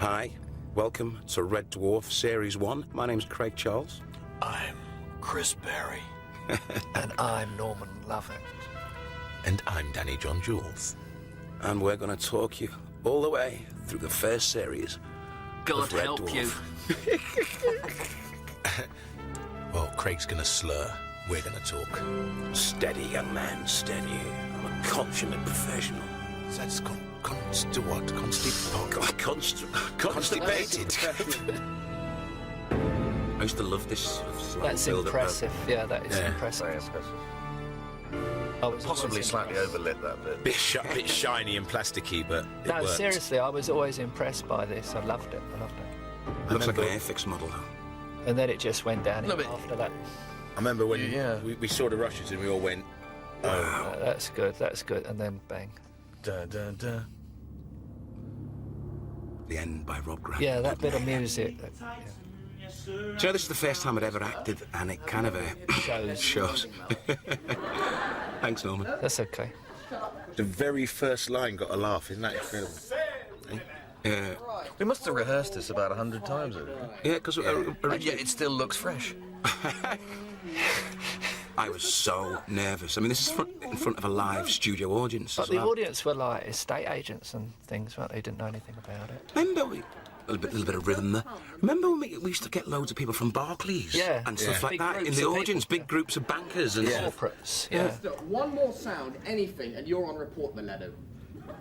Hi, welcome to Red Dwarf Series 1. My name's Craig Charles. I'm Chris Berry. And I'm Norman Lovett. And I'm Danny John Jules. And we're going to talk you all the way through the first series. God of Red help Dwarf. you. Well, Craig's gonna slur. We're gonna talk. Steady, young man, steady. I'm a consummate professional. That's constipated. I used to love this sort of slight That's build-up, impressive. Yeah, that is impressive. Very impressive. I was Possibly always slightly overlit that bit. Bit shiny and plasticky, but it No, worked. seriously, I was always impressed by this. I loved it. Looks like an Airfix model, though. And then it just went down No, but- after that. I remember when Yeah. we saw the rushes and we all went, That's good. That's good. And then bang. da da da. The End by Rob Grant. Yeah, that bit of music. Do you know, this is the first time I'd ever acted, and it kind of shows. Thanks, Norman. That's okay. The very first line got a laugh. Isn't that incredible? Yeah, We must have rehearsed this about 100 times. yeah, because And yet it still looks fresh. I was so nervous. I mean, this is in front of a live studio audience. But as the well. audience were like estate agents and things, weren't they? Didn't know anything about it. Remember, a little bit of rhythm there. Remember when we used to get loads of people from Barclays Yeah. and stuff Yeah. like Big that in groups the of audience, people. big groups of bankers and stuff. Corporates, yeah. One more sound, anything, and you're on report, Milado.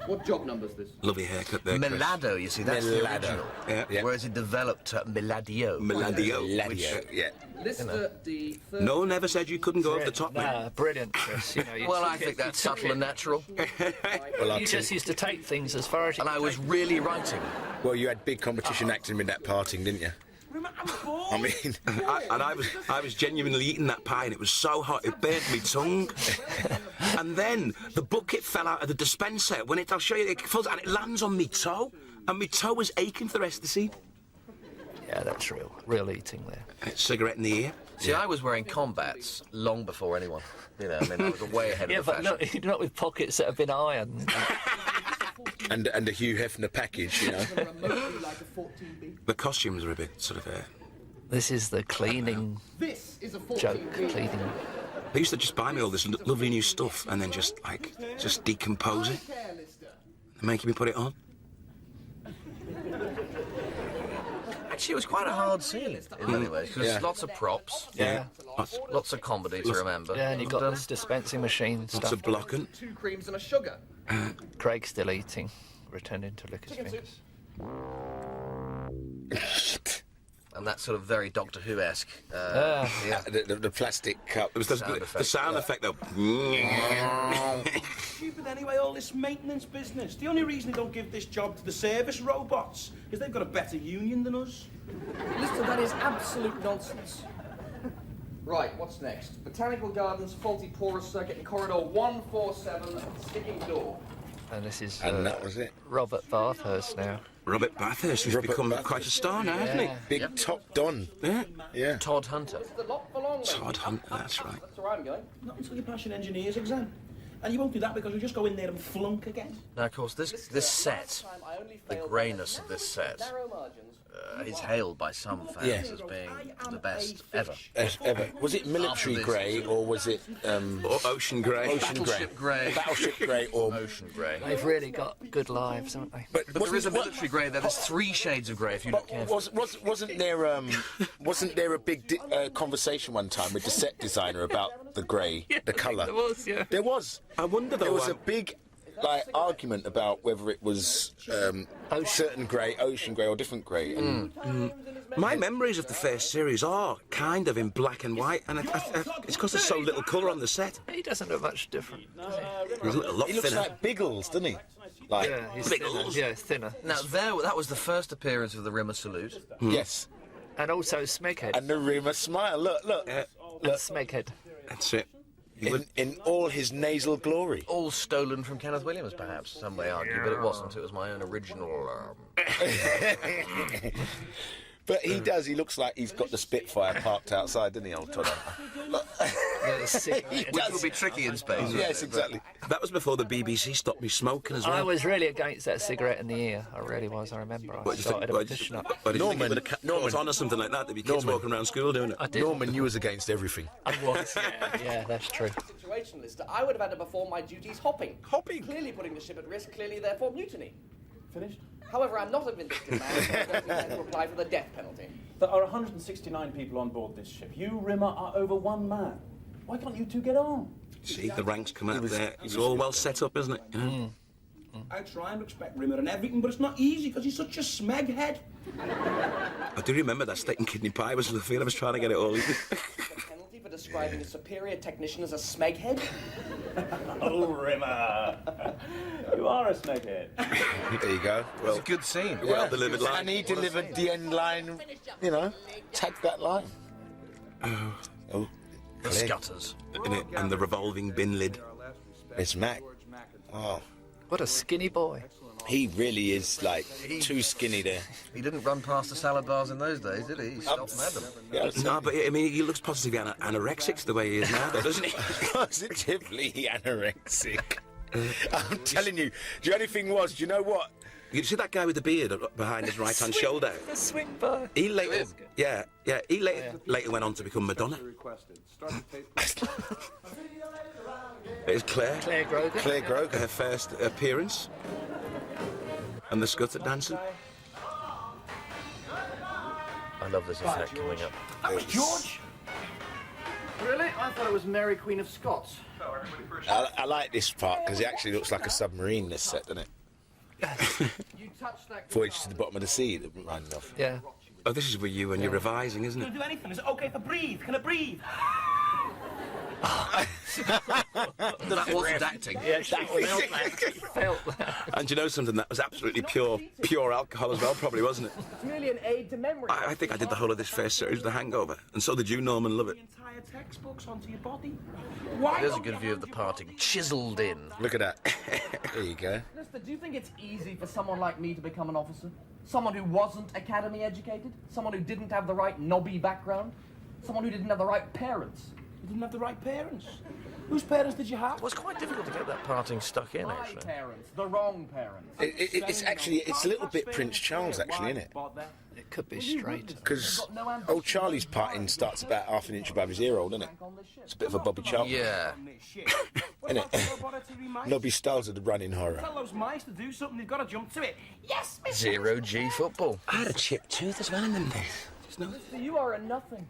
What job number's this? Lovely haircut there, Chris. Milado, you see, that's the Milado. original. Yeah. Whereas it developed to Miladio. Miladio. Which, yeah. Lister the third... No one ever said you couldn't go over the top, mate. Nah, brilliant, Chris. You know, you Well, took I it- think that's you took subtle it. and natural. Well, You just used to take things as far as you And I could was take. really writing. well, you had big competition acting with that parting, didn't you? I mean, I was genuinely eating that pie, and it was so hot it burnt my tongue. And then the bucket fell out of the dispenser. I'll show you, it falls and it lands on me toe, and my toe was aching for the rest of the scene. Yeah, that's real eating there. And it's cigarette in the ear. See, I was wearing combats long before anyone. You know, I mean, I was way ahead Yeah, of the but fashion. not with pockets that have been ironed. and a Hugh Hefner package, you know. remotely like a 14B. The costumes are a bit sort of. This is the cleaning This is a joke. 14B. Cleaning. They used to just buy me all this lovely new stuff and then just decompose it Care, Lister. and making me put it on. Actually, it was quite a hard scene in many ways, because Yeah. lots of props, Yeah. Lots lots of comedy to remember. Yeah, and you got this dispensing machine stuff. of blocking. 2 creams and a sugar. Craig still eating, pretending to lick his fingers. And that sort of very Doctor Who-esque. The plastic cup. It was Sound the effect, sound effect though. Stupid anyway, all this maintenance business. The only reason they don't give this job to the service robots is they've got a better union than us. Lister, that is absolute nonsense. Right, what's next? Botanical Gardens, faulty porous circuit in corridor 147, sticking door. And this is And that was it. Robert Bathurst now. Robert Bathurst, who's Robert become Bathurst. quite a star now, hasn't Yeah. Big top Don. he? Yeah. Yeah. Todd Hunter. The lock for long. Todd Hunter, that's right. That's where I'm going. Not until you pass your engineer's exam. And you won't do that because you'll just go in there and flunk again. Now, of course, this set, the greyness of this set, Narrow margins. is hailed by some fans Yeah. as being the best ever. Ever. Was it military After this- grey or was it Or Ocean Grey. ocean grey? Battleship grey. Battleship grey or. Ocean grey. They've really got good lives, haven't they? But But there is a military grey there. There's 3 shades of grey if you look carefully. Wasn't there a big conversation one time with the set designer about the grey, the colour? There was, yeah. There was. I wonder though. There was a big argument about whether it was certain grey, ocean grey, or different grey. And My memories of the first series are kind of in black and white, and it's because there's so little colour on the set. He doesn't look much different, does he? He's a lot he looks thinner. like Biggles, doesn't he? Like Yeah, he's Big thinner. holes. Yeah, thinner. Now, that was the first appearance of the Rimmer Salute. yes, And also Smeghead. and the Rima smile. Look, And Smeghead. That's it. in all his nasal glory. All stolen from Kenneth Williams, perhaps, some may argue, but it wasn't. It was my own original... But he does. He looks like he's got the Spitfire parked outside, doesn't he, old Todd? Which would be tricky in space. Yes, exactly. That was before the BBC stopped me smoking as well. I was really against that cigarette in the ear. I really was. I remember. I started a petition up. Norman on or something like that. There'd be kids walking around school doing it. I did. Norman, you was against everything. I was. Yeah, that's true. Situation, Lister. I would have had to perform my duties hopping. Hopping? Clearly putting the ship at risk, clearly therefore mutiny. Finished? However, I'm not a vindictive man, so I don't intend to apply for the death penalty. There are 169 people on board this ship. You, Rimmer, are over one man. Why can't you two get on? See, the ranks come out there. It's all well set up, isn't it? You know? I try and respect Rimmer and everything, but it's not easy because he's such a smeghead. I do remember that steak and kidney pie was the feel I was trying to get it all eaten. The penalty for describing a superior technician as a smeghead? Oh, Rimmer. You are a smeghead. There you go. Well, It's a good scene. Well delivered line. and he delivered the end line, you know, tagged that line. Oh, The scutters. Innit? And the revolving bin lid. it's Mac. Oh, What a skinny boy. he really is, like, too skinny there. He didn't run past the salad bars in those days, did he? He stopped and had them. Yeah, No, but I mean, he looks positively anorexic the way he is now, though, doesn't he? positively anorexic. I'm telling you, the only thing was, do you know what? You see that guy with the beard behind his right-hand shoulder? The swing bar. He later, he later went on to become Madonna. It's Claire. Claire Grogan. Claire Grogan. Her first appearance. And the scutter dancing. I love this effect coming up. That was George! Really? I thought it was Mary Queen of Scots. I like this part because it actually looks like a submarine, this set, doesn't it? You touched that... Voyage to the bottom of the sea, that reminded me of. Yeah. Oh, this is with you when you're revising, isn't it? Can I do anything? Is it okay if I breathe? Can I breathe? That wasn't acting. Yeah, she felt that. And you know something? That was absolutely pure alcohol as well, probably, wasn't it? It's merely an aid to memory. I think I did the whole of this first series of The Hangover. And so did you, Norman. Love it. Entire textbooks onto your body. Why? There's a good view of the parting, chiseled in. Look at that. There you go. Lister, do you think it's easy for someone like me to become an officer? Someone who wasn't academy educated? Someone who didn't have the right knobby background? Someone who didn't have the right parents? You didn't have the right parents. Whose parents did you have? It was quite difficult to get that parting stuck in, My actually. parents, the wrong parents. It's a little bit Prince Charles, actually, isn't it? It could be straight. Because old Charlie's parting starts about half an inch above his ear hole, doesn't it? It's a bit of a Bobby Charlton, Yeah. isn't it? Nobby Styles of the running horror. Tell those mice to do something, they've got to jump to it. Yes, miss. Zero G football. I had a chipped tooth as well in them days. Just know. You are a nothing.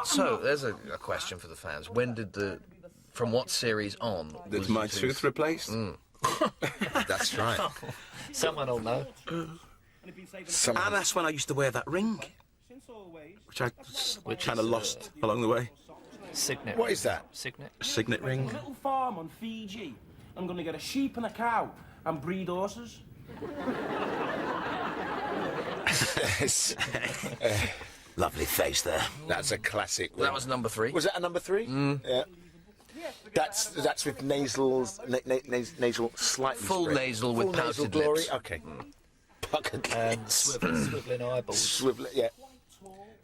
So, there's a question for the fans. When did from what series on Was was my your tooth replaced? That's right. Someone will know. And that's when I used to wear that ring, which I kind of lost along the way. Signet. What is that? Signet. Signet ring. Little farm on Fiji. I'm going to get a sheep and a cow and breed horses. Lovely face there. That's a classic. That was number 3. Was that a number 3? Yeah. That's with nasal slightly Full spread. nasal with Full nasal pouted glory. lips. Okay. Puckered And lips. swiveling eyeballs. Swivel, yeah.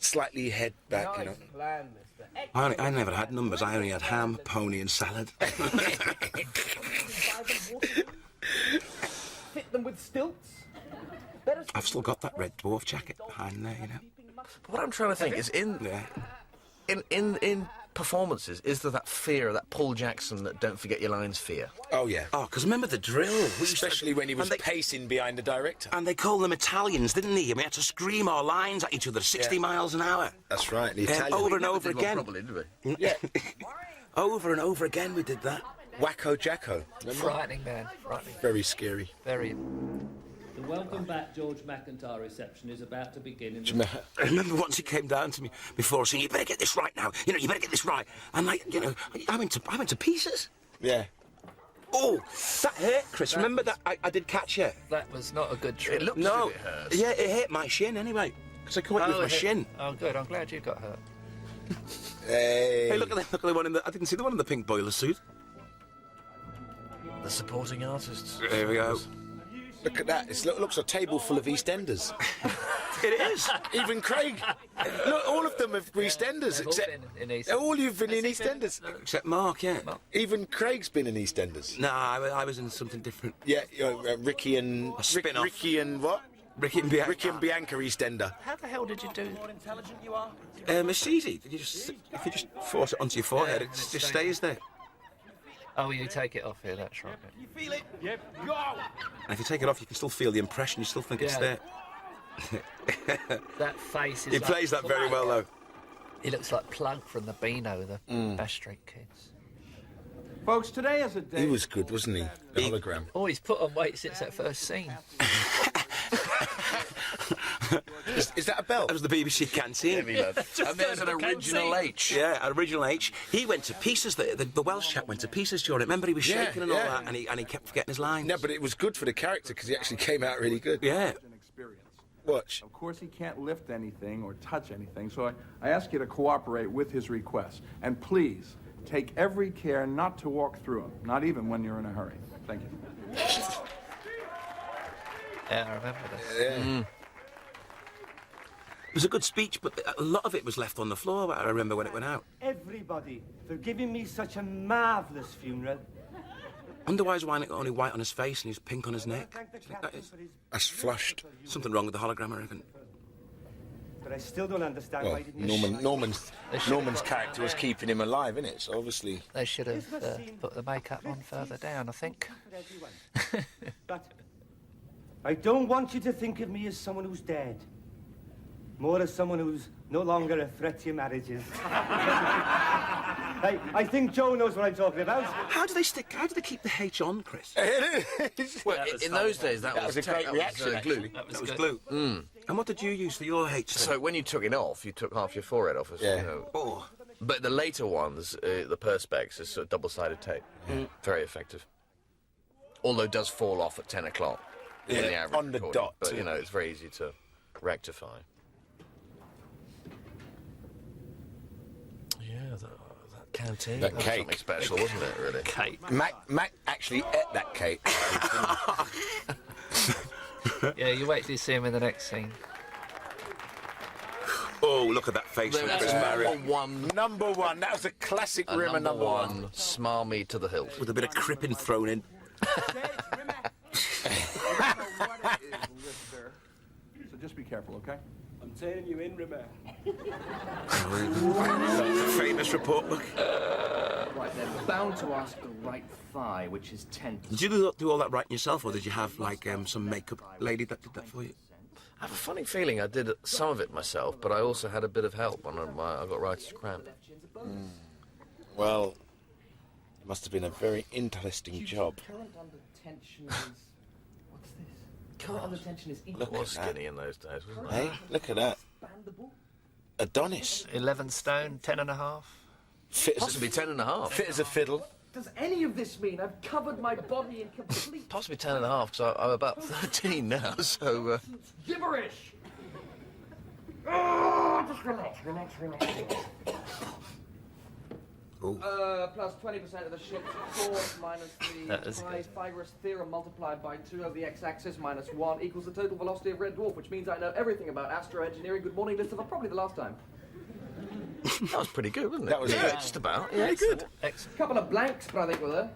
Slightly head back, you know. Plan, Lister. I never had numbers. I only had ham, pony, and salad. Fit them with stilts. Better I've still got that red dwarf jacket behind there, you know. But what I'm trying to think is Yeah. in performances, is there that fear, that Paul Jackson, that don't forget your lines fear? Oh, yeah. Oh, because remember the drill? We used to- Especially when he was and they- pacing behind the director. And they called them Italians, didn't they? And we had to scream our lines at each other 60 miles an hour. That's right, the Yeah, Italian. over and Never over did one again. properly, did we? Yeah. Over and over again we did that. Wacko Jacko. Remember? Frightening man. Frightening. Very scary. Very. The Welcome Back George McIntyre reception is about to begin in the... I remember once he came down to me before saying, "You better get this right now. You know, you better get this right." And I went to pieces. Yeah. Oh, that hurt, Chris. Remember that I did catch you? That was not a good trick. It looks No. as if it hurts. Yeah, it hit my shin anyway. Because I caught you with my it hit- shin. Oh, good. I'm glad you got hurt. Hey. Hey, look at the one in the. I didn't see the one in the pink boiler suit. The supporting artists. There we go. Look at that. It looks a table full of EastEnders. It is. Even Craig. Look, all of them have EastEnders, They've all except been in all you've been in EastEnders. Except Mark, yeah. Even Craig's been in EastEnders. No, I was in something different. Yeah, Ricky and spin-off. Ricky and what? Ricky and Bianca. Ricky and Bianca EastEnder. How the hell did you do? More intelligent you are. It's easy. If you just force it onto your forehead, it just stays there. Oh, you take it off here. That's right. You feel it? Yep. Go! And if you take it off, you can still feel the impression. You still think it's Yeah. there. That face is. He like plays that very well, though. He looks like Plunk from the Beano, the Bash Street Kids. Folks, today is a day. He was good, wasn't he? The hologram. Oh, he's put on weight since that first scene. Is that a belt? That was the BBC canteen. And there's an original H. Yeah, original H. He went to pieces. The Welsh chap went to pieces during it. Remember, he was Yeah, shaking and all yeah. that, and he kept forgetting his lines. No, but it was good for the character because he actually came out really good. Yeah. Watch. Of course, he can't lift anything or touch anything, so I ask you to cooperate with his request. And please, take every care not to walk through him, not even when you're in a hurry. Thank you. Yeah, I remember this. Yeah. It was a good speech, but a lot of it was left on the floor. I remember when it went out. Everybody for giving me such a marvellous funeral. Wonder why he's only white on his face and he's pink on his neck. Thank the I think that captain is for his... That's flushed. something wrong with the hologram, I reckon. But I still don't understand Well, why he didn't... Norman's character was keeping him alive, innit? So obviously. They should have put the makeup on further down, I think. But I don't want you to think of me as someone who's dead. More as someone who's no longer a threat to your marriages. I think Joe knows what I'm talking about. How do they keep the H on, Chris? Well, in those days, that was a great reaction, glue. That was glue. And what did you use for your H? then? So when you took it off, you took half your forehead off. As, Yeah. You know. Oh. But the later ones, the Perspex, is sort of double-sided tape. Very effective. Although it does fall off at 10 o'clock. in the average on the recording, dot. But, you know, it's very easy to rectify. Yeah, that canteen. That was cake. something special, wasn't it, really? Cake. Mac actually ate that cake. Yeah, you wait till you see him in the next scene. Oh, look at that face from That's Chris Barry. Number one. That was a classic Rimmer number one. Smarmy to the hilt. With a bit of cripping thrown in. So just be careful, okay? I'm turning you in, Rimmer. Famous report book. Right, they're bound to ask the right thigh, which is 10. Did you do all that writing yourself, or did you have like some makeup lady that did that for you? I have a funny feeling I did some of it myself, but I also had a bit of help when I got writer's cramp. Well, it must have been a very interesting job. Current under tension is... What's this? Current under tension is equal. It was skinny in those days, wasn't it? Hey, look at that. Expandable. Adonis. 11 stone, 10 and a half. Fit as Possibly 10 and a half. Fit as a fiddle. Does any of this mean I've covered my body in complete Possibly 10 and a half, because I'm about 13 now, so... gibberish? Oh, just relax. Plus 20% of the ship's force minus That the is good. Pythagoras theorem multiplied by 2 over the x-axis minus 1 equals the total velocity of Red Dwarf, which means I know everything about astroengineering. Good morning, listener, for probably the last time. That was pretty good, wasn't it? That was yeah, good. just about. Yeah, good. Excellent. Couple of blanks, but I think we're there.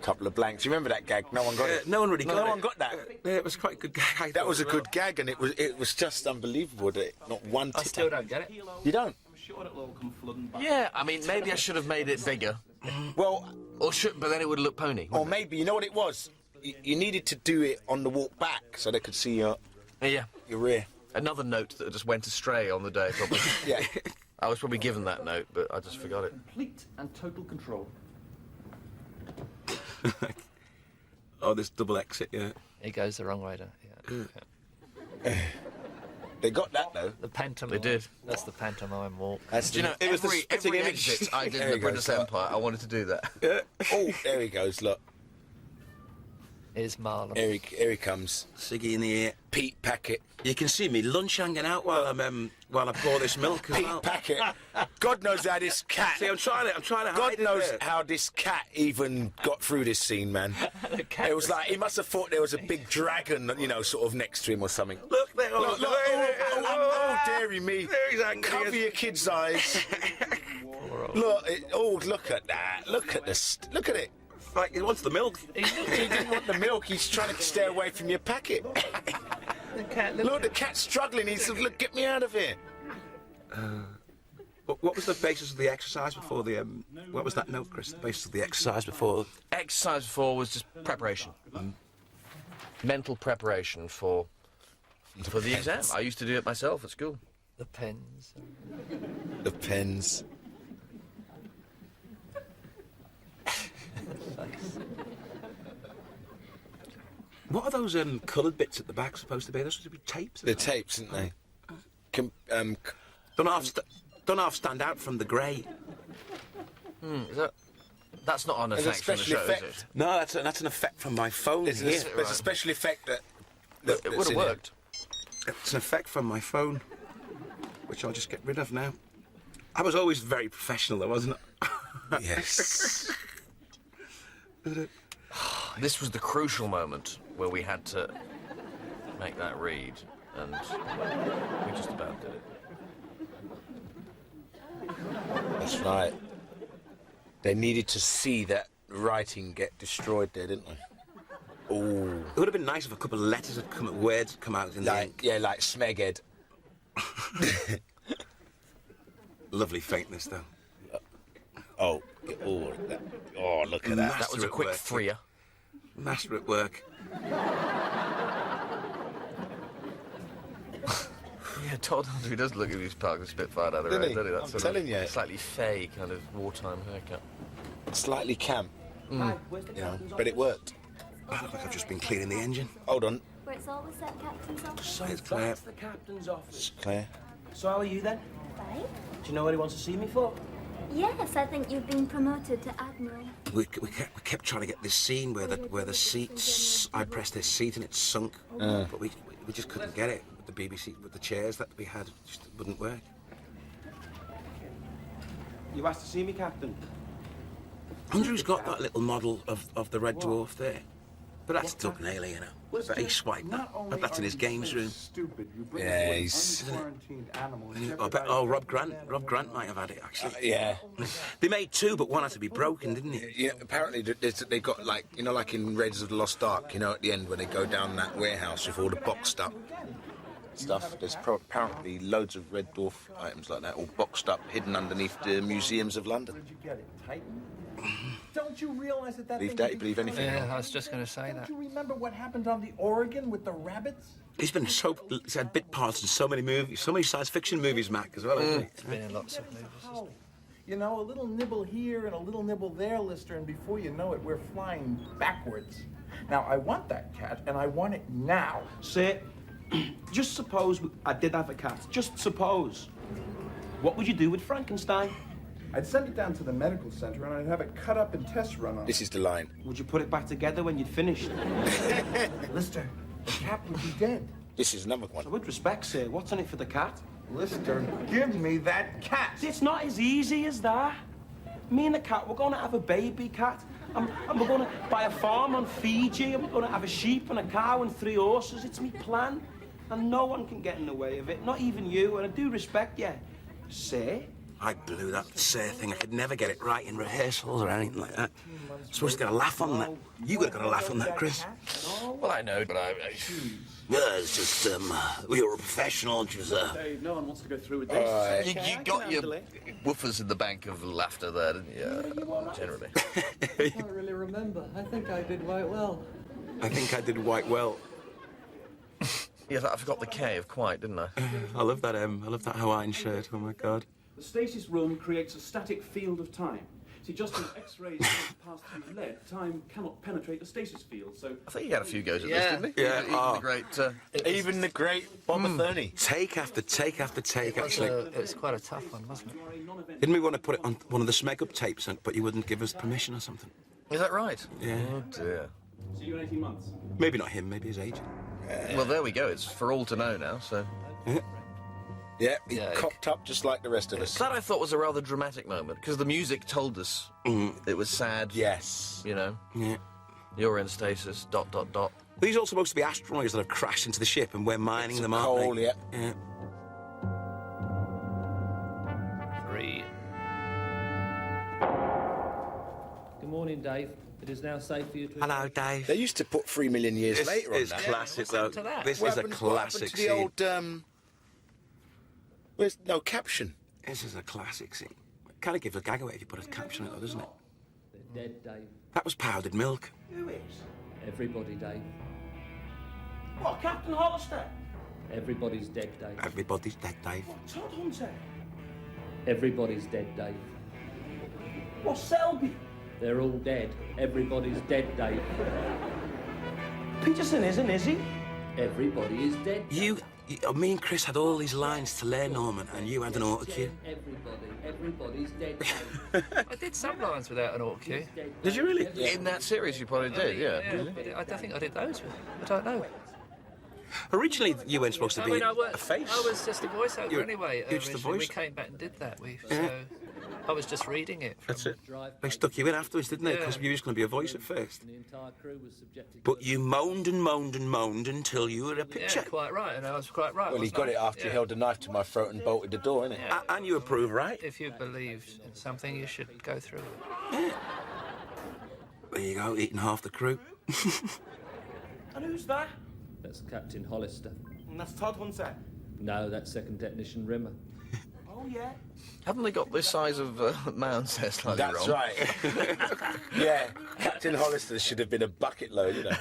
Couple of blanks. You remember that gag? No one got it. No one really got it. No one got that. Yeah, it was quite a good gag. That was a good gag, and it was just unbelievable that not one. I still don't get it. You don't. I'm sure it'll all come flooding back. Yeah, I mean, maybe I should have made it bigger. Well, But then it would look pony. or maybe you know what it was. You needed to do it on the walk back so they could see your Yeah. rear. Another note that just went astray on the day, probably. Yeah. I was probably given that note, but I just forgot it. Complete and total control. Oh, this double exit, yeah. He goes the wrong way, yeah. They got that though. The pantomime. They did. That's the pantomime walk. That's Do you know, It was the every spitting image. exit I did There in the you go, British so- Empire, I wanted to do that. Oh, there he goes. Look, Here's Marlon. here he comes. Siggy in the ear. Pete Packet. You can see me lunch hanging out while I pour this milk as Pete well. Packet. God knows how this cat. See, I'm trying to hide God it knows there. how this cat even got through this scene, man. It was like he must have thought there was a big dragon, you know, sort of next to him or something. Look there. Look, dare me? He's angry. Cover your kid's eyes. Look at that. Look at this. Look at it. Like, he wants the milk. He didn't want the milk. He's trying to stay away from your packet. Look, the cat's struggling. He said, look, get me out of here. What was the basis of the exercise before the, what was that note, Chris? The basis of the exercise before? Exercise before was just preparation. Mental preparation for the exam. I used to do it myself at school. The pens. The pens. What are those coloured bits at the back supposed to be? Those supposed to be tapes? The tapes, aren't they? Don't half stand out from the grey. That's not an effect from the show, is it? No, that's an effect from my phone. There's a special effect that It would have worked. It's an effect from my phone, which I'll just get rid of now. I was always very professional, though, wasn't I? Yes. This was the crucial moment where we had to make that read, and we just about did it. That's right. They needed to see that writing get destroyed there, didn't they? Ooh. It would have been nice if a couple of letters had words had come out in the ink. Yeah, like Smeghead. Lovely faintness, though. Look at that. That was a quick threer. Master at work. Yeah, Todd Hunter does look at his Parker Spitfire down the road, doesn't he? That's I'm telling you. Slightly fey kind of wartime haircut. Slightly camp. But it worked. I look like I've just been cleaning the engine. Hold on. Where it's always that captain's office. So It's Claire. that's the captain's office. Claire. So how are you then? Fine. Do you know what he wants to see me for? Yes, I think you've been promoted to admiral. We kept trying to get this scene where the seats. I pressed this seat and it sunk, but we just couldn't get it with the BBC with the chairs that we had. It just wouldn't work. You asked to see me, Captain. Andrew's got that little model of the Red Dwarf there, but that's Doug Naylor, you know. But he swiped that. But that's in his games room. Stupid. You bring Yeah, away he's- unquarantined animals. I bet. Oh, Rob Grant might have had it actually. Yeah. They made two, but one had to be broken, didn't it? Yeah, apparently they got like, you know, like in Raiders of the Lost Ark, you know, at the end when they go down that warehouse with all the boxed up stuff. There's apparently loads of Red Dwarf items like that, all boxed up, hidden underneath the museums of London. Where'd you get it? Titan? Don't you realize that Believe thing that, could you be believe anything. Yeah, I was just going to say that. Don't you remember what happened on the Oregon with the rabbits? He's had bit parts in so many movies, so many science fiction movies, Mac, as well, hasn't he? It's been in lots of movies. Oh, you know, a little nibble here and a little nibble there, Lister, and before you know it, we're flying backwards. Now, I want that cat, and I want it now. Say, just suppose I did have a cat. Just suppose. What would you do with Frankenstein? I'd send it down to the medical center and I'd have it cut up and test run on. This is the line. Would you put it back together when you'd finished? Lister, the cat would be dead. This is another one. So with respect, sir, what's in it for the cat? Lister, give me that cat. It's not as easy as that. Me and the cat, we're going to have a baby cat. And we're going to buy a farm on Fiji, and we're going to have a sheep and a cow and 3 horses. It's me plan. And no one can get in the way of it, not even you. And I do respect you. Sir? I blew that Sir thing. I could never get it right in rehearsals or anything like that. I'm supposed to get a laugh on that. You would have got a laugh on that, Chris. Well, I know, but Yeah, it's just, we were a professional, just, Dave, no one wants to go through with this. you got your woofers in the bank of laughter there, didn't you? Generally. I can't really remember. I think I did quite well. I think I did quite well. Yeah, I forgot the K of quite, didn't I? I love that Hawaiian shirt. Oh my God. The stasis room creates a static field of time. See, just as X-rays pass through lead, time cannot penetrate the stasis field, so... I think he had a few goes at this, didn't he? Yeah. Even the great Bob Matherney. Take after take after take, actually. It was quite a tough one, wasn't it? Didn't we want to put it on one of the smeg-up tapes, but you wouldn't give us permission or something? Is that right? Yeah. Oh dear. See you in 18 months. Maybe not him, maybe his agent. Well, there we go. It's for all to know now, so... Yeah, he cocked up just like the rest of us. That I thought was a rather dramatic moment, because the music told us it was sad. Yes. You know? Yeah. You're in stasis, ... These are all supposed to be asteroids that have crashed into the ship, and we're mining them, aren't coal, they? yeah. morning, Dave. It is now safe for you to... Hello, Dave. They used to put 3 million years later on It's that. classic, though. This What is a happened- what happened classic to the scene. old, where's no caption? This is a classic scene. Kind of gives a gag away if you put a caption on it, doesn't it? They're dead, Dave. That was powdered milk. Who is? Everybody, Dave. What, Captain Hollister? Everybody's dead, Dave. Everybody's dead, Dave. Todd Hunter? Everybody's dead, Dave. What, Selby? They're all dead. Everybody's dead, Dave. Peterson isn't, is he? Everybody is dead. Me and Chris had all these lines to learn, Norman, and you had an autocue. Everybody's dead, Dave. I did some lines without an auto cue. Did you really? In that series, you probably did, yeah. But I don't think I did those with. I don't know. Originally, you weren't supposed to be I a face. I was just a voiceover You're anyway. just a originally. We voice. came back and did that. So I was just reading it. That's it. They stuck you in afterwards, didn't they? Because you were just going to be a voice at first. The entire crew was subjected. But you moaned and moaned and moaned until you were a picture. Yeah, quite right, and I was quite right. Well, he wasn't got I? it after he held a knife to my throat and bolted the door, innit? And you approve, right? If you believed in something, you should go through it. There you go, eating half the crew. And who's that? That's Captain Hollister. And that's Todd Hunter. No, that's Second Technician Rimmer. Oh, yeah. Haven't they got the size of mounds there slightly That's wrong? right. Yeah, Captain Hollister should have been a bucket load, you know.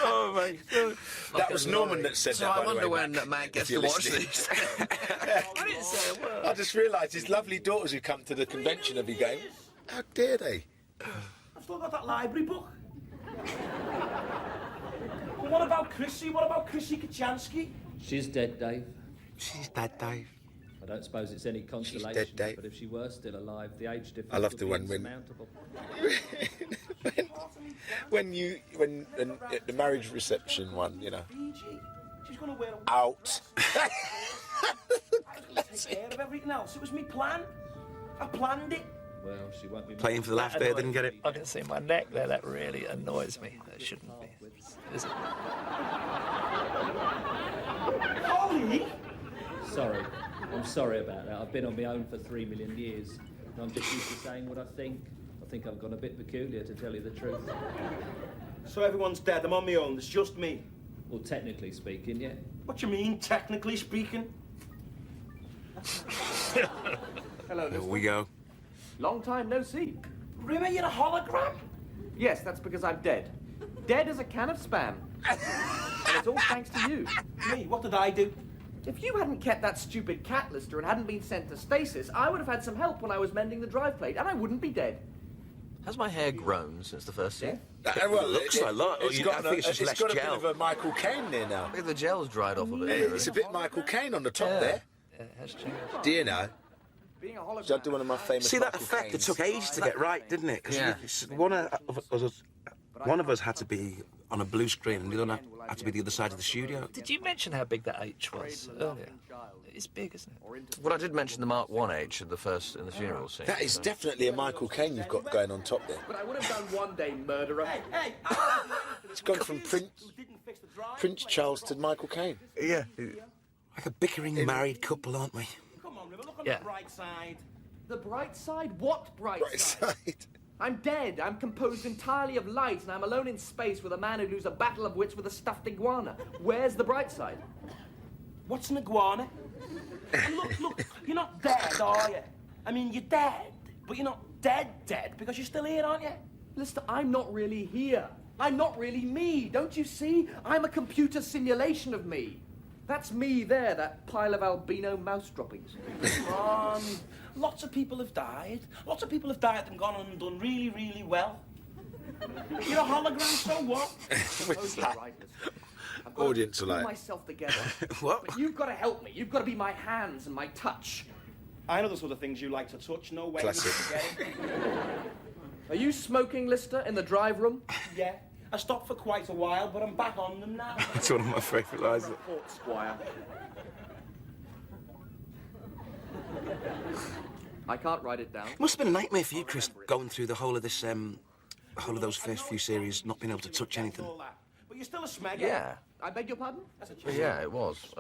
Oh, my God. That was Norman that said So that, I by the wonder way, when Mac, Matt if gets you're to watch listening. these. I didn't say a word. I just realised his lovely daughters who come to the convention every game. How dare they? I've still got that library book. Well, what about Chrissy? What about Chrissy Kachansky? She's dead, Dave. She's dead, Dave. I don't suppose it's any consolation, dead, Dave. but if she were still alive, the age difference I love would the be one when- insurmountable. when at the marriage reception one, you know, Fiji. She's going to wear a... out. I was going to take care of everything else. It was me plan. I planned it. Well, she won't be Playing for the laugh there, didn't get it. I can see my neck there. That really annoys me. That shouldn't be. Is it? Ollie! Sorry. I'm sorry about that. I've been on my own for 3 million years. And I'm just used to saying what I think. I think I've gone a bit peculiar, to tell you the truth. So everyone's dead. I'm on my own. It's just me. Well, technically speaking, yeah. What you mean, technically speaking? Hello, Here Lister. we go. Long time no see. Rimmer, you're a hologram? Yes, that's because I'm dead. Dead as a can of spam. And it's all thanks to you. Me? What did I do? If you hadn't kept that stupid cat, Lister, and hadn't been sent to stasis, I would have had some help when I was mending the drive plate, and I wouldn't be dead. Has my hair grown since the first scene? Well, It looks like a lot. It's I got, think it's just less got a gel. bit of a Michael Caine there now. I think the gel's dried off a bit. It's a bit Michael Caine on the top there. Yeah, it has changed. Do you know? Being a hologram. So I do one of my famous. See that Michael effect? It Caines. took ages to get right, didn't it? 'Cause Yeah. one of us had to be on a blue screen, and the other had to be the other side of the studio. Did you mention how big that H was earlier? It's big, isn't it? Well, I did mention the Mark 1H in the funeral scene. That is definitely a Michael Caine you've got going on top there. But I would have done one day, murderer. Hey! It's gone from Prince Charles to Michael Caine. Yeah. Like a bickering married couple, aren't we? Come on, Rimmer, look on Yeah. the bright side. The bright side? What bright Right side? side. I'm dead. I'm composed entirely of light, and I'm alone in space with a man who loses a battle of wits with a stuffed iguana. Where's the bright side? What's an iguana? And look, you're not dead, are you? I mean, you're dead, but you're not dead, because you're still here, aren't you? Lister, I'm not really here. I'm not really me. Don't you see? I'm a computer simulation of me. That's me there, that pile of albino mouse droppings. Come on. Lots of people have died. Lots of people have died and gone on and done really, really well. You're a hologram, so what? What's You're that? right, Lister. I've got Audience to are pull like- myself together. What? But you've got to help me. You've got to be my hands and my touch. I know the sort of things you like to touch. No way. Classic. You can get it. Are you smoking, Lister, in the drive room? Yeah. I stopped for quite a while, but I'm back on them now. That's one of my favourite lines. Report, Squire. I can't write it down. It must have been a nightmare for you, Chris, going through the whole of this, whole of those first few series, not being able to touch anything. All that. But you're still a smegger. Yeah. I beg your pardon? Yeah, it was.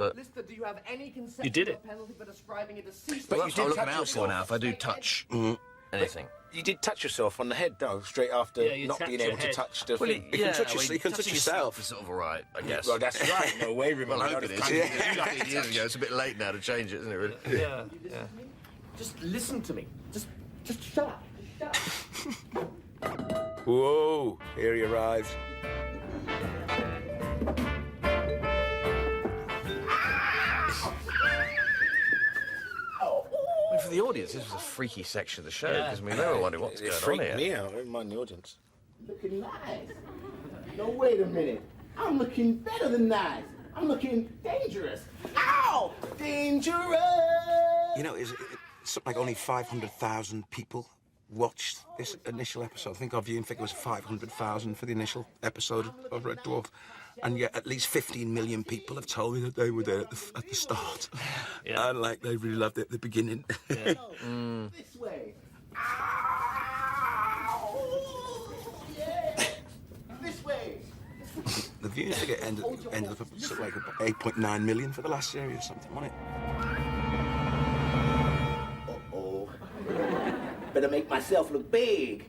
but... Lister, do you have any conception You did of it. a penalty for describing a deceased? But Well, you that's what I'm did looking touch out for yourself. now. If I do touch anything. You did touch yourself on the head, though, straight after Yeah, you not tapped being your able to head. touch the Well, thing. You can touch touching yourself. is sort of all right, I guess. Well, that's right. No way, remember. Well, I hope it is. Yeah. 15 years ago, it's a bit late now to change it, isn't it, really? Yeah. Just listen to me. Just shut up. Just shut up. Whoa, here he arrives. I mean, for the audience, this was a freaky section of the show, because they were wondering what's It going on freaked here. me out. Never mind the audience. Looking nice. No, wait a minute. I'm looking better than nice. I'm looking dangerous. Ow! Dangerous! You know, it's something like only 500,000 people watched this initial episode. I think our viewing figure was 500,000 for the initial episode of Red Dwarf. And yet at least 15 million people have told me that they were there at the start. Yeah. And like they really loved it at the beginning. Yeah. This way. Ow! Yeah. This way. The viewing figure ended up at something like 8.9 million for the last series or something, wasn't it? Uh-oh. Better make myself look big.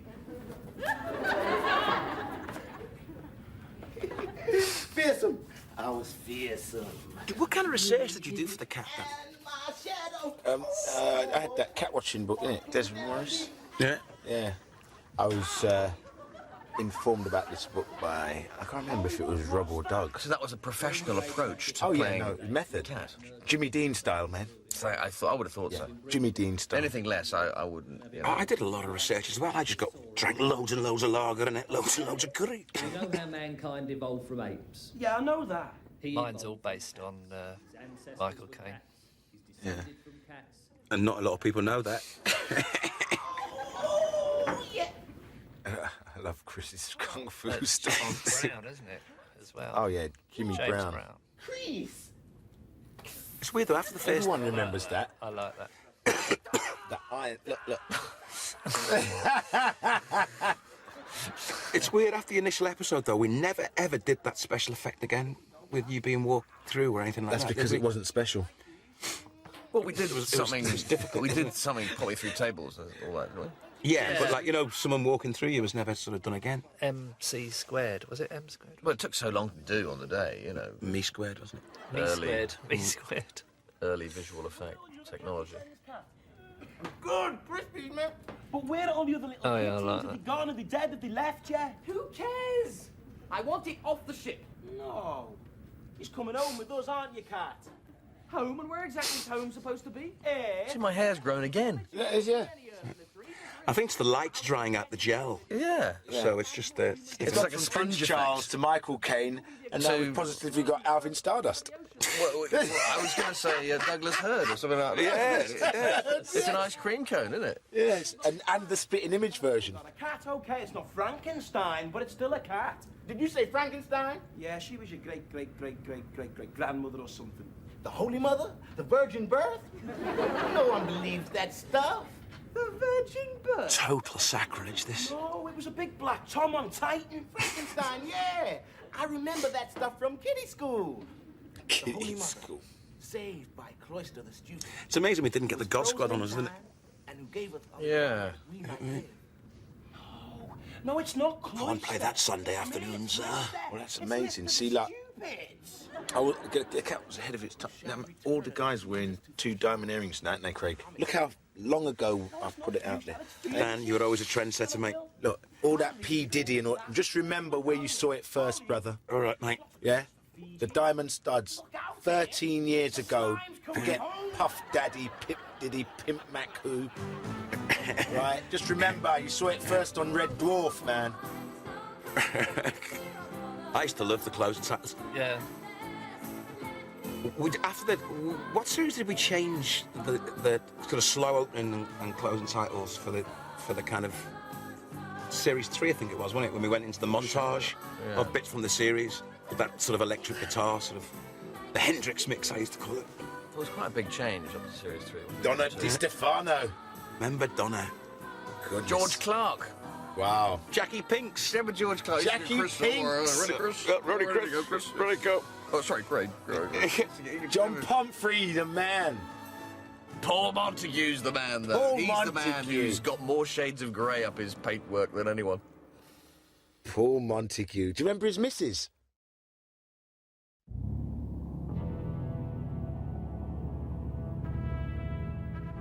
Fearsome. I was fearsome. What kind of research did you do for the cat, then? My shadow. I had that cat watching book, innit? Desmond Morris. Yeah. Yeah. I was informed about this book by, I can't remember if it was Rob or Doug. So that was a professional approach to Oh, yeah, playing no, method. the cat. Jimmy Dean style, man. So I would have thought so. Jimmy Dean style. Anything less, I wouldn't. You know. I did a lot of research as well. I just drank loads and loads of lager and ate loads and loads of curry. You know how mankind evolved from apes? Yeah, I know that. Mine's all based on Michael Caine. Yeah. And not a lot of people know that. I love Chris's kung fu That's stuff. Brown, isn't it? As well. Oh, yeah, Jimmy James Brown. Crease. It's weird though, after the first... Everyone remembers that. I like that. The iron... Look. It's weird, after the initial episode though, we never ever did that special effect again with you being walked through or anything like That's that. because did it we? wasn't special. What we did was something. it was difficult. We did something probably through tables and all that, didn't we? Yeah, but like, you know, someone walking through you was never sort of done again. MC squared. Was it M squared? Well, it took so long to do on the day, you know. Me squared, wasn't it? Me Early. squared. Me squared. Early visual effect technology. Good, crispy, man. But where are all the other little Oh, yeah, I creatures? like Have they that. gone? Are they dead? Have they left yet? Who cares? I want it off the ship. No. He's coming home with us, aren't you, Cat? Home, and where exactly is home supposed to be? Eh? See, my hair's grown again. That is, yeah. I think it's the lights drying out the gel. Yeah. So it's just the... It's like like a from sponge Prince Charles effect. to Michael Caine, and now So- we've positively got Alvin Stardust. Well, I was going to say Douglas Hurd or something like that. Yeah. It's an ice cream cone, isn't it? Yes, and the spitting image version. Not a cat, okay. It's not Frankenstein, but it's still a cat. Did you say Frankenstein? Yeah, she was your great grandmother or something. The Holy Mother? The Virgin Birth? No one believes that stuff. The Virgin Birth? Total sacrilege, this. Oh, it was a big black Tom on Titan. Frankenstein, yeah. I remember that stuff from kiddie school. The Holy Kiddie Mother, school. saved by Cloister the student. It's amazing we didn't get the God Squad on us, isn't it? And who gave us a Yeah. we might live. No, it's not Cloister. Can't play that Sunday afternoon, sir. Well, that's amazing. See, like, the cat was ahead of its time. Now, all the guys wearing 2 diamond earrings now, aren't they, Craig? Look how long ago I've put it out there. Dan, you were always a trendsetter, mate. Look, all that P. Diddy and all. Just remember where you saw it first, brother. All right, mate. Yeah? The diamond studs. 13 years ago. Forget Puff Daddy, Pip Diddy, Pimp Mac Who. Right? Just remember, you saw it first on Red Dwarf, man. I used to love the closing titles. Yeah. After what series did we change the sort of slow opening and closing titles for the kind of series 3, I think it was, wasn't it? When we went into the montage of bits from the series with that sort of electric guitar, sort of the Hendrix mix, I used to call it. It was quite a big change up to Series 3. Donna Di Stefano. Remember Donna? Goodness. George Clark. Wow. Jackie Pinks. Remember George Clooney? Jackie Pinks. Ready, Chris. Ready, go. Oh, sorry, Craig. John Pumphrey, the man. Paul Montague's the man, though. Paul He's the man Montague. who's got more shades of grey up his paintwork than anyone. Paul Montague. Do you remember his missus?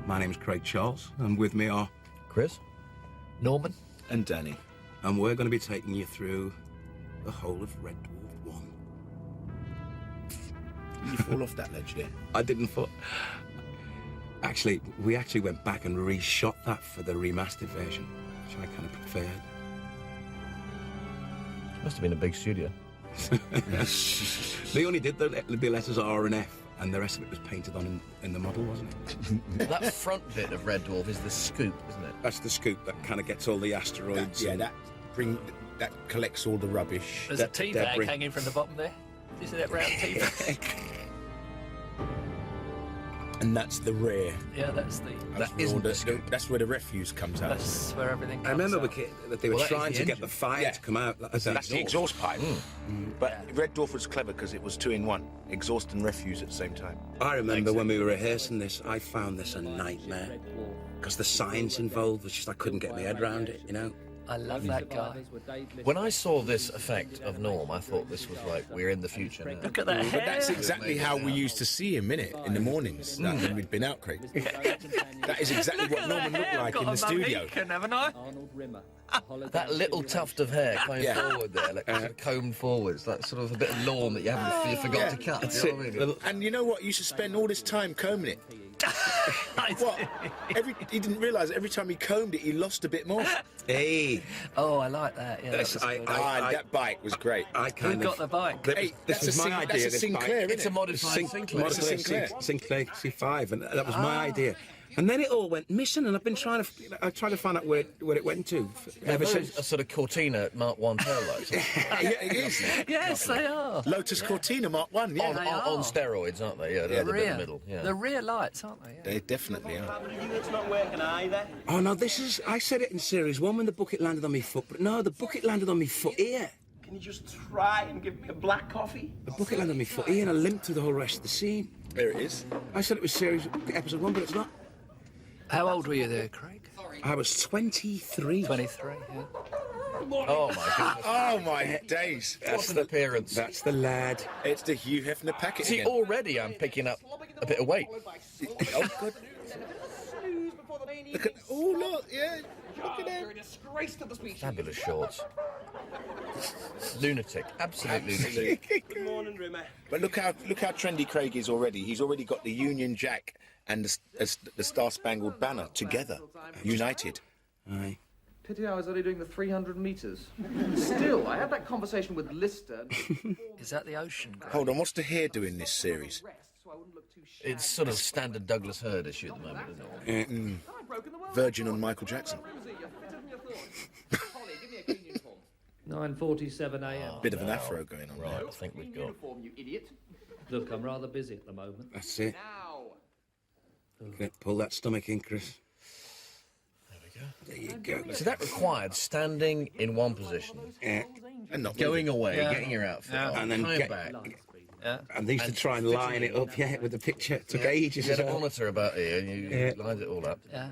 My name's Craig Charles, and with me are Chris? Norman? And Danny. and we're going to be taking you through the whole of Red Dwarf 1. You fall off that ledge there. I didn't fall. Actually, we went back and reshot that for the remastered version, which I kind of preferred. Must have been a big studio. They only did the letters R and F, and the rest of it was painted on in the model, wasn't it? That front bit of Red Dwarf is the scoop, isn't it? That's the scoop that kind of gets all the asteroids. That collects all the rubbish. There's a tea bag hanging from the bottom there. Do you see that round tea bag? And that's the rear. Yeah, that's where the refuse comes out. That's where everything comes I remember out. that they were trying to get the fire to come out. That's the exhaust pipe. But Red Dwarf was clever because it was 2 in 1, exhaust and refuse at the same time. I remember when we were rehearsing this, I found this a nightmare because the science involved was just I couldn't get my head around it, you know. I love that guy. When I saw this effect of Norm, I thought this was like, we're in the future now. Look at that hair. But that's exactly how we used to see him, innit? In the mornings, when we'd been out, Craig. That is exactly what Norman looked like in the studio. Haven't I? That little tuft of hair coming forward there, like sort of combed forwards, that's sort of a bit of lawn that you forgot to cut. You know what I mean? And you know what? You used to spend all this time combing it. What? He didn't realise every time he combed it, he lost a bit more. Hey. Oh, I like that. Yeah, that bike was great. Who got the bike? Hey, this was my idea. That's a Sinclair, isn't it? It's a modified Sinclair. Sinclair C5, and that was my idea. And then it all went missing, and I've been trying to find out where it went to ever since. A sort of Cortina Mark 1 taillights. Yeah, it is. Yes, they are. Lotus Cortina Mark 1, yeah. On steroids, aren't they? Yeah, they're the bit in the middle. Yeah. The rear lights, aren't they? Yeah. They definitely are. It's not working either. Oh no, I said it in series 1 when the bucket landed on my foot, but no, the bucket landed on my foot here. Can you just try and give me a black coffee? The bucket landed on my foot here, and I limped through the whole rest of the scene. There it is. I said it was episode 1, but it's not. How old were you there, Craig? I was 23. 23, yeah. Oh, my goodness. Oh, my days. What an appearance. That's the lad. It's the Hugh Hefner packet See, again. already I'm picking up a bit of weight. Oh, good. Look at... Oh, look, yeah. Look at him. Fabulous shorts. Lunatic. Absolute lunatic. Good morning, Rimmer. But look how trendy Craig is already. He's already got the Union Jack and the Star Spangled Banner together, united. Aye. Pity I was only doing the 300 metres. Still, I had that conversation with Lister. Is that the ocean? Craig? Hold on, what's the hair doing this series? It's sort of standard Douglas Hurd issue at the moment, isn't it? Virgin on Michael Jackson. 9:47 a.m. Bit of an afro going on Right, there. I think we've got... Look, I'm rather busy at the moment. That's it. Pull that stomach in, Chris. There you go. So that required standing in one position, And not going moving. away, getting your outfit on, And then coming back. And they used to try and line it up, with the picture. It took ages You as had a well. monitor about here, and you lined it all up. Yeah.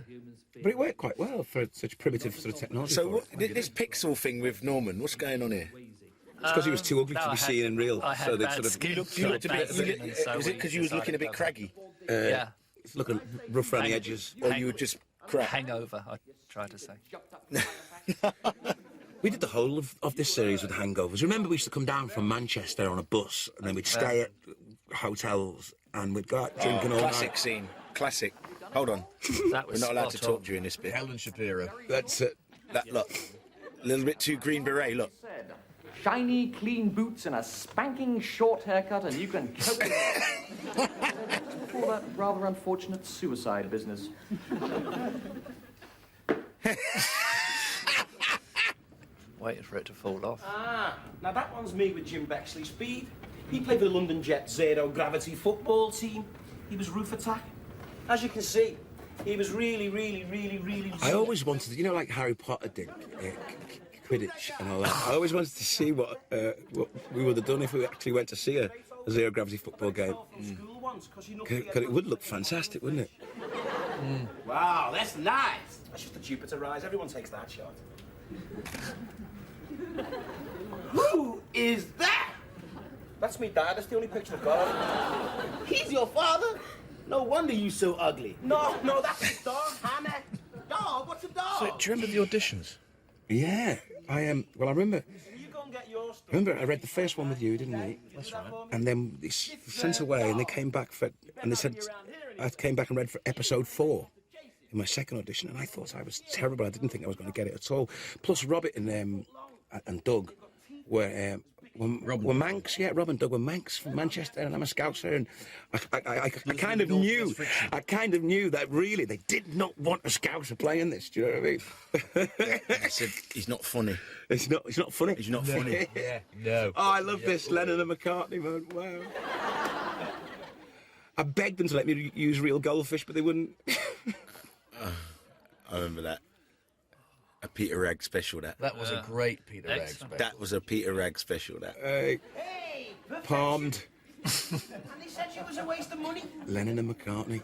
But it worked quite well for such primitive sort of technology. So this pixel thing with Norman, what's going on here? It's because he was too ugly to be seen in real. I had So they bad sort of... skin. You looked a bit... Bad skin, and so Was it we because you was looking a bit decided to craggy? Yeah. Looking rough around the edges. Or you were just crap? Hangover, I try to say. We did the whole of this series with hangovers. Remember, we used to come down from Manchester on a bus, and then we'd stay at hotels, and we'd go out drinking all Classic night. scene. Classic. Hold on. That We're was not allowed to spot on. talk during this bit. Helen Shapiro. That's it. That look. A little bit too green beret, look. Shiny, clean boots and a spanking short haircut, and you can cope with it. Just before that rather unfortunate suicide business. Waiting for it to fall off. Now that one's me with Jim Bexley Speed. He played for the London Jet zero gravity football team. He was roof attack. As you can see, He was really I always wanted, you know, like Harry Potter did, Quidditch and all that. I always wanted to see what we would have done if we actually went to see a zero gravity football game. Because it would look fantastic, wouldn't it? Wow, that's nice. That's just a Jupiter rise. Everyone takes that shot. Who is that? That's me, Dad. That's the only picture I've got. He's your father? No wonder you so ugly. No, that's his dog, Hannah. Dog? What's a dog? So, do you remember the auditions? Yeah, well, I remember. You go and get your stuff. Remember, I read the first one with you, didn't we? That's right. And then they sent away, and they came back and they said, I came back and read for episode 4 in my second audition, and I thought I was terrible. I didn't think I was going to get it at all. Plus, Robert and Doug were Manx, yeah. Rob and Doug were Manx from Manchester, and I'm a Scouser, and I kind of knew that really they did not want a Scouser playing this. Do you know what I mean? I said he's not funny. It's not funny. He's not funny. Yeah, no. Oh, I love this Lennon and McCartney, man. Wow. I begged them to let me use real goldfish, but they wouldn't. I remember that. A Peter Ragg special, that. That was a great Peter Ragg special. That was a Peter Ragg special, that. Hey, Palmed. And they said you was a waste of money. Lennon and McCartney.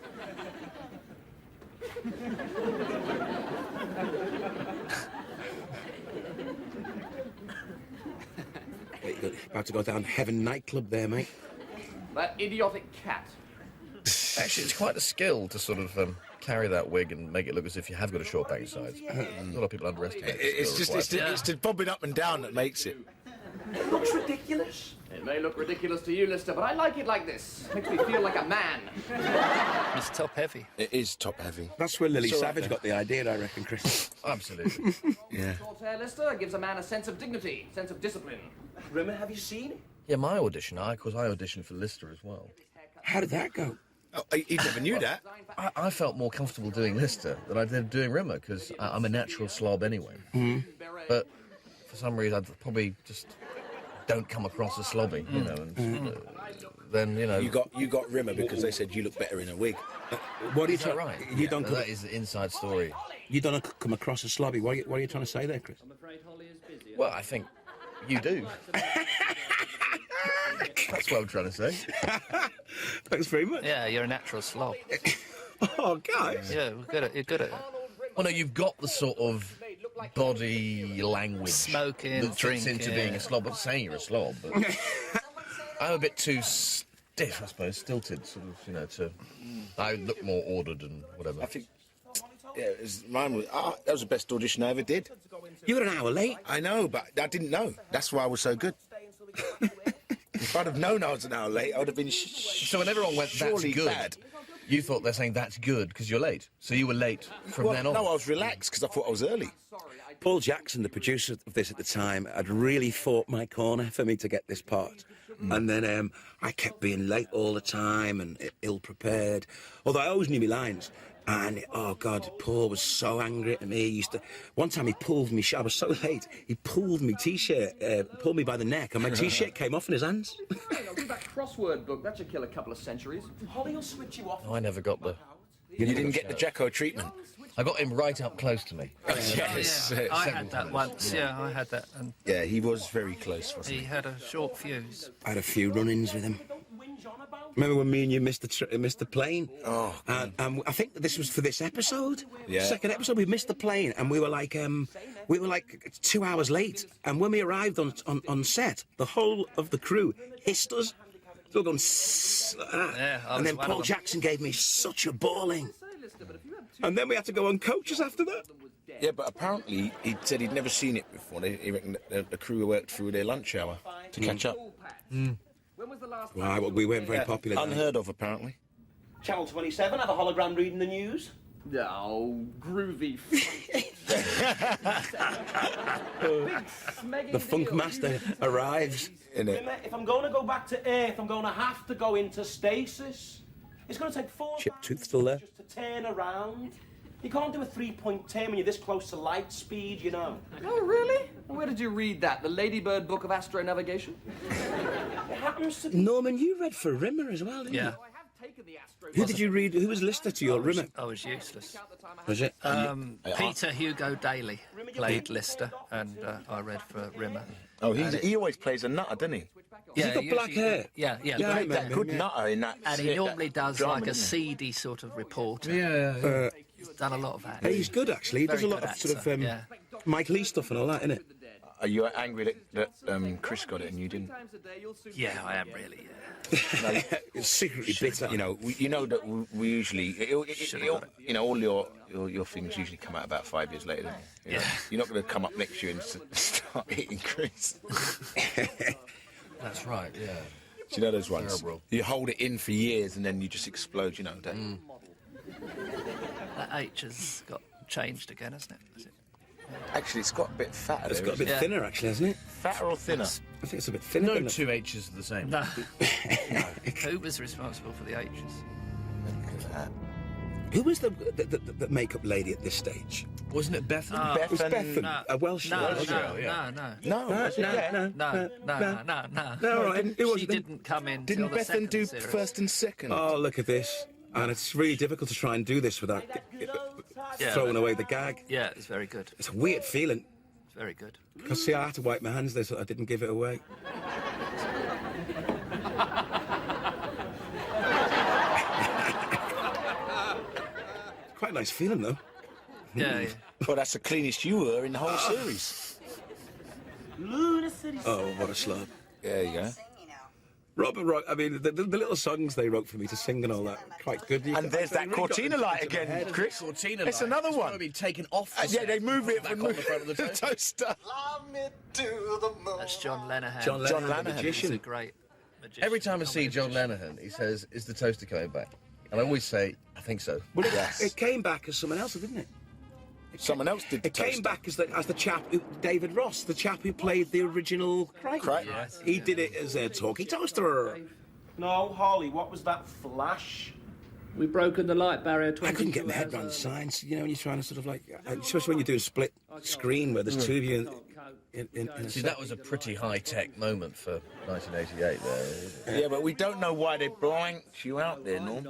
You're about to go down Heaven nightclub there, mate. That idiotic cat. Actually, it's quite a skill to sort of carry that wig and make it look as if you have got a short backside. A lot of people underestimate it. It's the bobbing up and down that makes it. It looks ridiculous. It may look ridiculous to you, Lister, but I like it like this. Makes me feel like a man. It's top heavy. It is top heavy. That's where Lily Savage got the idea, I reckon, Chris. Absolutely. Yeah. Short hair, Lister, gives a man a sense of dignity, sense of discipline. Rimmer, have you seen it? Yeah, my audition, because I auditioned for Lister as well. How did that go? Oh, he never knew that. I felt more comfortable doing Lister than I did doing Rimmer, because I'm a natural slob anyway. But for some reason, I probably just don't come across as slobby, you know. And then, you know, You got Rimmer because they said you look better in a wig. What are you is that trying? right? You don't. That is the inside story. You don't come across as slobby. What are you trying to say there, Chris? Well, I think you do. That's what I'm trying to say. Thanks very much. Yeah, you're a natural slob. Oh, guys. Yeah, you're good at it. Well, no, you've got the sort of body language Smoking, that fits into drinking. being a slob. I'm not saying you're a slob, but I'm a bit too stiff, I suppose, stilted, sort of, you know, I look more ordered and whatever. I think, yeah, mine was. That was the best audition I ever did. You were an hour late. I know, but I didn't know. That's why I was so good. If I'd have known I was an hour late, I would have been. So when everyone went, that's surely good, bad. you thought they're saying that's good because you're late. So you were late from then on. No, I was relaxed because I thought I was early. Paul Jackson, the producer of this at the time, had really fought my corner for me to get this part. And then I kept being late all the time and ill-prepared. Although I always knew my lines. And, oh, God, Paul was so angry at me. One time he pulled me, I was so late, he pulled me T-shirt, pulled me by the neck, and my T-shirt came off in his hands. I'll do that crossword book. That should kill a couple of centuries. Holly will switch you off. I never got the... You didn't get the Jacko treatment. I got him right up close to me. Yes. Yeah, I had that once. Yeah, I had that. And Yeah, he was very close, wasn't he he? had a short fuse. I had a few run-ins with him. Remember when me and you missed the plane? Oh, and I think this was for this episode. Yeah. Second episode, we missed the plane, and we were like 2 hours late. And when we arrived on set, the whole of the crew hissed us. So we're going, Yeah, I and was then one Paul of them. Jackson gave me such a bawling. And then we had to go on coaches after that. Yeah, but apparently he said he'd never seen it before. He reckoned that the crew worked through their lunch hour to catch up. Well, we weren't very popular. then. Unheard of, apparently. Channel 27 have a hologram reading the news. Oh, groovy. The Funk Master arrives. Rimmer, if I'm going to go back to Earth, I'm going to have to go into stasis. It's going to take 4 Chip Tooth still there. just to turn around. You can't do a 3-point turn when you're this close to light speed, you know. Oh, really? Where did you read that? The Ladybird Book of Astronavigation? It happens to be... Norman, you read for Rimmer as well, didn't Yeah. Who did you read? Who was Lister to your Rimmer? I was useless. Was it? Peter Hugo Daly played Lister, and I read for Rimmer. Oh, he always plays a nutter, doesn't he? Has he got black hair? Yeah. Yeah, that good nutter in that. And he normally does drama, like a doesn't seedy sort of reporter. Yeah. He's done a lot of that. He's good, actually. He does a Very lot good of sort actor, of Mike Lee stuff and all that, innit? Are you angry that Chris got it and you didn't? Yeah, I am really. It's secretly bitter. You know that we usually, all your things usually come out about 5 years later. Don't you? You know, you're not going to come up next year and start hitting Chris. That's right, yeah. Do you know those ones? Terrible. You hold it in for years and then you just explode. You know that. That H has got changed again, hasn't it? Is it? Actually, it's got a bit fatter. It's got a bit thinner, actually, hasn't it? Fatter or thinner? I think it's a bit thinner. No isn't it? two H's are the same. No. Who was responsible for the H's? Who was the makeup lady at this stage? Wasn't it Bethan? It was Bethan, a Welsh girl. No, right. Who was She it then? didn't come in. Didn't till the Bethan second do series. first and second? Oh, look at this. And it's really difficult to try and do this without throwing away the gag. Yeah, it's very good. It's a weird feeling. It's very good. Because, see, I had to wipe my hands there so I didn't give it away. Quite a nice feeling, though. Yeah. Well, that's the cleanest you were in the whole series. Oh, what a slob. There you go. Robert wrote, I mean, the little songs they wrote for me to sing and all that, quite good. And there's that Cortina light again, Chris. Cortina It's light. another It's one. gotta be taken off. Yeah, they move it from on the front of the toaster. That's John Lenihan. John Lenihan, the He's a magician. great magician. Every time I see John Lenihan, he says, "Is the toaster coming back?" And I always say, "I think so." Well, it came back as someone else, didn't it? Someone else did the It came toaster. back as the chap, David Ross, the chap who played the original Crichton. Yes. He did it as a talkie toaster. No, Holly, what was that flash? We've broken the light barrier 22 I couldn't get my head hours around the early. science, you know, when you're trying to sort of like, especially when you're doing split screen where there's two of you in a See, set. that was a pretty high-tech moment for 1988 there. Yeah, but we don't know why they blanked you out there, Norm.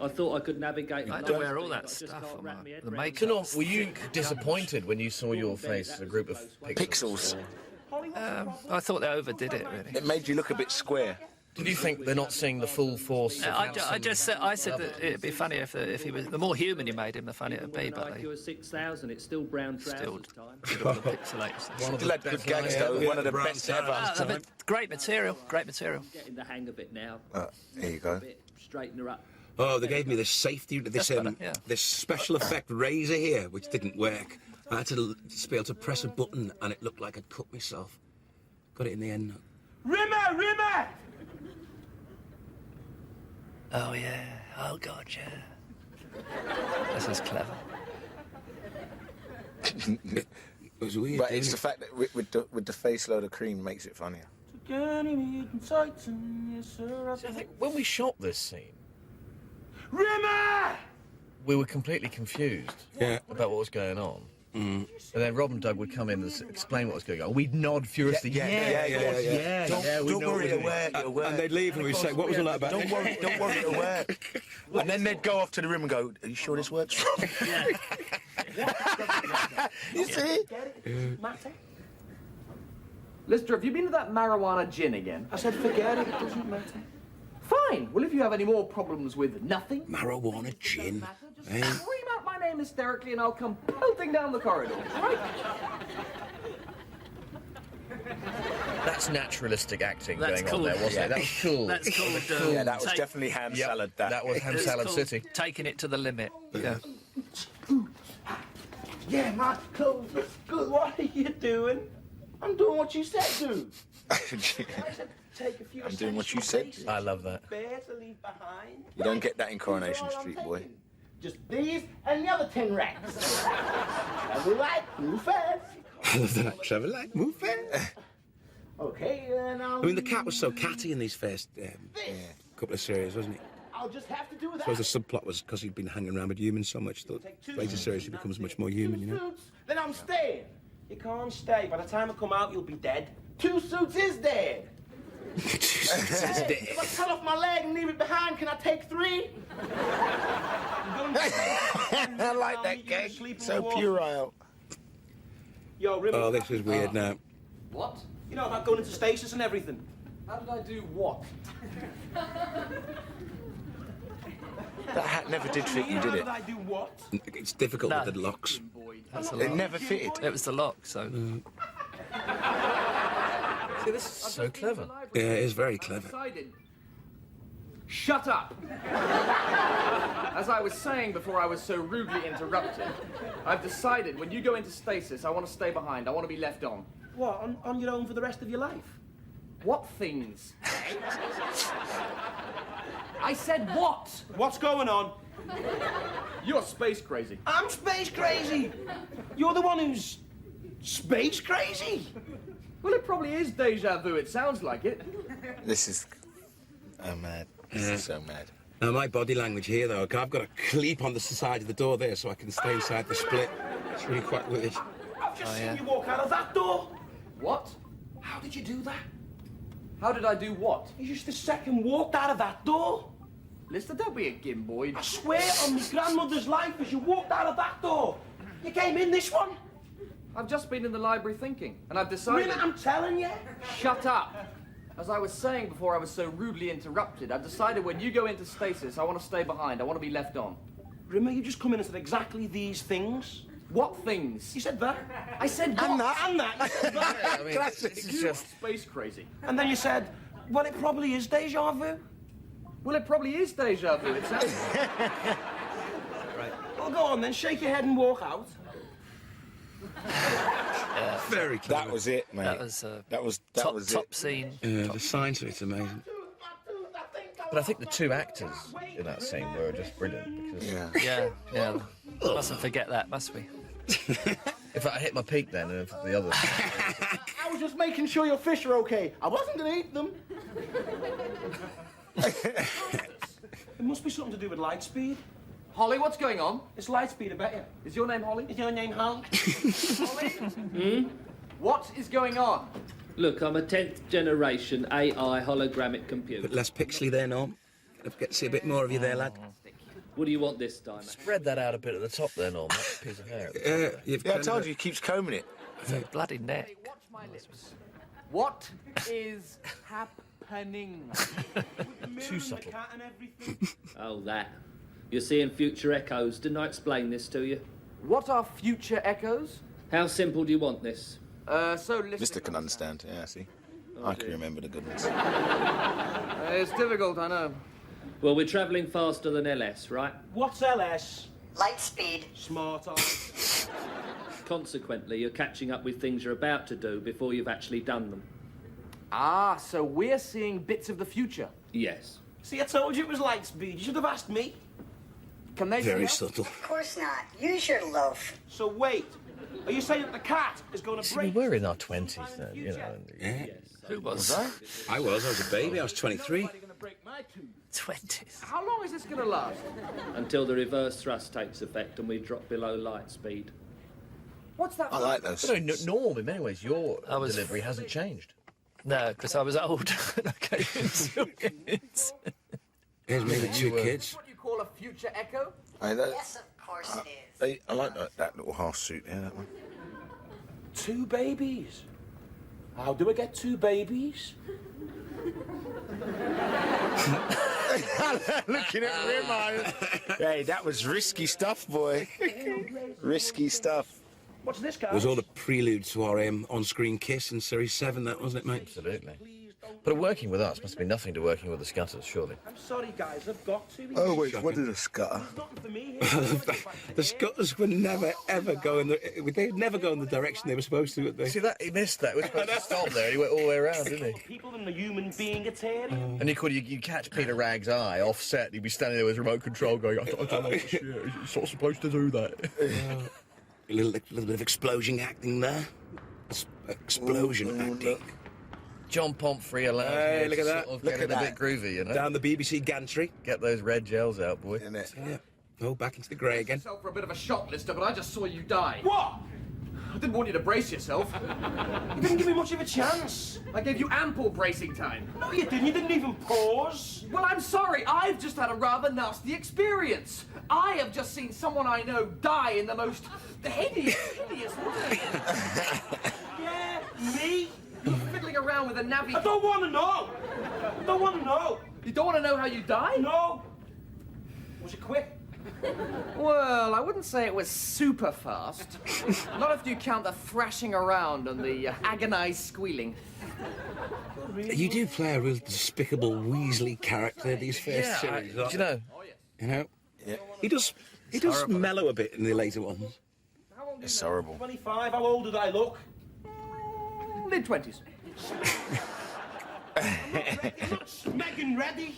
I thought I could navigate. I had the to wear light all that thing, I just stuff can't on wrap my head the around makeup. So, Norm, were you disappointed when you saw your face as a group of pixels? I thought they overdid it, really. It made you look a bit square. Did you think they're not seeing the full force? Of I said that it'd be funny if he was. The more human you made him, the funnier it'd be. But Like you were 6,000, it's still brown trousers time. pixelates. Still had good gags though. One of the best ever. Great material. Great material. Getting the hang of it now. There you go. Straighten her up. Oh, they gave me this safety, this this special effect razor here, which didn't work. I had to just be able to press a button, and it looked like I'd cut myself. Got it in the end. Rimmer! Oh yeah. Oh god, yeah. This is clever. It was weird. But it's the fact that with the face load of cream makes it funnier. I think when we shot this scene, Rimmer! we were completely confused about what was going on. And then Rob and Doug would come in and explain what was going on. We'd nod furiously. Yeah. Don't worry, it'll work. And they'd leave and we'd say, what was all that about? Don't worry, it'll work. And then they'd go off to the room and go, are you sure this works? You see? Lister, have you been to that marijuana gin again? I said, forget it, it doesn't matter. Fine. Well, if you have any more problems with nothing, Marijuana gin. just scream out my name hysterically and I'll come pelting down the corridor. Right? That's naturalistic acting That's going cool. on there, wasn't Yeah. it? That was cool. That's called. Yeah, that was definitely ham salad. That was ham It's salad called city. Taking it to the limit. Yeah. Yeah, my clothes look good. What are you doing? I'm doing what you said, dude. Take a few I'm doing what you said. I love that. Bear to leave behind. You don't get that in Coronation Street, boy. Just these and the other 10 racks. Travel light, move fast. I love that. Travel light, move fast. Okay, then I'll... I mean, the cat was so catty in these first couple of series, wasn't he? I'll just have to do I that. suppose the subplot was because he'd been hanging around with humans so much that later series he becomes much more human, you know? Suits, then I'm staying. You can't stay. By the time I come out, you'll be dead. 2 suits is dead. If I cut off my leg and leave it behind, can I take 3? I like that gag. So puerile. Yo, Rimmer. Oh, this is weird now. What? You know about going into stasis and everything. How did I do what? That hat never did fit you, did it? How did I do what? It's difficult No. with the locks. It never fitted. It was the lock, so. See, this is so clever. Yeah, it is very clever. Decided. Shut up! As I was saying before I was so rudely interrupted, I've decided when you go into stasis, I want to stay behind. I want to be left on. What, on your own for the rest of your life? What things? I said what? What's going on? You're space crazy. I'm space crazy. You're the one who's space crazy. Well, it probably is deja vu. It sounds like it. This is... Oh, mad. This is so mad. Now, my body language here, though, I've got to cleep on the side of the door there so I can stay inside the split. It's really quite weird. I've just seen you walk out of that door. What? How did you do that? How did I do what? You just a second walked out of that door. Lister, don't be a gimboid. I swear on my grandmother's life as you walked out of that door. You came in this one. I've just been in the library thinking, and I've decided... Really, I'm telling you. Shut up! As I was saying before I was so rudely interrupted, I've decided when you go into stasis, I want to stay behind. I want to be left on. Remember, you just come in and said exactly these things. What things? You said that. I said what? And that. And that. You said that. I mean, this is just... space crazy. And then you said, well, it probably is deja vu. Well, it probably is deja vu. It sounds... Right. Well, go on then. Shake your head and walk out. Yeah. Very clever. That was it, mate. That was top top scene. Yeah, the science of it's amazing. But I think the two actors in that scene were just brilliant. Because Yeah. Mustn't forget that, must we? if I hit my peak then, and if the others... I was just making sure your fish are okay. I wasn't going to eat them. It must be something to do with light speed. Holly, what's going on? It's light speed, I bet you. Is your name Holly? Is your name Hulk? Holly? What is going on? Look, I'm a 10th generation AI hologramic computer. Bit less pixely there, Norm. Get to see a bit more of you there, lad. What do you want this time? Spread that out a bit at the top there, Norm. That piece of hair. Yeah, I told you, he keeps combing it. Bloody neck. Watch my lips. What is happening? Too subtle. Oh, that. You're seeing future echoes. Didn't I explain this to you? What are future echoes? How simple do you want this? So listen. Mister can understand. Yeah, see. I can remember the good ones. It's difficult, I know. Well, we're travelling faster than LS, right? What's LS? Light speed. Smart eyes. Consequently, you're catching up with things you're about to do before you've actually done them. Ah, so we're seeing bits of the future. Yes. See, I told you it was light speed. You should have asked me. Can they Very see us? subtle. Of course not. Use your loaf. So wait. Are you saying that the cat is going to See, we break? were in our 20s then, you know. Yeah. Who was I was a baby. I was 23. 20s. How long is this going to last? Until the reverse thrust takes effect and we drop below light speed. What's that? I like those. But no, Norm, in many ways, your I was- delivery hasn't changed. No, because I was old. and I came into it. Here's me with 2 kids. What do you call a future echo? Yes, of course it is. I like that little half suit there, that one. 2 babies. How do I get 2 babies? Looking at Rimo. Hey, that was risky stuff, boy. Risky stuff. What's this, guy? It was all the prelude to our on-screen kiss in Series 7, that wasn't it, mate? Absolutely. But working with us must be nothing to working with the Scutters, surely. I'm sorry, guys. I've got to. Oh, wait, what is a scutter? Nothing for me here. The Scutters would never, ever go in the... They'd never go in the direction they were supposed to, would they? See, that he missed that. He was supposed to stop there, and he went all the way around, didn't he? People in the human being Atari. And you catch Peter Ragg's eye offset, and he'd be standing there with remote control going, I don't know, he's not supposed to do that. A little bit of explosion acting there. Explosion acting. John Pomfrey allows Hey, me look to at that. sort of Look get at it a that. bit groovy, you know? Down the BBC gantry. Get those red gels out, boy. Isn't it? Yeah. Oh, back into the grey again. Myself for a bit of a shock, Lister, but I just saw you die. What? I didn't want you to brace yourself. You didn't give me much of a chance. I gave you ample bracing time. No, you didn't. You didn't even pause. Well, I'm sorry. I've just had a rather nasty experience. I have just seen someone I know die in the most hideous way. Yeah, me? You're fiddling around with a navvy. I don't want to know. I don't want to know. You don't want to know how you died? No. Was it quick? Well, I wouldn't say it was super fast. Not if you count the thrashing around and the agonized squealing. You do play a real despicable Weasley character these first series. Do you know? You know? Yeah. He does mellow a bit in the later ones. It's horrible. 25. How old did I look? Mid-20s. I'm not smegging ready.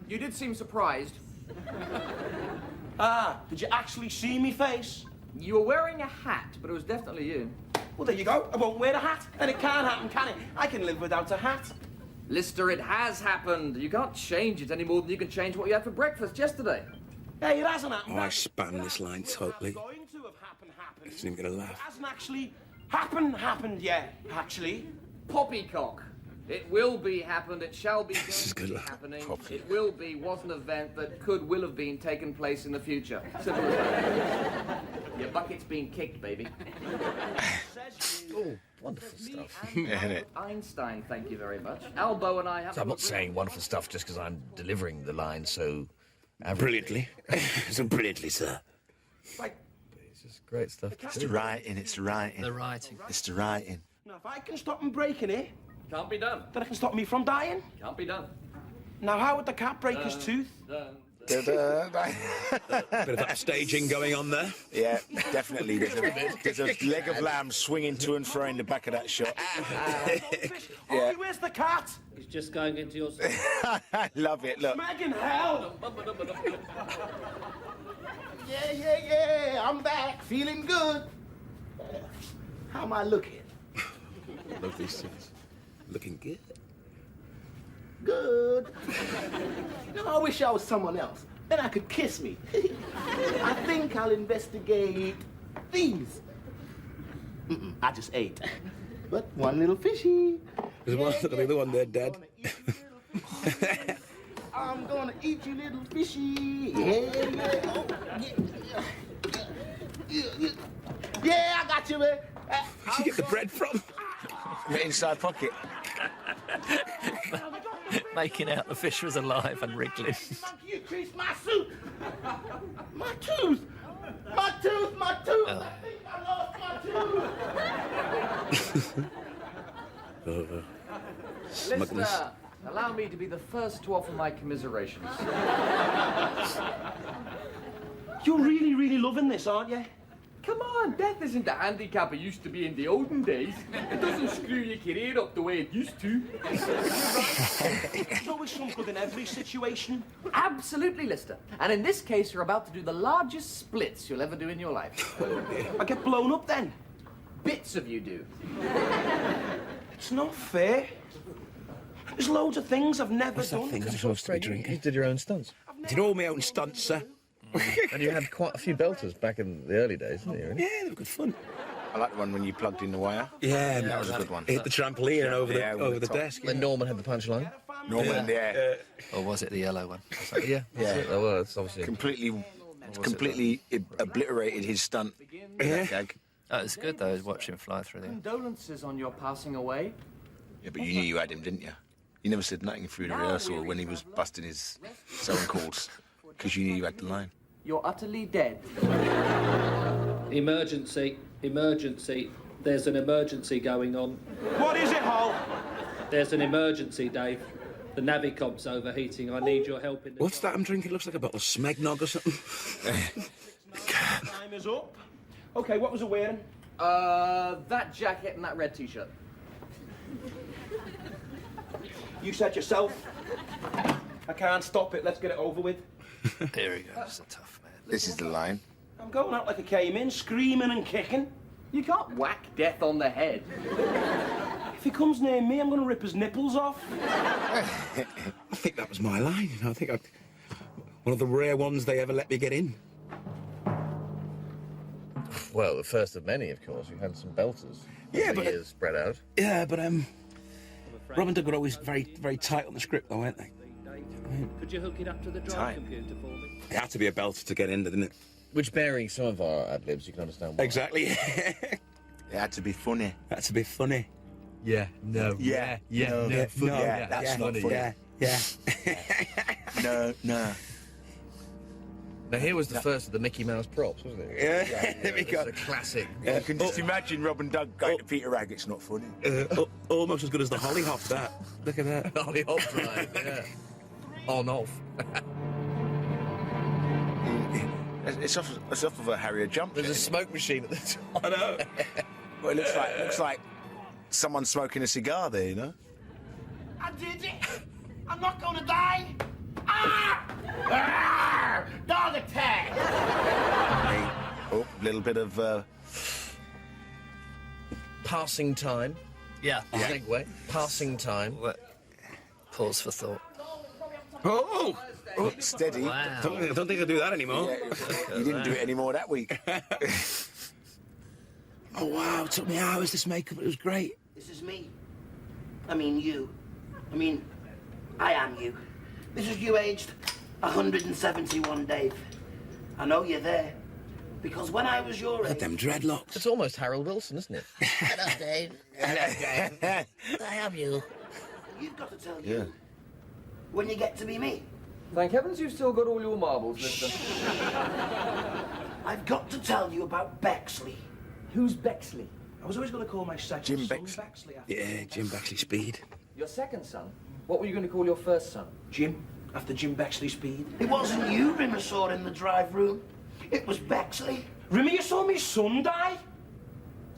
You did seem surprised. Ah, did you actually see me face? You were wearing a hat, but it was definitely you. Well, there you go. I won't wear a hat. And it can't happen, can it? I can live without a hat. Lister, it has happened. You can't change it any more than you can change what you had for breakfast yesterday. Hey, it hasn't happened. Oh, I span this line totally. It's going to have happened. Isn't even gonna laugh. It hasn't actually happened yet, actually. Poppycock. It will be happened, it shall be This is good luck. happening. It will be, was an event that will have been taken place in the future. Simple as that. Your bucket's been kicked, baby. Oh, wonderful stuff. Isn't it? Einstein, thank you very much. Albo and I have... So I'm not saying wonderful stuff just because I'm delivering the line so Brilliantly. So brilliantly, sir. Like, it's just great stuff. It's the writing, it's the writing. The writing. It's the writing. now, if I can stop him breaking it, Can't be done. then I can stop me from dying. Can't be done. Now, how would the cat break his tooth? Bit of that staging going on there. Yeah, definitely. There's a leg of lamb swinging to and fro in the back of that shot. Oh, where's the cat? He's just going into your... I love it, look. Megan, hell! Yeah, I'm back, feeling good. How am I looking? Love these things. Looking good. Good. You know, I wish I was someone else. Then I could kiss me. I think I'll investigate these. I just ate. But one little fishy. There's one, the other one there dead. I'm gonna eat you, little fishy. Yeah. Oh, yeah. Yeah, I got you, man. Where'd you get the bread from? My inside pocket. Making out the fish was alive and wriggling. You creased my suit. My tooth. My tooth. My tooth. I think I lost my tooth. Smugness. Lister, allow me to be the first to offer my commiserations. You're really, really loving this, aren't you? Come on, death isn't the handicap it used to be in the olden days. It doesn't screw your career up the way it used to. There's always some good in every situation. Absolutely, Lister. And in this case, you're about to do the largest splits you'll ever do in your life. I get blown up then. Bits of you do. It's not fair. There's loads of things I've never done. Things are supposed to be drinking. You did your own stunts. Did all my own stunts, sir. And you had quite a few belters back in the early days, didn't you? Really? Yeah, they were good fun. I like the one when you plugged in the wire. Yeah, that was a good one. Hit the trampoline and over the top. desk. When Norman had the punchline. Norman, yeah. Or was it the yellow one? Yeah, Yeah. Well, it's obviously Completely obliterated his stunt. That gag. Oh, it's good though, watch him fly through there. Condolences on your passing away. Yeah, but you knew you had him, didn't you? You never said nothing through the rehearsal when he was busting his sewing calls, because you knew you had the line. You're utterly dead. Emergency, emergency. There's an emergency going on. What is it, Hal? There's an emergency, Dave. The Navicomp's overheating. I need your help in the... What's that I'm drinking? Looks like a bottle of Smegnog or something. Time is up. Okay, what was I wearing? That jacket and that red t-shirt. You said yourself. I can't stop it. Let's get it over with. Here he goes, a tough man. This is the line. I'm going out like I came in, screaming and kicking. You can't whack death on the head. If he comes near me, I'm going to rip his nipples off. I think that was my line. I think one of the rare ones they ever let me get in. Well, the first of many, of course. You've had some belters. Yeah, as the but years spread out. Yeah, but Rob and Doug were always very, very tight on the script, though, weren't they? Could you hook it up to the drive computer for me? It had to be a belter to get in, didn't it? Which, bearing some of our ad-libs, you can understand why. Exactly. It had to be funny. Had to be funny. Yeah, no. No, that's not funny. Yeah. No. Now, here was the first of the Mickey Mouse props, wasn't it? Yeah, there we go. It's a classic. You can just imagine Rob and Doug going to Peter Rag. It's not funny. Almost as good as the holly hop, that. Look at that. Holly hop drive, yeah. On, off. It's off of a Harrier jump. There's a smoke machine at the top. I know. Well, it looks like someone smoking a cigar there, you know? I did it! I'm not gonna die! Ah! Ah! Dog attack! Oh, a little bit of... Passing time. Yeah. Segue. Passing time. Pause for thought. Oh! Steady. Wow. I don't think I'll do that anymore. Yeah, you didn't do it anymore that week. Oh, wow. It took me hours, this makeup. It was great. This is me. I mean you. I mean, I am you. This is you aged 171, Dave. I know you're there. Because when I was your Look age... at them dreadlocks. It's almost Harold Wilson, isn't it? Hello, Dave. Hello, Dave. I am you. You've got to tell you when you get to be me. Thank heavens you've still got all your marbles, mister. I've got to tell you about Bexley. Who's Bexley? I was always going to call my second Jim son Bexley. Bexley. Yeah, Jim Bexley Speed. Your second son? What were you going to call your first son? Jim, after Jim Bexley Speed. It wasn't you Rimmer saw in the drive room. It was Bexley. Rimmer, you saw me son die?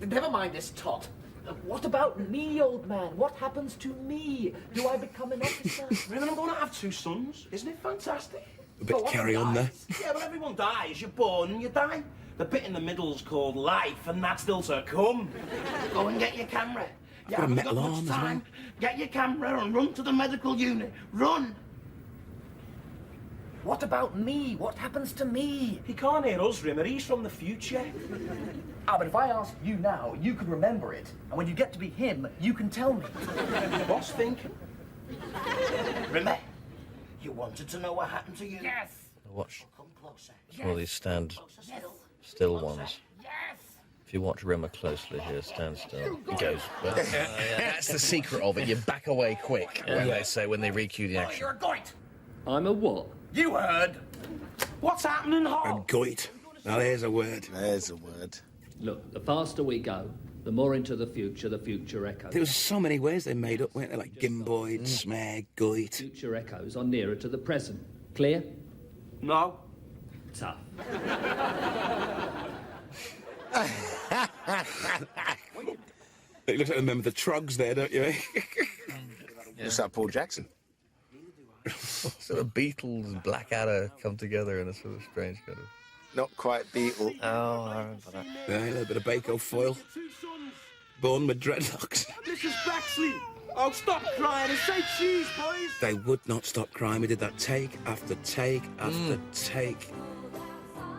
Never mind this tot. What about me, old man? What happens to me? Do I become an officer? Rimmer, I'm going to have 2 sons. Isn't it fantastic? A bit carry on there. Yeah, but everyone dies. You're born and you die. The bit in the middle's called life, and that's still to come. Go and get your camera. You Got a haven't metal got arm much as well. time. Get your camera and run to the medical unit. Run! What about me? What happens to me? He can't hear us, Rimmer. He's from the future. Ah, but if I ask you now, you could remember it. And when you get to be him, you can tell me. What's thinking? Rimmer, you wanted to know what happened to you? Yes! Watch. Come closer. One of these stand Yes. still ones. Yes. If you watch Rimmer closely here, stand still. He goes, but that's the secret of it. You back away quick when they say, when they recue the action. You're a goit. I'm a what? You heard. What's happening, A Hall? goit. Now there's a word. There's a word. Look, the faster we go, the more into the future echoes. There was so many words they made up, weren't there? Like gimboid, smeg, goit. Future echoes are nearer to the present. Clear? No. Tough. It looks like a member of the Trogs there, don't you? What's that, Paul Jackson? Sort of Beatles and Blackadder come together in a sort of strange kind of... Not quite Beatle. Oh, I remember that. Yeah, a little bit of Baco foil. Born with dreadlocks. Mrs. Bexley. Oh, stop crying and say cheese, boys. They would not stop crying. We did that take after take after take.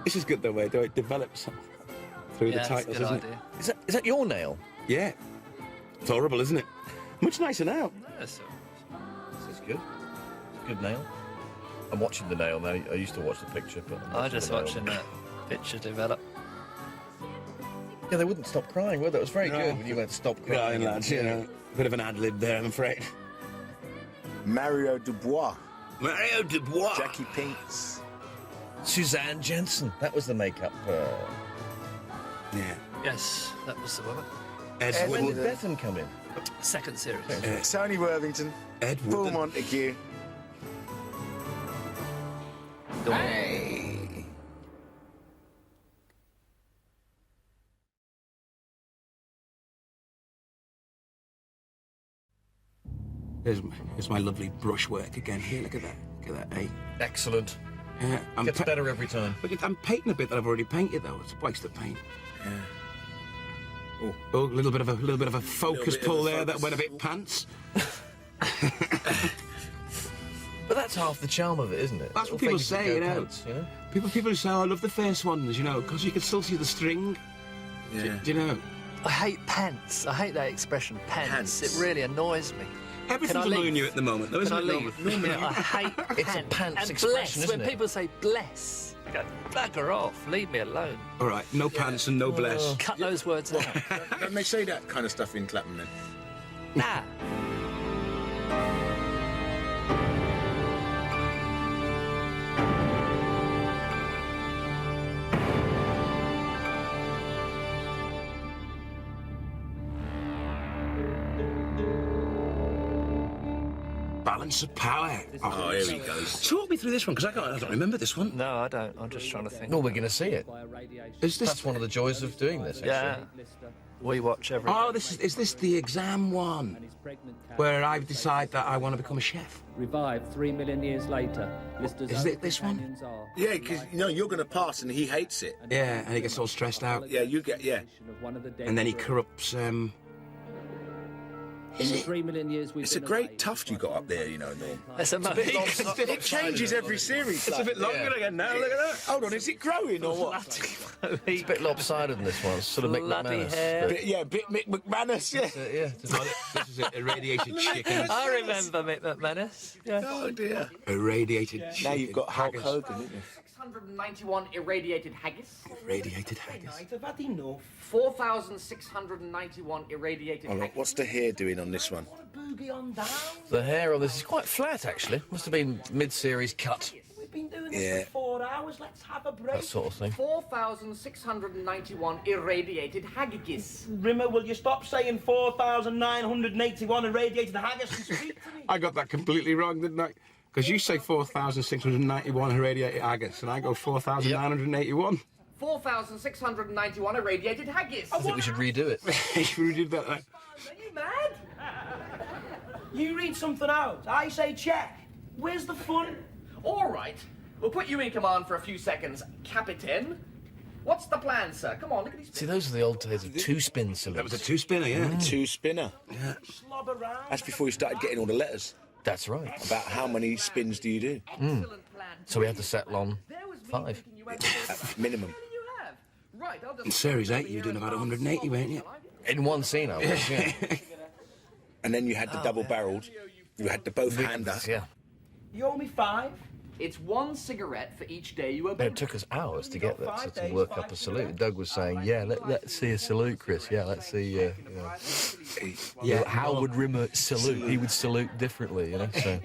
This is good though, way. It develops through Yeah, the titles, that's a isn't good idea. Is that your nail? it? Yeah. It's horrible, isn't it? Much nicer now. Yes, This is good. It's a good nail. I'm watching the nail now. I used to watch the picture, but I'm I'm just the nail. watching that picture develop. Yeah, they wouldn't stop crying, would they? It was very No. good when you went stop crying. Crying lads, you know. Bit of an ad-lib there, I'm afraid. Mario Dubois. Mario Dubois. Jackie Pinks. Suzanne Jensen. That was the makeup. Yeah. Yes, that was the woman. Ed When Wood. did Bethan come in? Second series. Tony Worthington. Ed Paul Wood. Montague. Hey. Here's my lovely brushwork again. Here, look at that. Look at that, eh? Excellent. Yeah, Gets better every time. But I'm painting a bit that I've already painted though. It's a waste of paint. Yeah. Oh, a little bit of a focus bit of pull a there that focus went a bit pants. But that's half the charm of it, isn't it? That's what Little people things that say, go you know. pants, you know. People say, oh, I love the first ones, you know, because you can still see the string. Yeah. Do you know? I hate pants. I hate that expression, pants. It really annoys me. Everything's Can I annoying leave? you at the moment, though, isn't Can it? I leave? I hate pants. It's a pants and expression, bless. isn't When it? people say bless, go, bugger off. Leave me alone. All right, no pants and no bless. Cut those words out. Don't they say that kind of stuff in Clapham then? Nah. Balance of power. Oh, here he goes. Talk me through this one, because I don't remember this one. No, I don't. I'm just trying to think. No, we're going to see it. Is this... That's one of the joys of doing this, actually. Yeah. We watch every. Oh, is this the exam one? Where I decide that I want to become a chef? Revived 3 million years later. Lister's Is only it this one? companions are Yeah, because, you know, you're going to pass and he hates it. Yeah, and he gets all stressed out. Yeah, you get, yeah. of one of the dead And then he crew. corrupts, In the 3 million years we've It's a been great away, tuft you got up there, you know, Norm. That's a It changes every series. It's a bit longer again now, look at that. Hold on, is it growing or what? It's a bit lopsided in this one. It's sort of Mick Bloody McManus. hair. Bit Mick McManus, yeah. Yeah, This is it, irradiated chicken. I remember Mick McManus. Yeah. Oh, dear. Irradiated Now chicken. you've got Hulk haggis. Hogan, haven't you? 691 irradiated haggis. Irradiated haggis. I've had enough. 4,691 irradiated Hold on, haggis. what's the hair doing on this one? Boogie on down. The hair on this is quite flat, actually. Must have been mid-series cut, We've been doing Yeah. this for 4 hours. Let's have a break. that sort of thing. 4,691 irradiated haggis. Rimmer, will you stop saying 4,981 irradiated haggis and speak to me? I got that completely wrong, didn't I? Because you say 4,691 irradiated haggis, and I go 4,981. 4,691 irradiated haggis. I think we should redo it. You did that. Are you mad? You read something out. I say check. Where's the fun? All right. We'll put you in command for a few seconds, Captain. What's the plan, sir? Come on, look at these. See, those are the old days of two-spin salutes. That was a two-spinner, yeah. Two-spinner. Yeah. Slob around. That's before you started getting all the letters That's right. about how many spins do you do. Excellent plan. So we had to settle on There was me 5. thinking you had more than- Minimum. How many do you have? Right, I'll just... In Series 8, you were doing about 180, weren't you? In one scene, I was, yeah. And then you had the double-barreled. You had the both-hander. Yeah. You owe me 5. It's 1 cigarette for each day you No, obey. it took us hours to get there, to work up a salute. Doug was saying, yeah, let's see a salute, Chris. Yeah, let's see, you know. Yeah. How would Rimmer salute? He would salute differently, you know, so...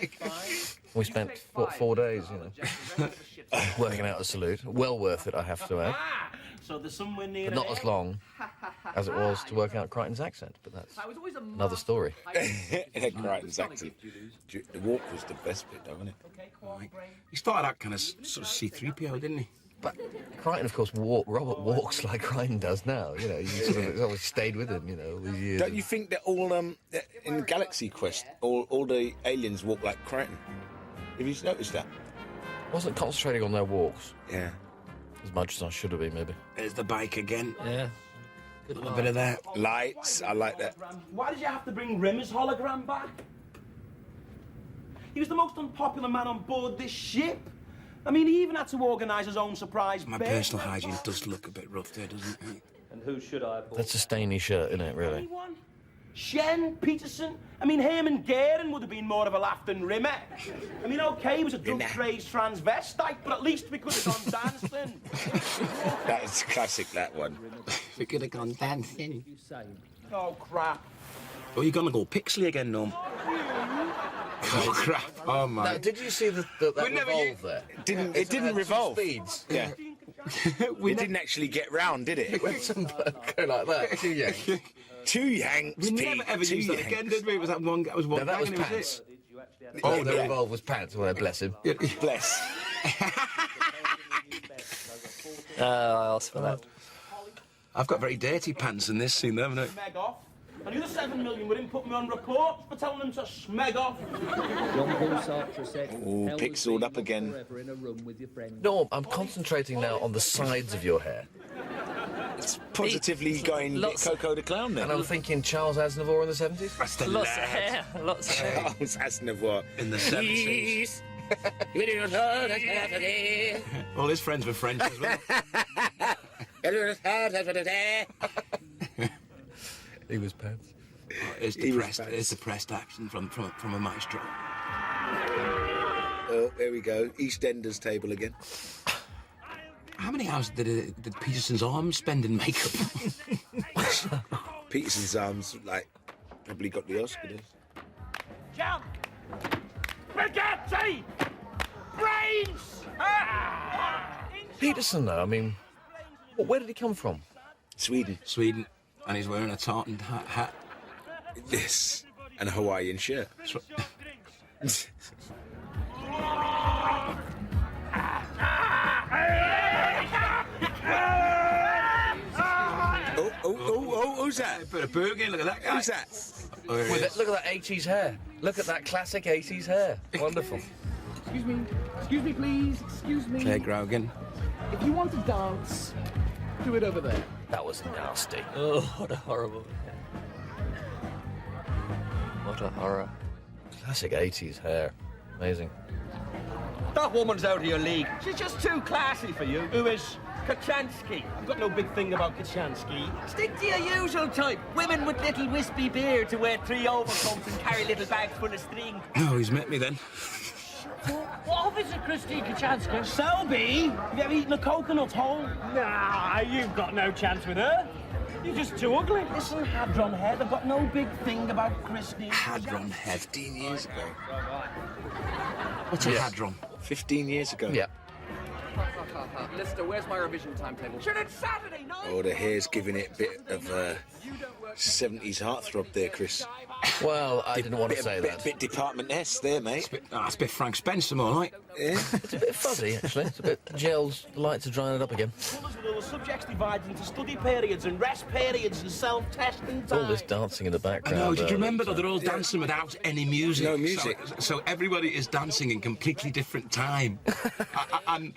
We spent 4 days, you know, working out a salute. Well worth it, I have to add. So there's somewhere near But not as long as it was to work out Crichton's accent, but that's I was always a another story. Crichton's accent. The walk was the best bit, though, wasn't it? He started out kind of sort of C-3PO, didn't he? But Crichton, of course, Robert walks like Crichton does now, you know, you sort of it's always stayed with him, you know, all these years. Don't you think that all, in Galaxy Quest, all the aliens walk like Crichton? Have you noticed that? Wasn't concentrating on their walks Yeah. as much as I should have been, maybe. There's the bike again. Yeah. A little bit of that. Lights, I like that. Why did you have to bring Rimmer's hologram back? He was the most unpopular man on board this ship. I mean, he even had to organise his own surprise My birthday personal hygiene party. does look a bit rough there, doesn't it? And who should I have bought? That's a stainy shirt, isn't it, really? Anyone? Shen, Peterson? I mean, Herman Goering would have been more of a laugh than Rimmer. I mean, OK, he was a drug-crazed transvestite, but at least we could have gone dancing. That's classic, that one. We could have gone dancing. You saved. Oh, crap. Oh, you're gonna go Pixley again, Norm? Oh, crap. Oh, my. Now, did you see that revolve there? It didn't revolve. Speeds. Yeah. It didn't actually get round, did it? When some bloke go like that, 2 yanks. 2 yanks, We never Pete, ever 2 used that yanks. again, did we? Was that one? That was one. No, that was bang and it pants. it. Oh, the yeah. revolve was pants. Well, bless him. Bless. I asked for that. I've got very dirty pants in this scene, though, haven't I? Smeg off. And the other 7 million wouldn't put me on report for telling them to smeg off. John Paul Sartre said, Ooh, "Hell was pixeled being up again. Forever in a room with your friends." No, I'm concentrating now on the sides of your hair. It's positively going Lots- Coco the Clown And then. I'm thinking Charles Aznavour in the 70s. That's the Lots of lad hair. Lots of hair. Charles Aznavour. in the 70s. All his friends were French as well. He was pants. Oh, it's depressed action from a maestro. Oh, there we go. EastEnders table again. How many hours did Peterson's arms spend in makeup? Peterson's arms, like, probably got the Oscar. Jump! Spaghetti! Brains! Peterson, though, I mean, where did he come from? Sweden. Sweden. And he's wearing a tartan hat. Yes. And a Hawaiian shirt. Who's that? Put a boogie in, look at that guy. Who's that? Look at that 80s hair. Look at that classic 80s hair. Wonderful. Excuse me, please. Excuse me. Claire Grogan. If you want to dance, do it over there. That was nasty. Oh, what a horrible. What a horror. Classic 80s hair. Amazing. That woman's out of your league. She's just too classy for you. Who is? Kachansky. I've got no big thing about Kachansky. Stick to your usual type. Women with little wispy beards who wear 3 overcoats and carry little bags full of string. Oh, he's met me then. What of it's a Christine Kachansky? Selby? Have you ever eaten a coconut whole? Nah, you've got no chance with her. You're just too ugly. Listen, Hadron Head, I've got no big thing about Christine. Hadron Head. 15 years ago. What's a hadron? 15 years ago. Yeah. Lister, where's my revision timetable? Sure, it's Saturday night. Oh, the hair's giving it a bit of 70s heartthrob there, Chris. Well, I didn't want to say that. Bit Department S there, mate. It's a bit Frank Spencer, more like. Yeah. It's a bit fuzzy, actually. It's a bit gels. The lights are drying it up again. The subjects divided into study periods and rest periods and self-testing time. All this dancing in the I background. know, did you remember that they're all dancing without any music? No music. So everybody is dancing in completely different time. and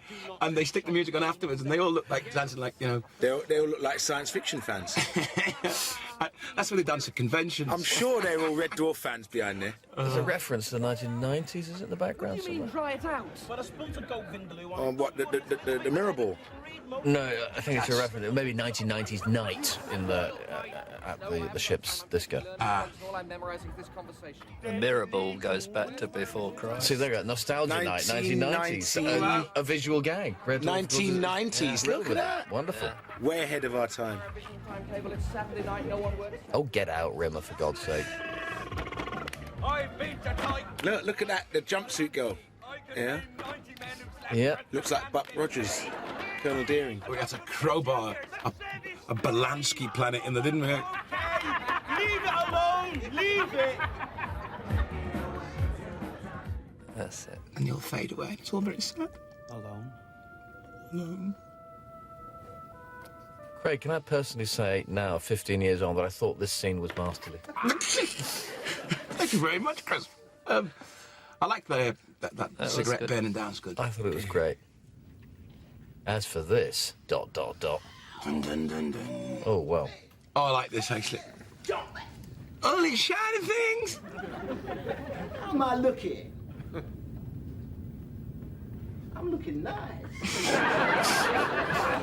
they stick the music on afterwards and they all look like dancing like, you know... They all look like science fiction fans. That's when they dance at conventions. I'm sure they're all Red Dwarf fans behind there. There's a reference to the 1990s, is it, in the background What do you mean, somewhere? try it out? But I spilled a goat vindaloo on. What, the mirror ball? No, I think it's a reference. Maybe 1990s night in the at the ship's disco. All I'm memorizing is this conversation. The mirror ball goes back to before Christ. See, there you go. Nostalgia night, 1990s. A visual gag. 1990s. Look at that. Wonderful. Way ahead of our time. Timetable, it's Saturday night, no one works. Oh, get out, Rimmer, for God's sake. I've been to tight. Look at that, the jumpsuit girl. Yeah. Yeah. Looks like Buck Rogers, Colonel Deering. We got a crowbar, a Balansky planet in there, didn't we? Leave it alone. Leave it. That's it. And you'll fade away. It's all very sad. Alone. Craig, can I personally say now, 15 years on, that I thought this scene was masterly? Thank you very much, Chris. I like that cigarette good. burning down. It's good. I thought it was great. As for this, ... Dun, dun, dun, dun. Oh, well. Oh, I like this, actually. Only shiny things. How am I looking? I'm looking nice. My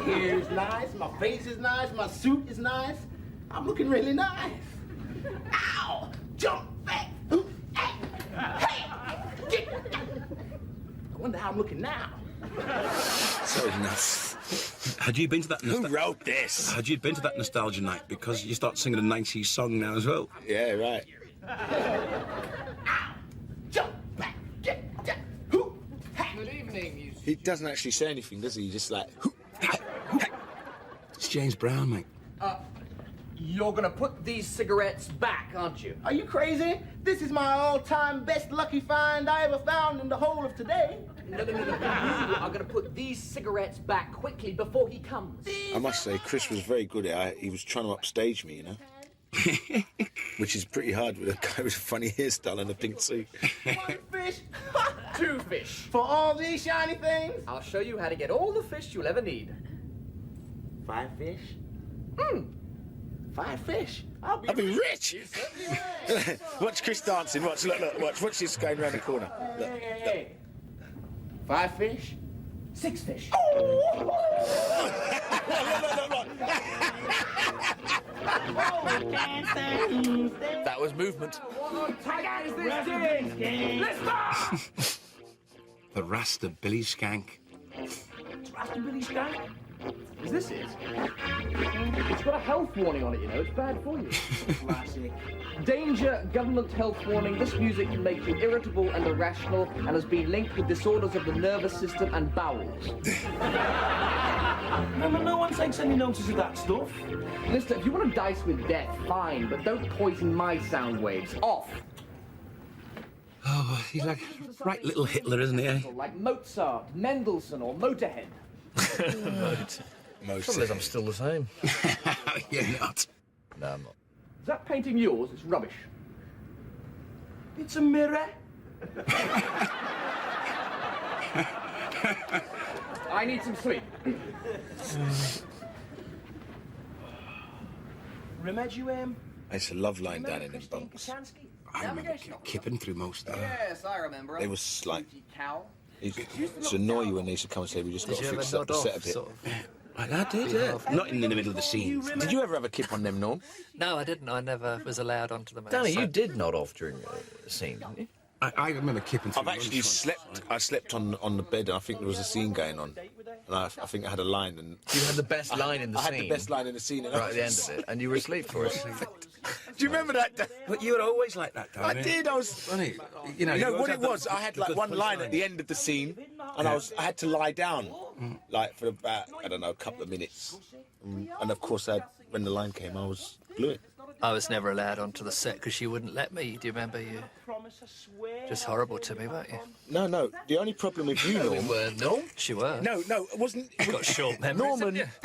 hair is nice, my face is nice, my suit is nice. I'm looking really nice. Ow! Jump back! Hey! Get! I wonder how I'm looking now. So nuts. Had you been to that? Who wrote this? Had you been to that nostalgia night? Because you start singing a 90s song now as well. Yeah, right. Jump back! Get! Good evening, you... He doesn't actually say anything, does he? He just like... It's James Brown, mate. You're gonna put these cigarettes back, aren't you? Are you crazy? This is my all-time best lucky find I ever found in the whole of today. No. You are gonna put these cigarettes back quickly before he comes. I must say, Chris was very good at it. He was trying to upstage me, you know? Which is pretty hard with a guy with a funny hairstyle and a pink suit. 1 fish 2 fish. for all these shiny things. I'll show you how to get all the fish you'll ever need. 5 fish? 5 fish. I'll be rich! Watch Chris dancing. Watch, look. Watch this going around the corner. Look. 5 fish? 6 fish. That was movement. The Rasta Billy Skank. Rasta Billy Skank? Is this it? It's got a health warning on it, you know. It's bad for you. Classic. Danger, government health warning. This music can make you irritable and irrational and has been linked with disorders of the nervous system and bowels. No one takes any notice of that stuff. Mister, if you want to dice with death, fine, but don't poison my sound waves. Off. Oh, he's like right little Hitler, isn't he? Eh? Like Mozart, Mendelssohn, or Motorhead. Trouble is, I'm still the same. You're not. No, I'm not. Is that painting yours? It's rubbish. It's a mirror. I need some sleep. Remember you, I used to love lying down in them bunks. I remember kipping through most of them. Yes, I remember. They was like... Cow. It used to annoy you when they used to come and say, we just got to fix up the set a bit. Like I did, yeah. Not in the middle of the scene. Did you ever have a kip on them, Norm? No, I didn't. I never was allowed onto the mouse. Danny, you did nod off during a scene, didn't you? I remember kipping through. I've actually slept. I slept on the bed, and I think there was a scene going on, and I think I had a line. And you had the best line in the scene. I had the best line in the scene, and right at the end of it, and you were asleep for it. Do you remember that? But you were always like that, Dan. I did. I was funny. You know what it was? I had like one line at the end of the scene, and I had to lie down, like for about I don't know a couple of minutes, and of course when the line came, I was gluing. I was never allowed onto the set because she wouldn't let me. Do you remember you? Just horrible to me, weren't you? No. The only problem with you, Norm... No? She were. No, it wasn't... You got short memories.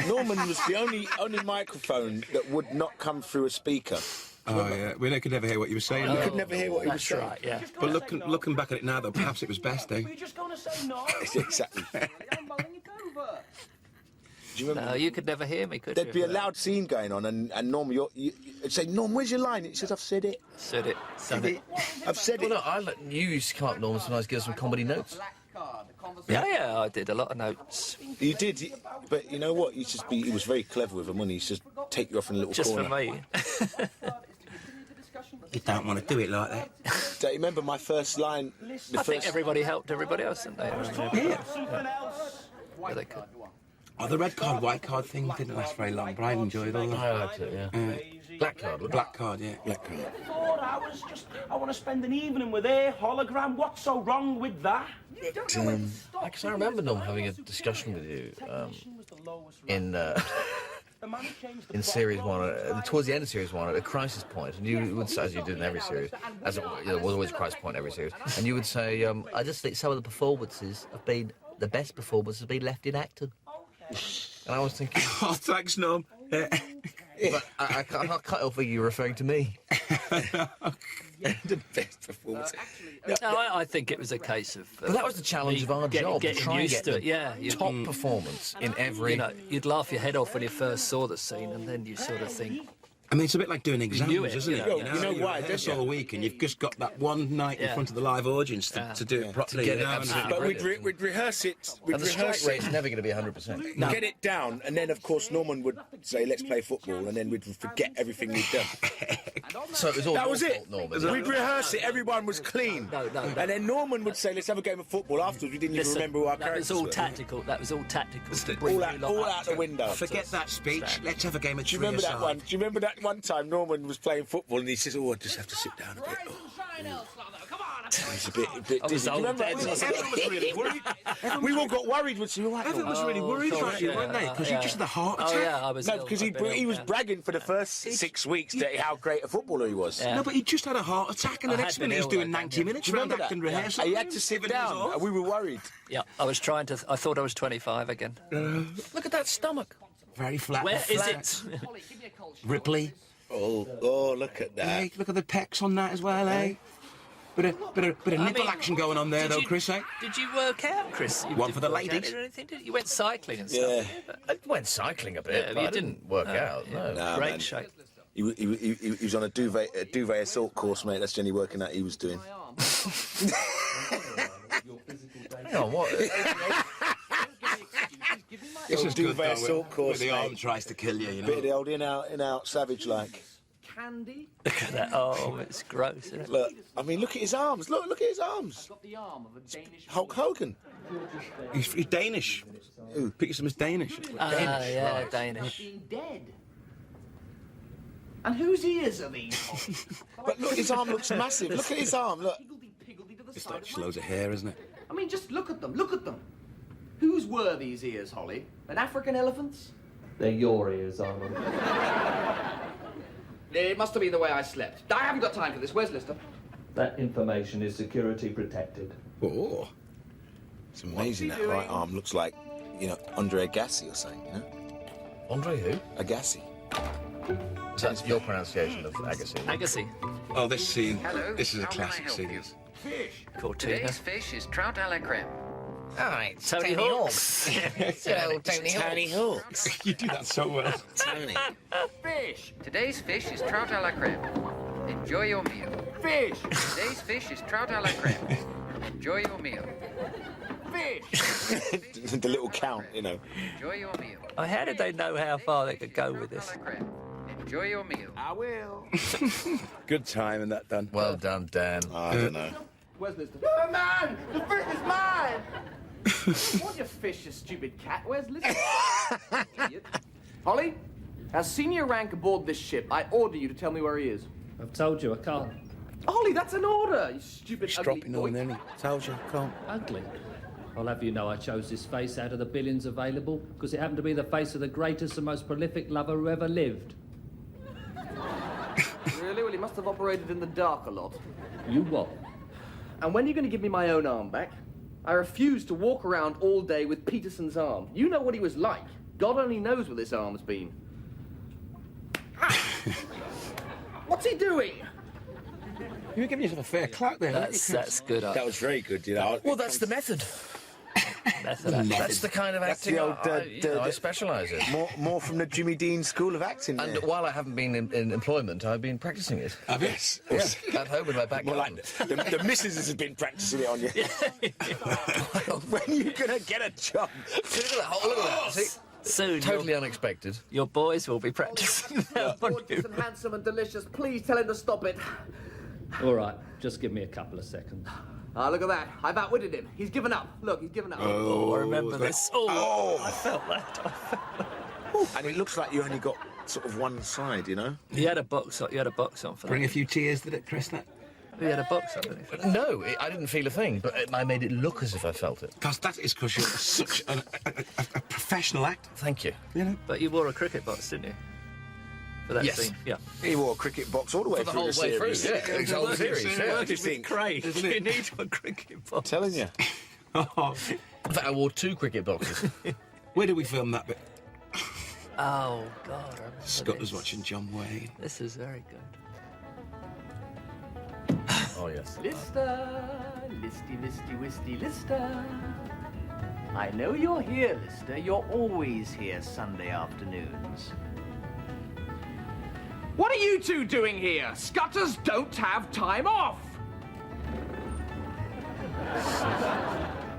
Norman was the only microphone that would not come through a speaker. Oh, yeah. We could never hear what you were saying. You could never hear what he was saying. That's right, yeah. But looking back at it now, though, perhaps it was best, eh? Were you just going to say no? Exactly. I'm mulling it over. Do you remember? No, you could never hear me, could you? There'd be a loud scene going on, and Norm, you'd say, Norm, where's your line? He says, I've said it. Said it. Said it. I've said it. Well, no, you used to come up, Norm, sometimes give us some comedy notes. Yeah, I did a lot of notes. You did, but you know what? He was very clever with them, and he just take you off in a little corner. Just for me. You don't want to do it like that. Do you remember my first line? I think everybody helped everybody else, didn't they? Yeah. Yeah, they could. Oh, the red card, white card thing didn't last very long, but I enjoyed all that. I liked it, yeah. Black card, Black card, yeah. Black card. I want to spend an evening with a hologram. What's so wrong with that? Because I remember Norm having a discussion with you in series one, towards the end of series one, at a crisis point, and you would say, as you did in every series, there was always a crisis point in every series, and you would say, I just think some of the performances have been the best performances have been left inactive. And I was thinking, oh, thanks, Norm. But I can't off you referring to me. The best performance. No, I think it was a case of... But that was the challenge of our job, to try and get to it. the top performance in every... You know, you'd laugh your head off when you first saw the scene, and then you sort of think... I mean, it's a bit like doing exams, isn't it? You know why? That's all week, and you've just got that one night in front of the live audience to do it properly. To get it absolutely but we'd rehearse it. And the strike rate's never going to be 100%. No. Get it down, and then, of course, Norman would say, let's play football, and then we'd forget everything we'd done. So it was all that was it. Norman. We'd rehearse it, everyone was clean. No. And then Norman would say, let's have a game of football. Afterwards, we didn't even remember who our characters were. That was all tactical. All out the window. Forget that speech. Let's have a game of Do you remember that one? Do you remember that one time Norman was playing football and he says, I just have to sit down a bit. He's a bit dizzy. Remember? Everyone was really worried. We all got worried. We'd say, everyone was really worried about you, weren't they? Because you just had a heart attack. Oh, yeah, I was No, because he was bragging for the first 6 weeks that how great a footballer he was. No, but he just had a heart attack, and the next minute he's doing 90 minutes round acting rehearsal. He had to sit down, and we were worried. Yeah, I thought I was 25 again. Look at that stomach. Very flat. Where is it? Ripley. Oh, look at that. Hey, look at the pecs on that as well, eh? Bit of nipple action going on there, though, Chris, eh? Did you work out, Chris? One for the ladies. Or anything, did you? You went cycling and stuff. Yeah. I went cycling a bit, but I didn't work out, no. Nah, Great man. shape. He was on a duvet assault course, mate. That's the only working out he was doing. on, what? This is good, duvet though, assault course, the mate. arm tries to kill you, you know. Bit of the old in-out savage-like. Candy? Look at that arm, it's gross, isn't it? Look, I mean, look at his arms. Look at his arms. Got the arm of a Danish. Hulk Hogan. He's Danish. Ooh, pictures him as Danish. Yeah, Danish. Being dead. And whose ears are these? But look, his arm looks massive. Look at his arm, look. Piggledy to the It's side like of just my... loads of hair, isn't it? I mean, just look at them. Look at them. Whose were these ears, Holly? An African elephant's? They're your ears, Arnold. It must have been the way I slept. I haven't got time for this. Where's Lister? That information is security protected. Oh. It's amazing What's he that right doing? arm looks like, you know, Andre Agassi or something, you know? Andre who? Agassi. That's your pronunciation of Agassi. Agassi. Oh, this scene. Hello, This is a how can I classic help scene. you? Fish. Fortuna. Today's fish is trout a la creme. Alright, Tony Hawks. Hello, Tony Hawks. You do that so well. Tony. Fish. Today's fish is trout a la creme. Enjoy your meal. Fish. Today's fish is trout a la creme. Enjoy your meal. Fish. The little count, you know. Enjoy your meal. Oh, how did they know how far they could go with this? Trout a la creme. Enjoy your meal. I will. Good time and that done. Well done, Dan. I don't know. Where's Lister? Oh, man! The fish is mine! What, you fish, you stupid cat? Where's Lister? Idiot. Holly, as senior rank aboard this ship, I order you to tell me where he is. I've told you I can't. Holly, that's an order, you stupid He's ugly dropping boy. on then. He told you, can't. Ugly. I'll have you know I chose this face out of the billions available because it happened to be the face of the greatest and most prolific lover who ever lived. Really? Well, he must have operated in the dark a lot. You what? And when are you going to give me my own arm back? I refuse to walk around all day with Peterson's arm. You know what he was like. God only knows where this arm's been. What's he doing? You were giving yourself a fair clap there. weren't you, Chris? That's good. That was very good, you know. Well, that's the method. That's the kind of That's acting the old, I specialise in. More from the Jimmy Dean School of Acting. And there. while I haven't been in employment, I've been practising it. Yes. Yeah, at home in my back More garden. like the missus has been practising it on you. When are you going to get a job? See, look at that. Look at that. See? Soon, Totally unexpected. your boys will be practicing that on you. Gorgeous and handsome and delicious. Please tell him to stop it. All right, just give me a couple of seconds. Ah, look at that. I've outwitted him. He's given up. Look, he's given up. Oh, I remember this. Oh, I felt that. And it looks like you only got sort of one side, you know? You had a box on. You had a box on for Bring that. a few tears, did it, Chris? That? You had a box on, didn't you? No, I didn't feel a thing, but I made it look as if I felt it. Because that is because you're such a professional actor. Thank you. You know. But you wore a cricket box, didn't you? For that Yes. scene. Yeah. He wore a cricket box all the way For the through whole the way series. through, yeah. The whole series, yeah. What do you think? Great, isn't it? You need a cricket box. I'm telling you. Oh. In fact, I wore 2 cricket boxes. Where did we film that bit? Oh God. I remember Scott was this. watching John Wayne. This is very good. Oh, yes. Lister, listy, listy, wisty, Lister. I know you're here, Lister. You're always here Sunday afternoons. What are you two doing here? Scutters don't have time off!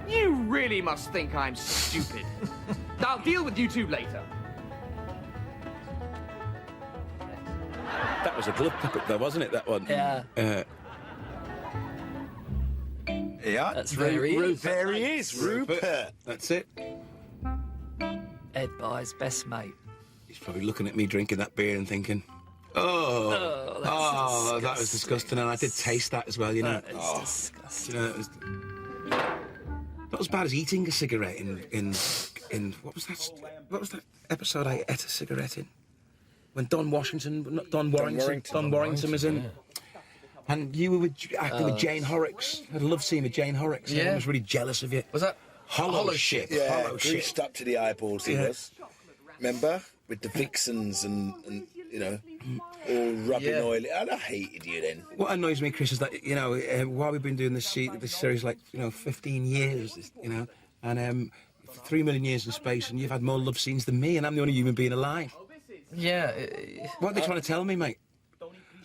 You really must think I'm stupid. I'll deal with you two later. That was a glove puppet, though, wasn't it? That one. Yeah. Yeah. That's very Rupert. There he is, Rupert. That's it. Ed Bye's best mate. He's probably looking at me drinking that beer and thinking, oh, that was disgusting. And I did taste that as well, you know. That is disgusting. You know, it was not as bad as eating a cigarette in what was that? What was that episode I ate a cigarette in? When Don Warrington was in. Yeah. And you were acting with Jane Horrocks. I had a love scene with Jane Horrocks. Yeah. I was really jealous of you. Was that Hollow Ship? Yeah, Hollow Ship. greased up to the eyeballs he Yeah. was. Remember? With the vixens and you know, all rubbing Yeah. oil. And I hated you then. What annoys me, Chris, is that, you know, while we've been doing this series, like, 15 years, you know, and 3 million years in space, and you've had more love scenes than me, and I'm the only human being alive. Yeah. What are they trying to tell me, mate?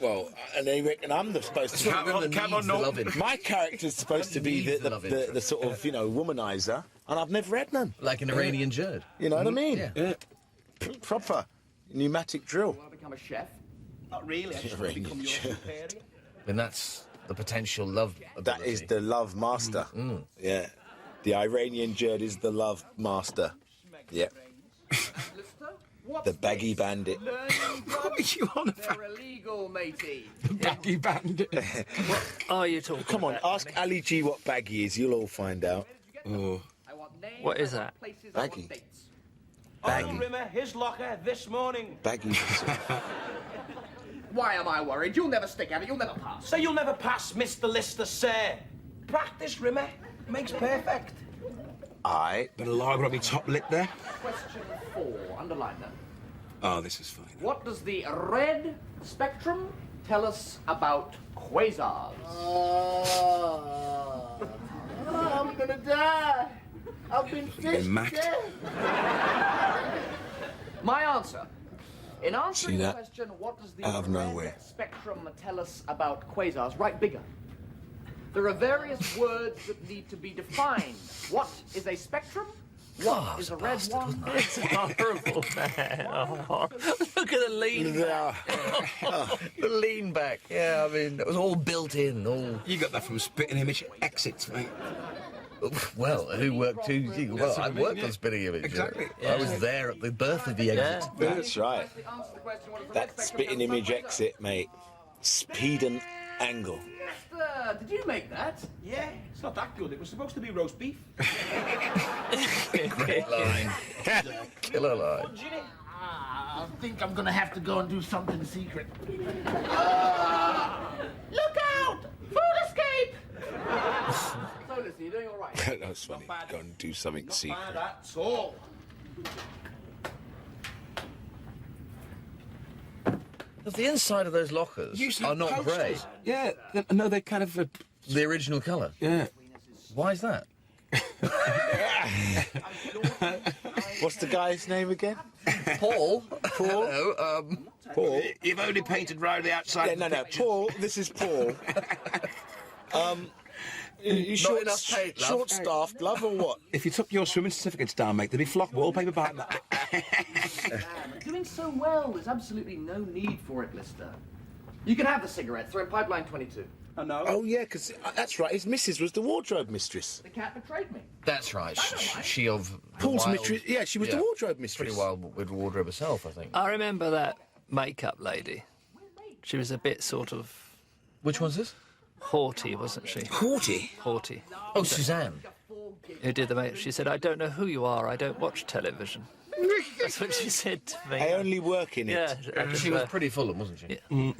Well, and they reckon I'm supposed to. Come on, no. My character's supposed to be the sort of, you know, womanizer, and I've never had none. Like an Iranian Jerd. You know what I mean? Yeah. Proper pneumatic drill. Want to become a chef? Not really. I just want to become your superior. And that's the potential love ability. That is the love master. Yeah. The Iranian Jerd is the love master. Yeah. The baggy bandit. What are you on about? They're illegal, matey. Baggy bandit. What are you talking Come on, about? ask Ali G what baggy is. You'll all find out. Oh. What is that? Baggy. On Rimmer, his locker this morning. Baggy. Why am I worried? You'll never stick at it. You'll never pass. So you'll never pass, Mr. Lister, sir. Practice, Rimmer. Makes perfect. Aye. Bit of lager on my top lip there. Question 4. Underline that. Oh, this is funny. What does the red spectrum tell us about quasars? I'm gonna die. I've been fished Mac. dead. My answer. In answering See the that? question, what does the Out of red nowhere. spectrum tell us about quasars? Write bigger. There are various words that need to be defined. What is a spectrum? What is a red one? It's horrible, man. Oh, look at the lean back. The lean back. Yeah, I mean, it was all built in. All. You got that from Spitting Image Exits, mate. Well, who worked who? Well, I worked on Spitting Image. Exactly. I was there at the birth of the exit. That's right. That spitting image exit, mate. Speed and angle. Did you make that? Yeah, it's not that good. It was supposed to be roast beef. Great line. Killer line. I think I'm gonna have to go and do something secret. Look out! Food escape! So listen, you're doing all right. That was funny. Go and do something secret. That's all. The inside of those lockers are not grey. Yeah, no, they're kind of the original colour. Yeah. Why is that? What's the guy's name again? Paul. Paul. No, Paul. You've only painted round the outside. Yeah, no. Paul. This is Paul. You Not enough paint, love. Short-staffed, love, or what? If you took your swimming certificates down, mate, there'd be flock wallpaper behind that. Doing so well, there's absolutely no need for it, Lister. You can have the cigarettes. They're in pipeline 22. Oh, no. Oh, yeah, because that's right. His missus was the wardrobe mistress. The cat betrayed me. That's right. She of the Paul's wild- mistress. Yeah, she was the wardrobe mistress. Pretty wild with wardrobe herself, I think. I remember that makeup lady. She was a bit sort of Which one's this? haughty, wasn't she? Haughty? Haughty. Oh, Suzanne. Who did the makeup? She said, I don't know who you are. I don't watch television. That's what she said to me. I only work in it. Yeah. She was pretty Fulham, wasn't she?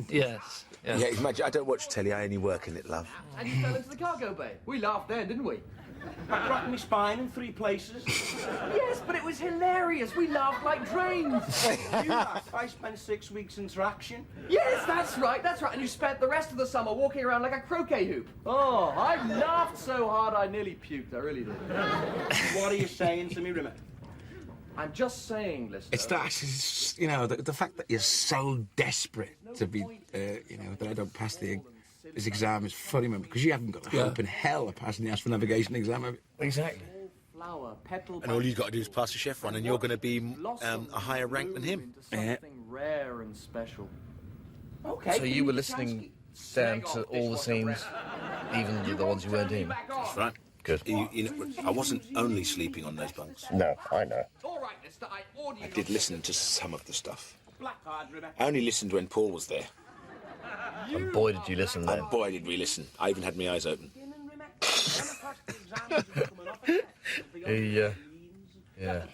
Yes. Yeah, imagine, I don't watch telly, I only work in it, love. And you fell into the cargo bay. We laughed then, didn't we? I cracked my spine in 3 places. Yes, but it was hilarious. We laughed like drains. You laugh. I spent 6 weeks in traction. Yes, that's right. And you spent the rest of the summer walking around like a croquet hoop. Oh, I laughed so hard I nearly puked. I really did. What are you saying to me, Rimmer? I'm just saying, Lister. It's that, it's, you know, the fact that you're so desperate to be, you know, that I don't pass this exam is funny, man, because you haven't got a hope in hell of passing the Astro Navigation exam, have you? Exactly. Flower, petal And all you've got to do is pass the chef one, and you're going to be a higher rank than him. Something rare and special. Okay. So you were listening down to all the scenes, even the ones you weren't in? That's right. Good. You know, I wasn't only sleeping on those bunks. No, I know. All right, Lister, I order you. I did listen to some of the stuff. Blackguard, Rimmer. I only listened when Paul was there. And boy, did you listen then. And boy, did we listen. I even had my eyes open. Yeah.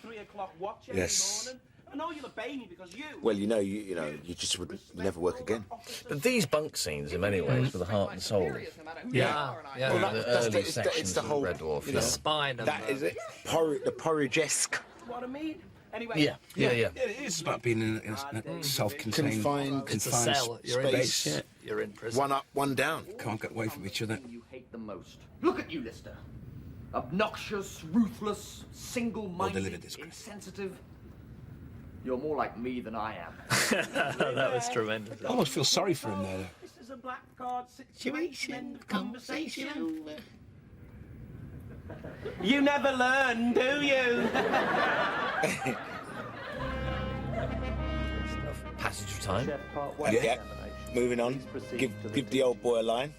3 o'clock watch every Yes. morning. I know you'll obey me because you... Well, you know, you just would never work again. But these bunk scenes, in many ways, were the heart and soul. Yeah. Well, The that's early it's sections the of whole Red Dwarf. you The know, spine of that is it. The porridge-esque. What I mean? Anyway. Yeah. It is about being in a self-contained, Confined. It's a cell. You're in, space. Yeah. you're in prison. One up, one down. Can't get away from each other. You hate the most. Look at you, Lister. Obnoxious, ruthless, Or single-minded, delivered this, Chris. insensitive. You're more like me than I am. That was tremendous. I almost feel sorry for him there. This is a black card situation, conversation. You never learn, do you? Passage of time. Yeah. Moving on. Give the old boy a line.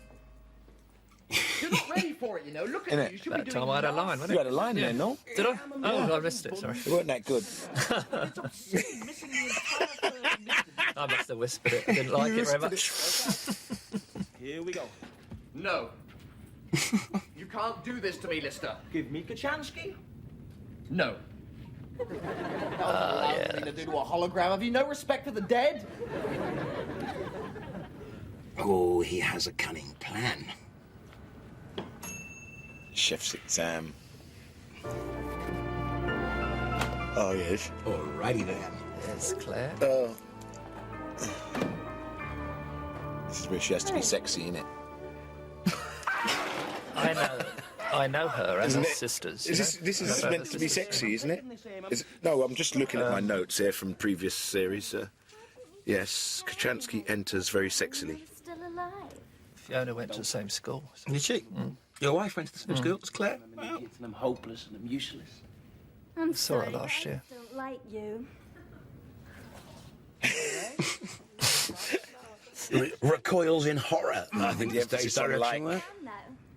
You're not ready for it, you know. Look at Innit? you. You should That be time doing I had a line, wasn't You it? had a line there, no? Did I? Oh, I missed it, sorry. It weren't that good. I must have whispered it. I didn't like it very much. Here we go. No. You can't do this to me, Lister. Give me Kachansky. No. Yeah. To do a hologram. Have you no respect for the dead? Oh, he has a cunning plan. Chef's exam. Oh, yes. Alrighty then. There's Claire. Oh. This is where she has to be sexy, innit? I know her and Isn't her it? sisters. This is meant to be sexy, isn't it? No, I'm just looking at my notes here from previous series. Yes, Kachansky enters very sexily. Still alive. Fiona went to the same school. So. Did she? Your wife went to the same school as Claire? I'm an idiot and I'm hopeless and I'm useless. I'm Saw sorry, her last year. I don't like you. Recoils in horror. I think the the stage emphasis on direction like. there. No.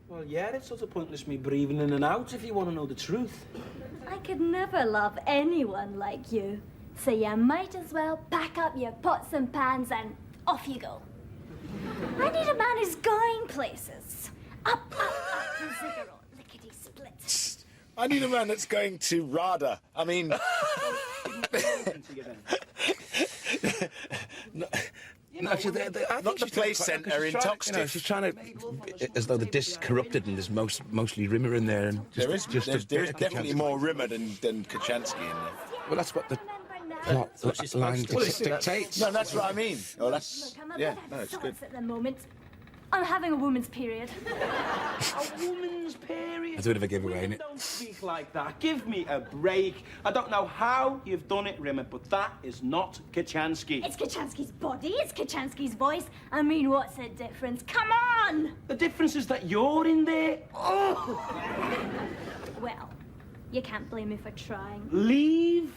Well, yeah, it's sort of pointless me breathing in and out if you want to know the truth. I could never love anyone like you. So you might as well pack up your pots and pans and off you go. I need a man who's going places. Up, to Ziggurat, lickety-split. I need a man that's going to RADA. I mean... No, actually, I think Not the she's play trying- centre in she's trying- Toxteth. you know, she's trying to, as though the disc's corrupted and there's mostly Rimmer in there. And just, There is definitely more Rimmer than Kachansky in there. Well, that's what the Remember now. plot line dictates. No, that's what I mean. Oh, that's... Look, I'm a Yeah, bit no, out of it's good. sorts at the moment. I'm having a woman's period. A woman's period? That's a bit of a giveaway, Women innit? don't speak like that. Give me a break. I don't know how you've done it, Rimmer, but that is not Kachansky. It's Kachansky's body, it's Kachansky's voice. I mean, what's the difference? Come on! The difference is that you're in there. Oh! Well, you can't blame me for trying. Leave.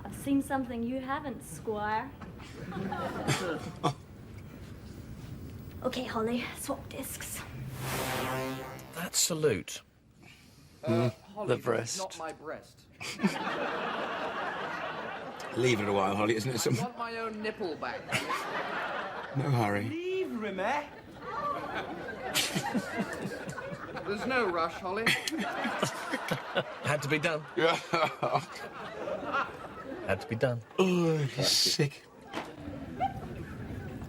I've seen something you haven't, Squire. Okay, Holly, swap discs. That salute. Holly, The it's breast. not my breast. Leave it a while, Holly, isn't it? I want my own nipple back. No hurry. Leave, Rimmer. There's no rush, Holly. Had to be done. Had to be done. Oh, he's sick.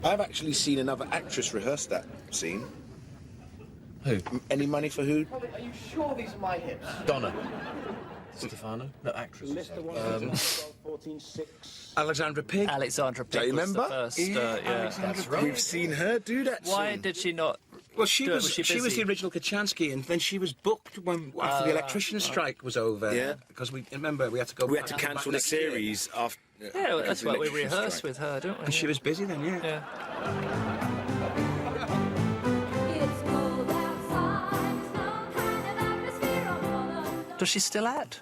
I've actually seen another actress rehearse that scene. Who? Any money for who? Holly, are you sure these are my hips? Donna. Stefano? No, actress. Mr. 1, 14, 6. Alexandra Pig. Alexandra Do Pig you was remember? the first. That's right. We've seen her do that Why scene. did she not? Well, she do it? was she was busy? the original Kachansky, and then she was booked when after the electrician strike was over. Yeah. Because we remember we had to go. We had to back cancel the next year. series after... Yeah, well, that's the what we electrician rehearsed strike. with her, don't we? And she was busy then, yeah. Yeah. It's cold outside, there's no kind of atmosphere on the... Does she still act?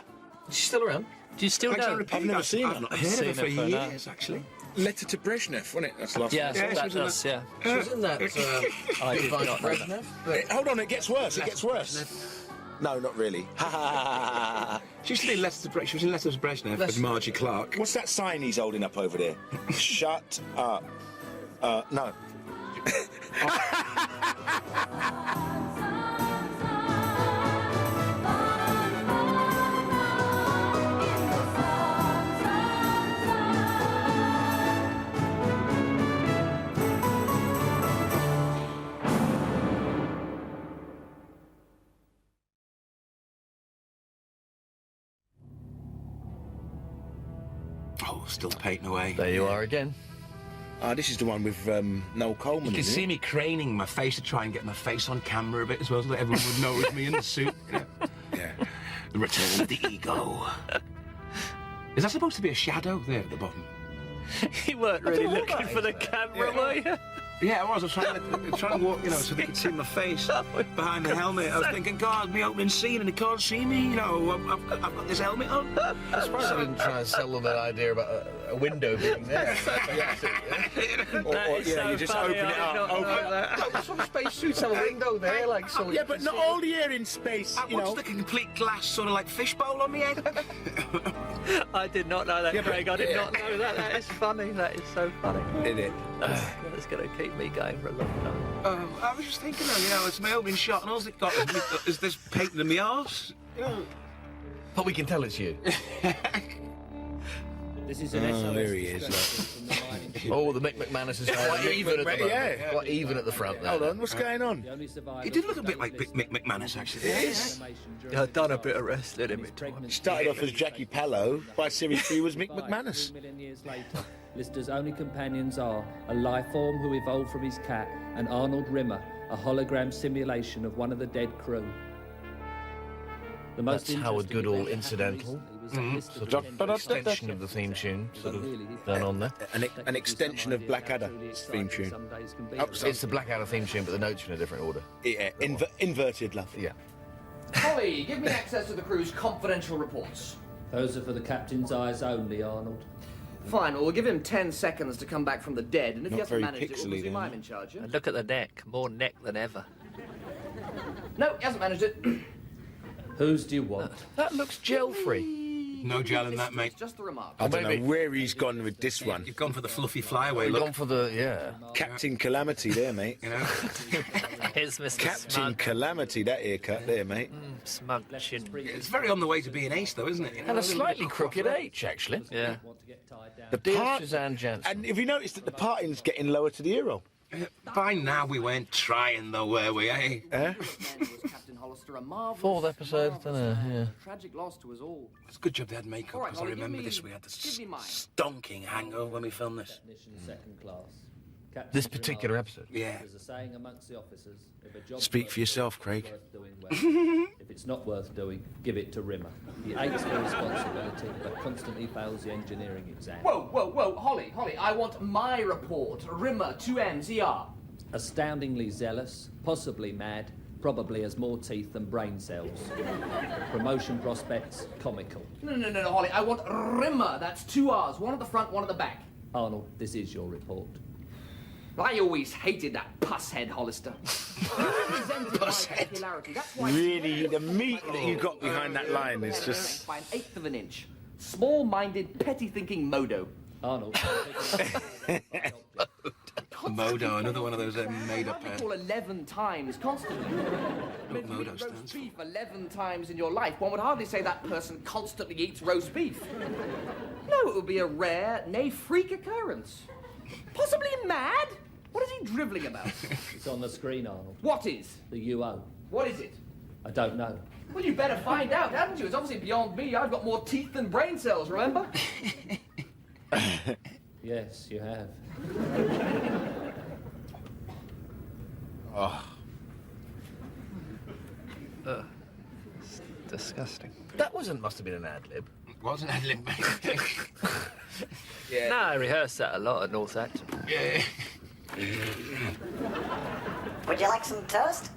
She's still around. Do you still know? Alexandra Pig, I've never seen her. I've not I've heard of seen her for her for now. years, actually. Letter to Brezhnev, wasn't it? That's the last Yeah, one. Yeah, she that was in does. Yeah. She was in that. I did Advice not know that. Brezhnev. But Hold on, it gets worse. It gets worse. No, not really. Ha ha ha ha. She used to be in Letters to Brezhnev. She was in Letters to Brezhnev with Margie Clark. What's that sign he's holding up over there? Shut up. No. Oh, still painting away. there you are again. This is the one with Noel Coleman. You can isn't see it? me craning my face to try and get my face on camera a bit as well, so that everyone would know it was me in the suit. Yeah. Yeah. The return of the ego. Is that supposed to be a shadow there at the bottom? You weren't really looking for the camera, were you? Yeah, I was trying to walk, you know, so they could see my face behind the helmet. I was thinking, God, my opening scene, and they can't see me, you know, I've got this helmet on. I suppose I didn't try and sell them that idea about a window being there. Or you just open it up. Some spacesuits have a window there, like so. Yeah, but not all the air in space, I watched like a complete glass sort of like fishbowl on my head. I did not know that, Craig. I did not know that. That is funny. That is so funny. Did it? That's going to keep me going for a long time. I was just thinking, though, you know, it's my opening shot, and all it got is this painting in my arse. You know. But we can tell it's you. This is an SOS there he is. from the mining ship. Oh, the Mick McManus is quite even at the moment. Yeah. Quite even at the front there. Hold on, what's going on? The only survivor He did look a bit like Mick McManus, actually. Yeah, I've done a bit of wrestling in my time. Started off as Jackie Pallow, by Series 3 was Mick 3 McManus. million years later, Lister's only companions are a life form who evolved from his cat and Arnold Rimmer, a hologram simulation of one of the dead crew. The most That's Howard interesting Goodall event incidental. Sort of Extension of the theme tune, sort of done on there. An extension of Blackadder's theme tune. It's the Blackadder theme tune, but the notes are in a different order. Yeah, inverted love. Yeah. Holly, give me access to the crew's confidential reports. Those are for the captain's eyes only, Arnold. Fine, well, we'll give him 10 seconds to come back from the dead, and if he Not hasn't very managed it, we'll pixely, presume then. I'm in charge, yeah? And look at the neck. More neck than ever. No, he hasn't managed it. Whose do you want? That looks gel-free. No gel in that, mate. It's just a remark. I don't know where he's gone with this one. You've gone for the fluffy flyaway We've look. gone for the, yeah. Captain Calamity there, mate. You know? Here's Mr. Captain Smug. Calamity, that haircut there, mate. Smug chin. It's very on the way to being ace, though, isn't it? You know, And a slightly crooked H, actually. Yeah. The Dear part, Suzanne Jansen. and have you noticed that the parting's getting lower to the ear-roll? By now we weren't trying, though, were we, eh? Captain Hollister, a marvelous, Fourth episode, marvelous dunno, man. yeah. Tragic loss to us all. It's a good job they had makeup, All right, because I Holly, give remember me- this. We had this give me mine. stonking hangover when we filmed this. Technician second class. Captain's This particular remark, episode. Yeah. There's a saying amongst the officers, if a job's Speak worth for yourself, doing, Craig. it's worth doing well. If it's not worth doing, give it to Rimmer. He aches for responsibility, but constantly fails the engineering exam. Whoa, whoa, whoa, Holly, I want my report. Rimmer, 2 M's, ER. Astoundingly zealous, possibly mad, probably has more teeth than brain cells. Promotion prospects, comical. No, Holly, I want Rimmer. That's 2 R's, one at the front, one at the back. Arnold, this is your report. I always hated that pusshead Hollister. Popularity. That's why Really, the meat that you got behind that line is just... by 1/8 of an inch. Small-minded, petty-thinking modo. Arnold. Modo, another one of those made-up... What they call 11 times constantly. What Modo Roast stands for. beef 11 times in your life. One would hardly say that person constantly eats roast beef. No, it would be a rare, nay, freak occurrence. Possibly mad? What is he drivelling about? It's on the screen, Arnold. What is? The UO. What is it? I don't know. Well, you better find out, hadn't you? It's obviously beyond me. I've got more teeth than brain cells, remember? Yes, you have. Oh. It's disgusting. That must have been an ad-lib. Wasn't ad lib. Yeah. No, I rehearsed that a lot at North Acton. Yeah. Would you like some toast?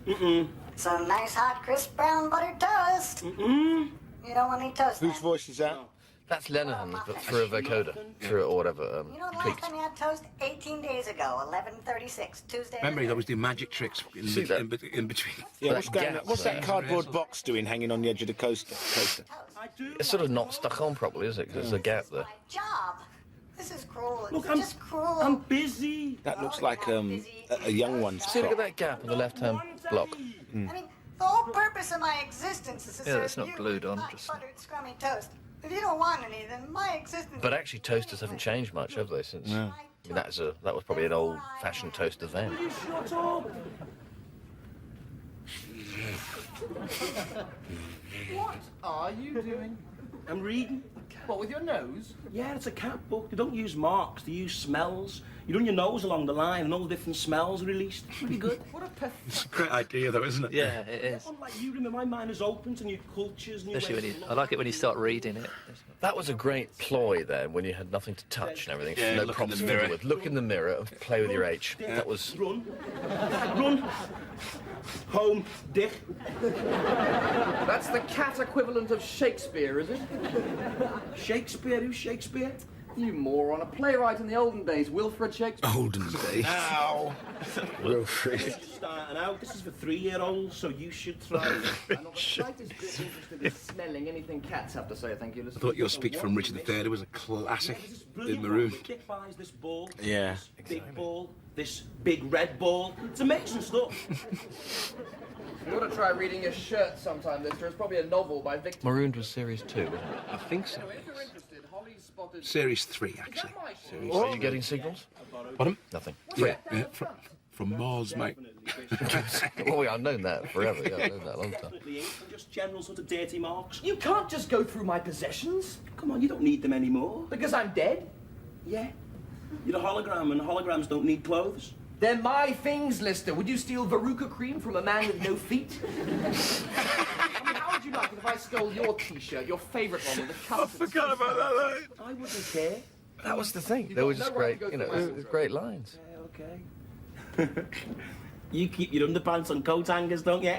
Mm-mm. Some nice, hot, crisp, brown buttered toast? Mm-mm. You don't want any toast, Whose then? voice is that? That's Lenihan, but through a vocoder. Through or whatever, You know the last tweaked. time you had toast? 18 days ago, 11:36, Tuesday. Remember, he'd always do magic tricks in, See that? in between. Yeah, That what's gap that there. cardboard box doing hanging on the edge of the coaster? It's sort of not stuck on properly, is it? Because there's a gap there. Job. This is cruel. Look, It's just cruel. busy. That looks like a young one's See, look at prop. that gap on the left-hand block. I mean, the whole purpose of my existence is to Yeah, serve that's not you glued on, hot, just- buttered, scrummy toast. If you don't want any, then my existence. But actually, toasters haven't changed much, have they? Since No. I mean, that was probably an old-fashioned toaster then. Shut up. What are you doing? I'm reading. What, with your nose? Yeah, it's a cat book. They don't use marks, they use smells. You run your nose along the line and all the different smells are released. It's really good. What a pathetic... It's a great idea, though, isn't it? Yeah, it is. Unlike you, remember, my mind is open to new cultures, new Especially ways when of you, I life. like it when you start reading it. That was a great ploy there, when you had nothing to touch and everything. Yeah, no look in props the to mirror. do with. Look in the mirror and play with your H. That was... Run. Run. Home, dick. That's the cat equivalent of Shakespeare, is it? Shakespeare? Who's Shakespeare? You moron. A playwright in the olden days, Wilfred Shakespeare. Olden days. Ow. Wilfred. Starting out. This is for 3-year-olds, so you should try. I'm not the slightest bit interested in smelling anything cats have to say, thank you. I thought your speech from Richard III was a classic in Maroon. Dick buys this ball. Yeah. This big ball. This big red ball. It's amazing stuff. You ought to try reading your shirt sometime, Lister. It's probably a novel by Victor. Marooned was series 2, wasn't it? I think so. If you're interested, Holly's spotted... Series 3, actually. Are you getting signals? Pardon? Nothing. Yeah, from Mars, mate. Oh, yeah, I've known that forever. Yeah, I've known that a long time. Just general sort of dirty marks. You can't just go through my possessions. Come on, you don't need them anymore. Because I'm dead? Yeah. You're a hologram, and holograms don't need clothes. They're my things, Lister. Would you steal Veruca cream from a man with no feet? I mean, how would you like it if I stole your T-shirt, your favourite one with the cuffs? I forgot about that line. I wouldn't care. That was the thing. There was just great, you know, it was great lines. Okay. You keep your underpants on coat hangers, don't you?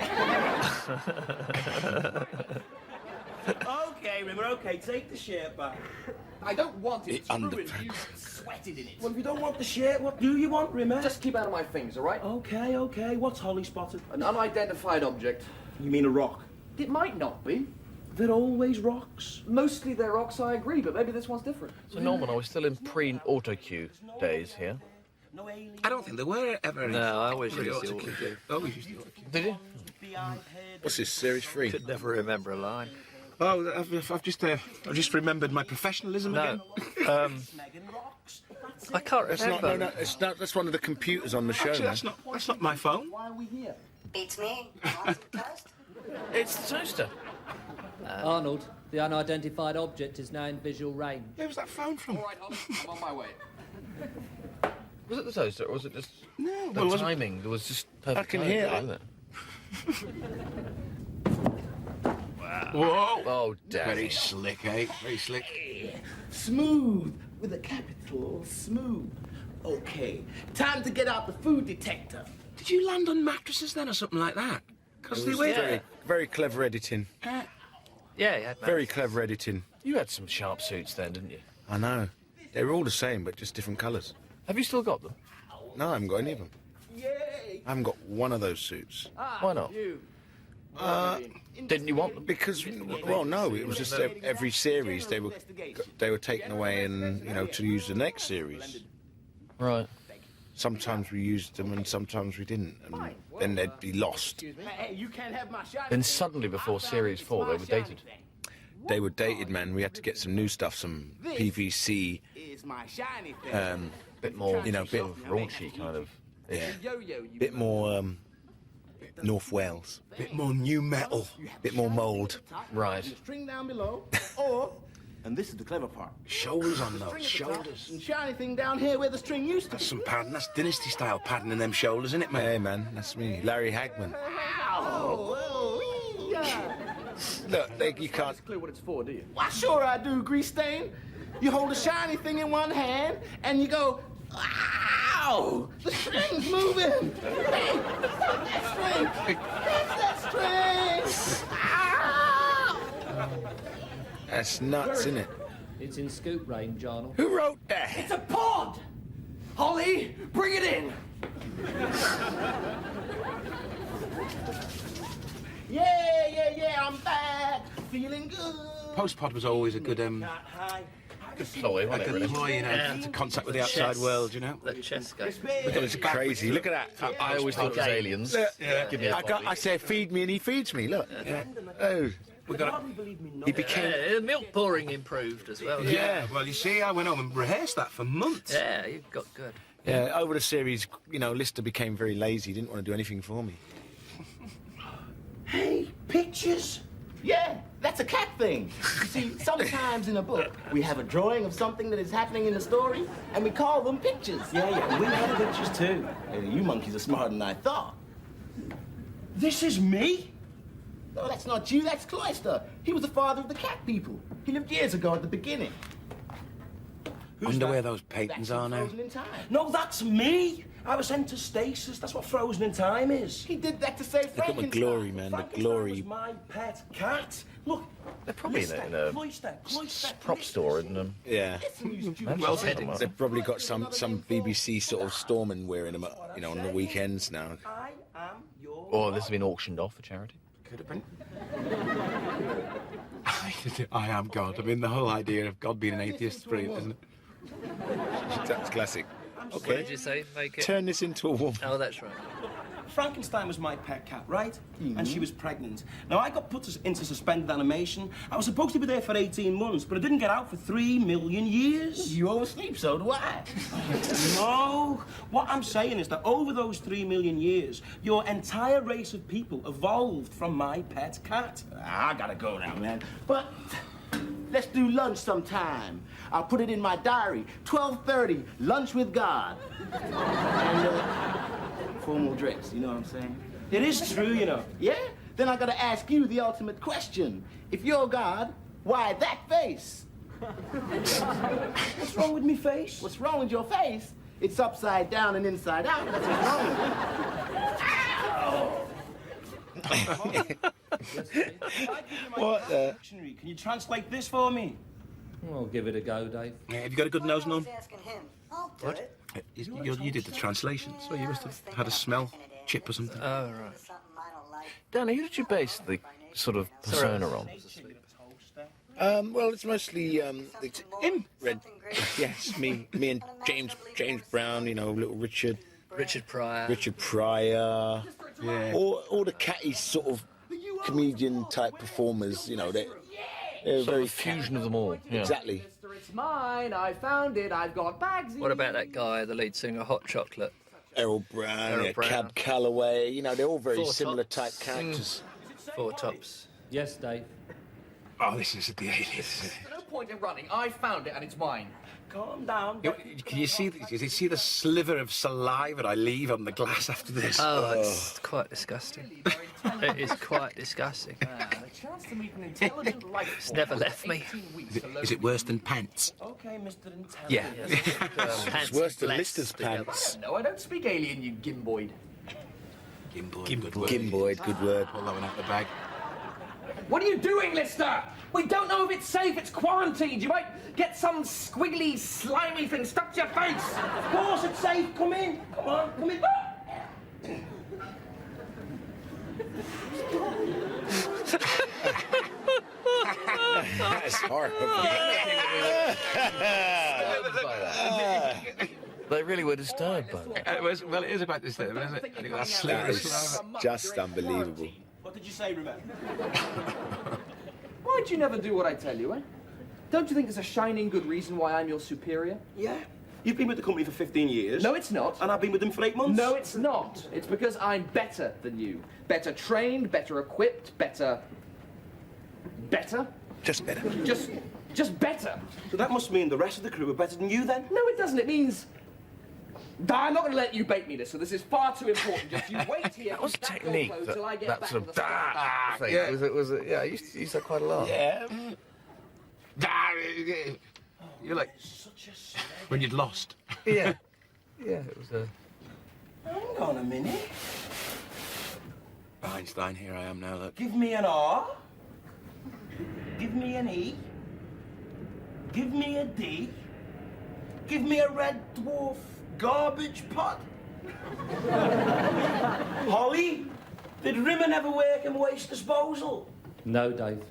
Okay, Rimmer, okay, take the shirt back. I don't want it. It's ruined. You sweated in it. Well, if you don't want the shirt, what do you want, Rimmer? Just keep out of my things, all right? Okay, okay. What's Holly spotted? An unidentified object. You mean a rock? It might not be. They're always rocks. Mostly they're rocks, I agree, but maybe this one's different. So, Norman, are we still in pre-auto-cue days here? No alien. I don't think there were ever any. No, I always used the pre-auto-cue. auto-cue. Always used the auto-cue. Did you? What's this, series 3? Could never remember a line. Oh, I've just remembered my professionalism again. No, I can't That's remember. not, no, it's not, that's one of the computers on the show, Actually, man. that's not my phone. Why are we here? Beats me. Want some toast? It's the toaster. Arnold, the unidentified object is now in visual range. Where was that phone from? All right, Holly, I'm on my way. Was it the toaster, or was it just No, the well, it wasn't. timing? There was just perfect I can timing, hear wasn't it. Whoa! Oh, damn. Very slick, eh? Very slick. Smooth, with a capital, smooth. Okay, time to get out the food detector. Did you land on mattresses then, or something like that? Because It they was were. very, very clever editing. Yeah, yeah. Very clever editing. You had some sharp suits then, didn't you? I know. They were all the same, but just different colours. Have you still got them? No, I haven't got any of them. Yay! I haven't got one of those suits. Why not? You. Didn't you want them? Because, well, no, it was just every series they were taken away and, you know, to use the next series. Right. Sometimes we used them and sometimes we didn't, and then they'd be lost. Hey, you can't have my shiny Then thing. suddenly, before Series 4, they were dated. They were dated, man. We had to get some new stuff, some PVC, Is my shiny thing. Bit more, You know, sort of raunchy kind of. yeah, Yo-yo, you. bit more North Wales, Bit more new metal. bit more mould. Right. String down below, or, and this is the clever part, Shoulders on string those. at the Shoulders. top and shiny thing down here where the string used to That's be. some padding. That's dynasty style padding in them shoulders, isn't it, mate? Hey, man, that's me, Larry Hagman. Oh, yeah. Look, you can't. Clue what it's for, do you? Why, sure I do, grease stain. You hold a shiny thing in one hand, and you go, ow! The string's moving! Hey, stop that string! Stop that string! Ow! That's nuts, isn't it? It's in scoop range, Arnold. Who wrote that? It's a pod! Holly, bring it in! Yeah, I'm back! Feeling good! Postpod was always a good Ploy, wasn't it, really? ploy, you know, to contact with the outside world, you know. Let chess go. It's crazy. Look at that. I always thought it was aliens. Give me a I say feed me and he feeds me. Look. Oh, We got. he became. Yeah, milk pouring improved as well. Yeah. Well, you see, I went home and rehearsed that for months. Yeah, you got good. Yeah, over the series, you know, Lister became very lazy. He didn't want to do anything for me. Hey, pictures? Yeah, That's a cat thing. You see, sometimes in a book, we have a drawing of something that is happening in the story, and we call them pictures. Yeah, we have pictures too. Hey, you monkeys are smarter than I thought. This is me? No, that's not you, that's Cloyster. He was the father of the cat people. He lived years ago at the beginning. Wonder where those paintings are now. Frozen in time. No, that's me. I was sent to stasis. That's what frozen in time is. He did that to save Look at Frankenstein. the glory, man. The glory. Was my pet cat. Look, They're probably in a Cloyster, prop store, isn't them? Yeah. Well, They've probably got some BBC sort of storeman wearing them, you know, on the weekends now. or this has been auctioned off for charity. Could have been. I am God. I mean, the whole idea of God being an atheist is brilliant, isn't it? That's classic. What Okay. did you say? Make it. Turn this into a woman. Oh, that's right. Frankenstein was my pet cat, right? And she was pregnant. Now, I got put into suspended animation. I was supposed to be there for 18 months, but I didn't get out for 3 million years. You oversleep, so do I. No. What I'm saying is that over those 3 million years, your entire race of people evolved from my pet cat. I gotta go now, man. But let's do lunch sometime. I'll put it in my diary. 12:30, lunch with God. And, formal drinks, you know what I'm saying? It is true, you know. Yeah? Then I gotta ask you the ultimate question. If you're God, why that face? What's wrong with me face? What's wrong with your face? It's upside down and inside out. That's what's wrong with it. What the? Dictionary. Can you translate this for me? Well, give it a go, Dave. Yeah, have you got a good nose, Norm? Asking him. I'll do What? it. You did the translation, so you must have had a smell chip or something. Oh, right. Danny, who did you base the sort of persona on? Well, it's mostly it's him. Red. Yes, me and James Brown. You know, little Richard Pryor. Yeah. All the catty sort of comedian type performers. You know, they're Sort very of a fusion of them all. Yeah. Exactly. It's mine. I found it. I've got bags. What about that guy, the lead singer, Hot Chocolate? Errol Brown, Errol Brown. Cab Calloway. You know, they're all very Four similar Tops. type characters. Four Tops. Yes, Dave. Oh, this is the aliens. No point in running. I found it and it's mine. Calm down. Can you see the sliver of saliva I leave on the glass after this? Oh, it's quite disgusting. It is quite disgusting. The chance to meet an intelligent life It's never left me. Is it worse than pants? Okay, Mr. Intelligent. Yeah. It's worse than Lister's pants. No, I don't speak alien, you gimboid. Gimboid, good word. Gimboid, good word. Pull that one out of the bag. What are you doing, Lister? We don't know if it's safe. It's quarantined. You might get some squiggly, slimy thing stuck to your face. Of course it's safe. Come in. Come on, come in. That's horrible. They really were disturbed by that. Well, it is about this thing, isn't it? That sliver That of is saliva. just unbelievable. What did you say, Remember? Why'd you never do what I tell you, eh? Don't you think there's a shining good reason why I'm your superior? Yeah. You've been with the company for 15 years. No, it's not. And I've been with them for 8 months. No, it's not. It's because I'm better than you. Better trained, better equipped, better... Just better. Just better. So that must mean the rest of the crew are better than you, then? No, it doesn't. It means... I'm not going to let you bait me this, so this is far too important. Just you wait here. That was keep that door technique, closed that, till I get that back sort to of the thing. Yeah. Yeah, I used to use that quite a lot. Yeah. You're like when you'd lost. Yeah. Yeah, it was a... Hang on a minute. Einstein, here I am now, look. Give me an R. Give me an E. Give me a D. Give me a red dwarf garbage pot. Holly, did Rimmer never work in waste disposal? No, Dave.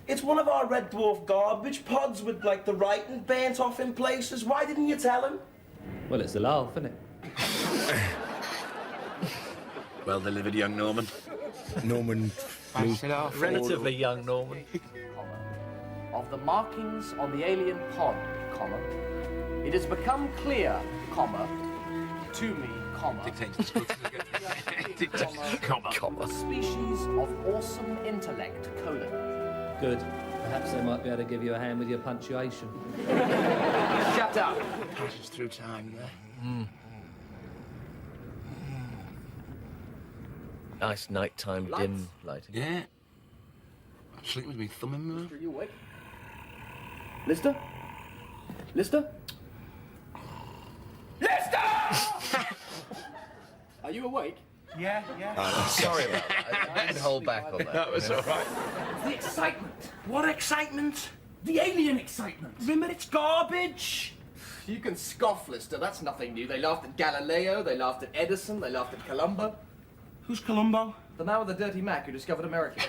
It's one of our red dwarf garbage pods with, like, the writing burnt off in places. Why didn't you tell him? Well, it's a laugh, isn't it? Well delivered, young Norman. Norman. Relatively young Norman. Of the markings on the alien pod, comma, it has become clear, comma, to me, comma, Comma. a species of awesome intellect, colon. Good. Perhaps they might be able to give you a hand with your punctuation. Shut up! Passes through time there. Nice nighttime dim lighting. Yeah. I'm sleeping with me thumb in my mouth. Are you awake? Lister? Lister? Lister! Are you awake? Yeah. Sorry about that. I didn't hold back on that. That was all right. The excitement. What excitement? The alien excitement. Remember, it's garbage. You can scoff, Lister. That's nothing new. They laughed at Galileo, they laughed at Edison, they laughed at Columbo. Who's Columbo? The man with the dirty Mac who discovered America.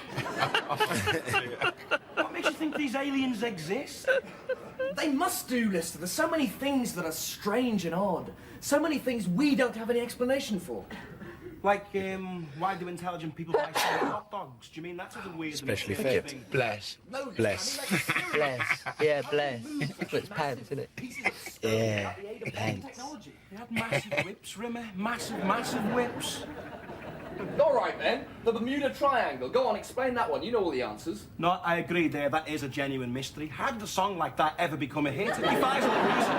What makes you think these aliens exist? They must do, Lister. There's so many things that are strange and odd. So many things we don't have any explanation for. Like, why do intelligent people buy hot dogs? Do you mean that's something weird? Especially fit. Bless. No, Bless. Bless. Yeah, bless. It's pants, isn't it? Yeah, pants. They had massive whips, Rimmer. Massive whips. All right, then. The Bermuda Triangle. Go on, explain that one. You know all the answers. No, I agree there. That is a genuine mystery. How did a song like that ever become a hit? It defies all reason.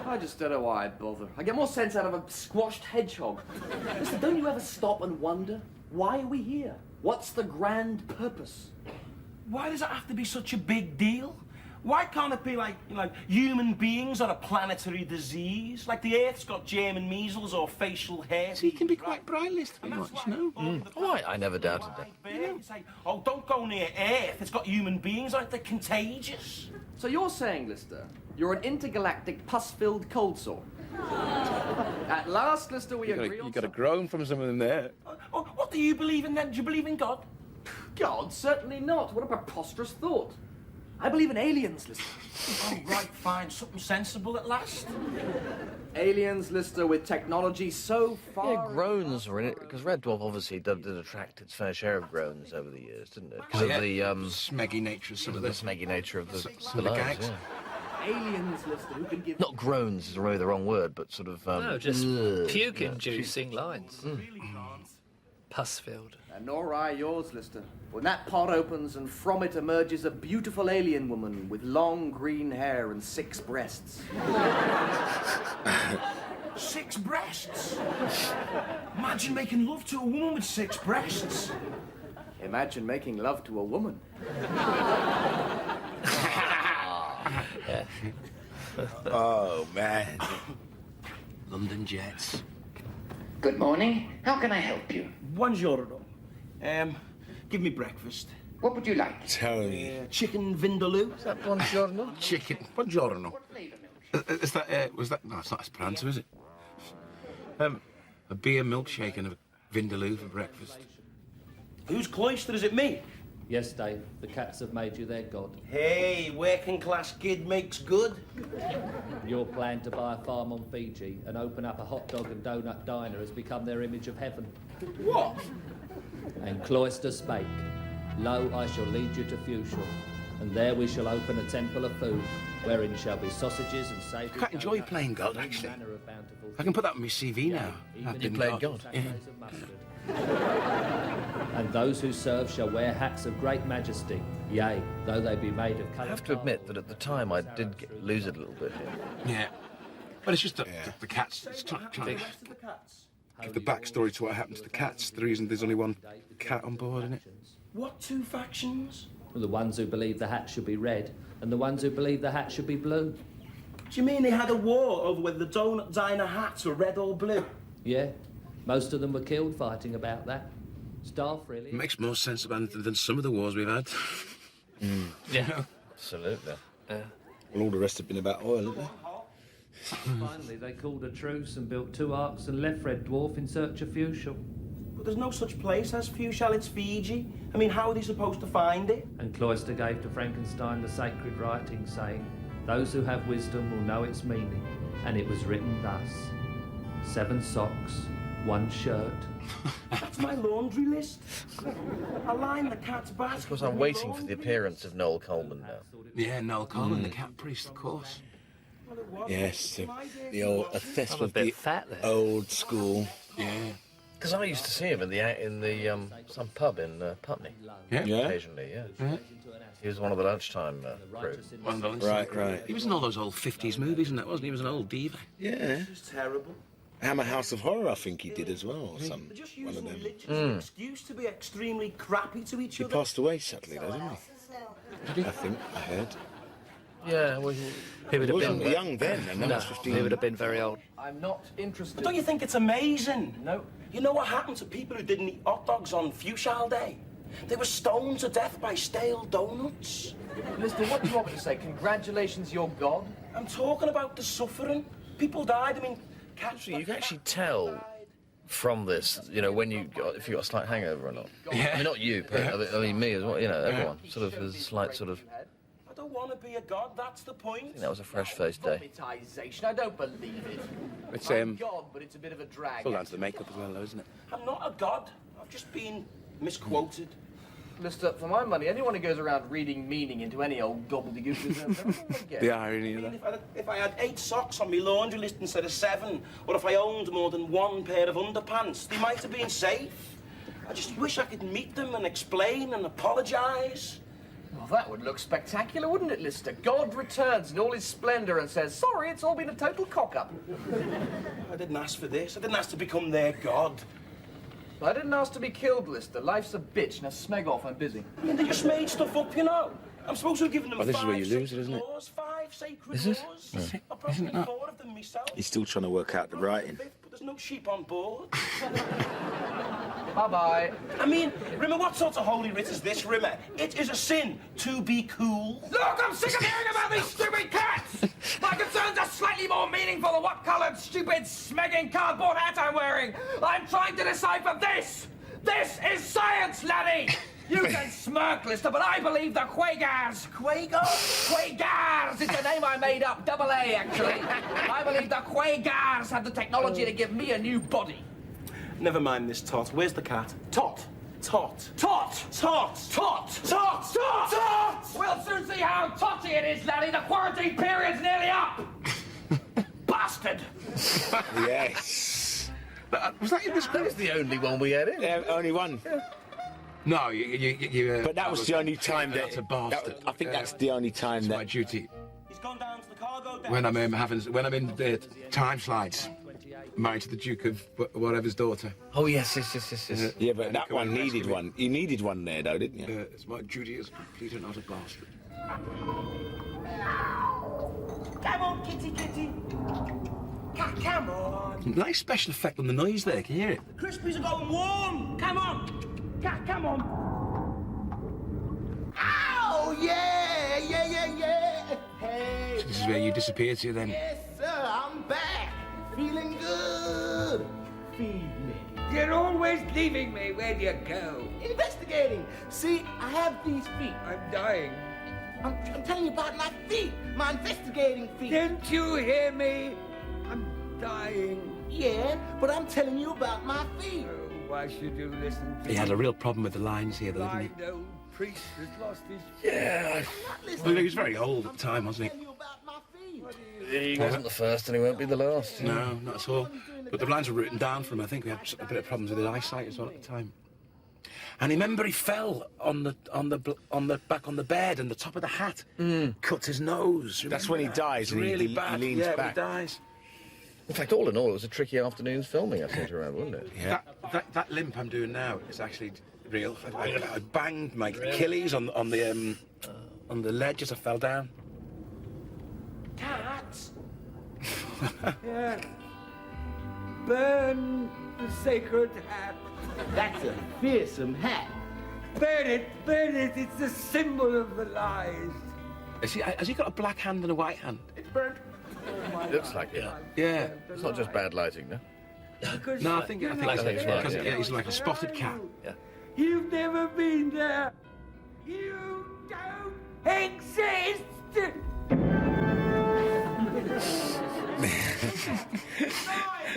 I just don't know why I'd bother. I get more sense out of a squashed hedgehog. Listen, don't you ever stop and wonder, why are we here? What's the grand purpose? Why does it have to be such a big deal? Why can't it be like human beings are a planetary disease? Like the Earth's got German measles or facial hair. So you can be quite bright, Lister. No? Oh, I never doubted that. You say, oh, don't go near Earth. It's got human beings. Aren't they contagious? So you're saying, Lister, you're an intergalactic pus-filled cold sore. At last, Lister, we agree on You got a groan from some of them there. Oh, what do you believe in then? Do you believe in God? God, certainly not. What a preposterous thought. I believe in aliens, Lister. Oh, right, fine. Something sensible at last. Aliens, Lister, with technology so far... Yeah, groans were in it, because Red Dwarf obviously did attract its fair share of groans over the years, didn't it? Because of the smeggy nature of some of the the smeggy nature of the some of the lines, gags. yeah. Aliens, Lister, who can give... Not groans is really the wrong word, but sort of... No, just ugh, puke-inducing lines. Pus-filled. And nor I yours, Lister. When that pot opens and from it emerges a beautiful alien woman with long green hair and 6 breasts. 6 breasts? Imagine making love to a woman with 6 breasts. Imagine making love to a woman. Oh, man. London Jets. Good morning. How can I help you? Buongiorno. Give me breakfast. What would you like? Tony. Chicken vindaloo. Is that buongiorno? Chicken. Buongiorno. Is that, was that... No, it's not Esperanto, is it? A beer milkshake and a vindaloo for breakfast. Whose cloister? Is it me? Yes, Dave. The cats have made you their god. Hey, working class kid makes good. Your plan to buy a farm on Fiji and open up a hot dog and donut diner has become their image of heaven. What? And Cloister spake, Lo, I shall lead you to Fuchsia, and there we shall open a temple of food, wherein shall be sausages and savoury... I quite enjoy playing God, actually. I can put that on my CV now. I've been played God. Yeah. And those who serve shall wear hats of great majesty, yea, though they be made of I coloured... have to admit that at the time I did lose it a little bit here. Yeah. But it's just the cats. It's trying to give the backstory to what happened to the cats. The reason there's only one cat on board, isn't it? What 2 factions? The ones who believe the hat should be red, and the ones who believe the hat should be blue. Do you mean they had a war over whether the donut diner hats were red or blue? Yeah, most of them were killed fighting about that. Staff, really. It makes more sense about it than some of the wars we've had. Yeah. Absolutely. Well, all the rest have been about oil, haven't they? Finally, they called a truce and built 2 arks and left Red Dwarf in search of Fuchsia. But there's no such place as Fuchsia, it's Fiji. I mean, how are they supposed to find it? And Cloister gave to Frankenstein the sacred writing, saying, those who have wisdom will know its meaning. And it was written thus, 7 socks, 1 shirt. That's my laundry list. I line the cat's back. Of course, I'm waiting for the appearance of Noel Coleman now. Yeah, Noel Coleman, the cat priest, of course. Yes, the old obsessed I'm a with bit the fat there. old school. Yeah. Because I used to see him in the some pub in Putney. Yeah? Occasionally, yeah. He was one of the lunchtime crew. Right. He was in all those old 50s movies and that, wasn't he? He was an old diva. Yeah. It's terrible. Hammer House of Horror, I think he did as well, or some Just one of using them. religion as an excuse to be extremely crappy to each He other. passed away sadly, though, didn't he? I think I heard. Yeah, well, He would He have wasn't been young then, and now No, he's 15. he would have been very old. I'm not interested. But don't you think it's amazing? No. You know what happened to people who didn't eat hot dogs on Fuchsal Day? They were stoned to death by stale donuts. Lister, what do you want me to say? Congratulations, you're God? I'm talking about the suffering. People died. I mean, you can actually tell from this, you know, when if you got a slight hangover or not. Yeah. I mean, not you, but I mean me as well. You know, everyone sort of has a slight sort of. I don't want to be a god. That's the point. I think that was a fresh-faced day. Vomitizer. I don't believe it. It's I'm God, but it's a bit of a drag. It's all down to the makeup as well, though, isn't it? I'm not a god. I've just been misquoted. Lister, for my money, anyone who goes around reading meaning into any old gobbledygook deserves everything they get. The irony of I mean, that. if I had 8 socks on my laundry list instead of 7, or if I owned more than 1 pair of underpants, they might have been safe. I just wish I could meet them and explain and apologise. Well, that would look spectacular, wouldn't it, Lister? God returns in all his splendour and says, sorry, it's all been a total cock-up. I didn't ask for this. I didn't ask to become their god. I didn't ask to be killed, Lister. Life's a bitch. Now smeg off, I'm busy. I mean, they just made stuff up, you know. I'm supposed to have given them Well, this is where you 5 lose it, isn't it? laws, 5 sacred Is it? laws. Yeah. I've probably 4 of them myself. He's still trying to work out the writing. But there's no sheep on board. Bye-bye. I mean, Rimmer, what sort of holy writ is this, Rimmer? It is a sin to be cool. Look, I'm sick of hearing about these stupid cats! My concerns are slightly more meaningful than what coloured, stupid, smegging cardboard hat I'm wearing. I'm trying to decipher this! This is science, laddie! You can smirk, Lister, but I believe the Quagars. Quagars? Quagars! It's a name I made up, double A, actually. I believe the Quagars have the technology to give me a new body. Never mind this tot. Where's the cat? Tot. Tot. Tot! Tot. Tot! Tot. Tot! Tot. We'll soon see how totty it is, laddie. The quarantine period's nearly up. Bastard! Yes. Was that in this? That was the only one we had in. Yeah, only one. No, you But that was the only time that. That's a bastard. I think that's the only time It's that. my duty. He's gone down to the cargo deck. When I'm in the time slides, married to the Duke of whatever's daughter. Oh yes. Yeah, but that one needed one. You needed one there, though, didn't you? It's my duty as a complete and utter bastard. Come on, kitty, kitty. Come on. Nice special effect on the noise there. Can you hear it? The Crispies are going warm. Come on. Come on. Ow! Yeah! Hey! So this is where you disappear to then. Yes, sir. I'm back. Feeling good. Feed me. You're always leaving me. Where do you go? Investigating. See, I have these feet. I'm dying. I'm telling you about my feet. My investigating feet. Didn't you hear me? I'm dying. Yeah, but I'm telling you about my feet. Oh, why should you listen to He had a real problem with the lines here, though, blind didn't old priest has lost his... Yeah. Well, he was very old at the time, wasn't he? He wasn't the first, and he won't be the last. No, not at all. But the lines were written down for him. I think we had a bit of problems with his eyesight as well at the time. And remember, he fell on the back on the bed, and the top of the hat cut his nose. That's when he dies, It's and really he bad. leans yeah, back. When he dies. In fact, all in all, it was a tricky afternoon's filming, I seem to remember, wasn't it? Yeah. That limp I'm doing now is actually real. I banged my Achilles on the ledge as I fell down. Cats. Yeah. Burn the sacred hat. That's a fearsome hat. Burn it, it's the symbol of the lies. Has he got a black hand and a white hand? It's burnt. It looks like it. Yeah. It's not just bad lighting, no? No, I think it's because he's like a spotted cat. Yeah. You've never been there. You don't exist.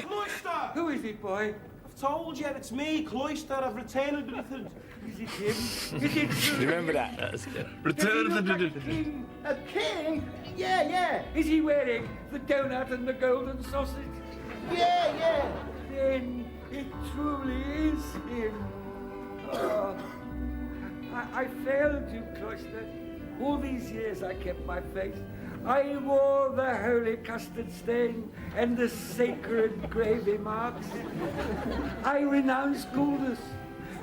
Cloister! Who is it, boy? I've told you, it's me, Cloister. I've returned the Is it him? Is it true? You remember that? That's good. Return of the... King? A king? Yeah. Is he wearing the donut and the golden sausage? Yeah. Then It truly is him. Oh, I failed you, Cloister. All these years I kept my faith. I wore the holy custard stain and the sacred gravy marks. I renounced coolness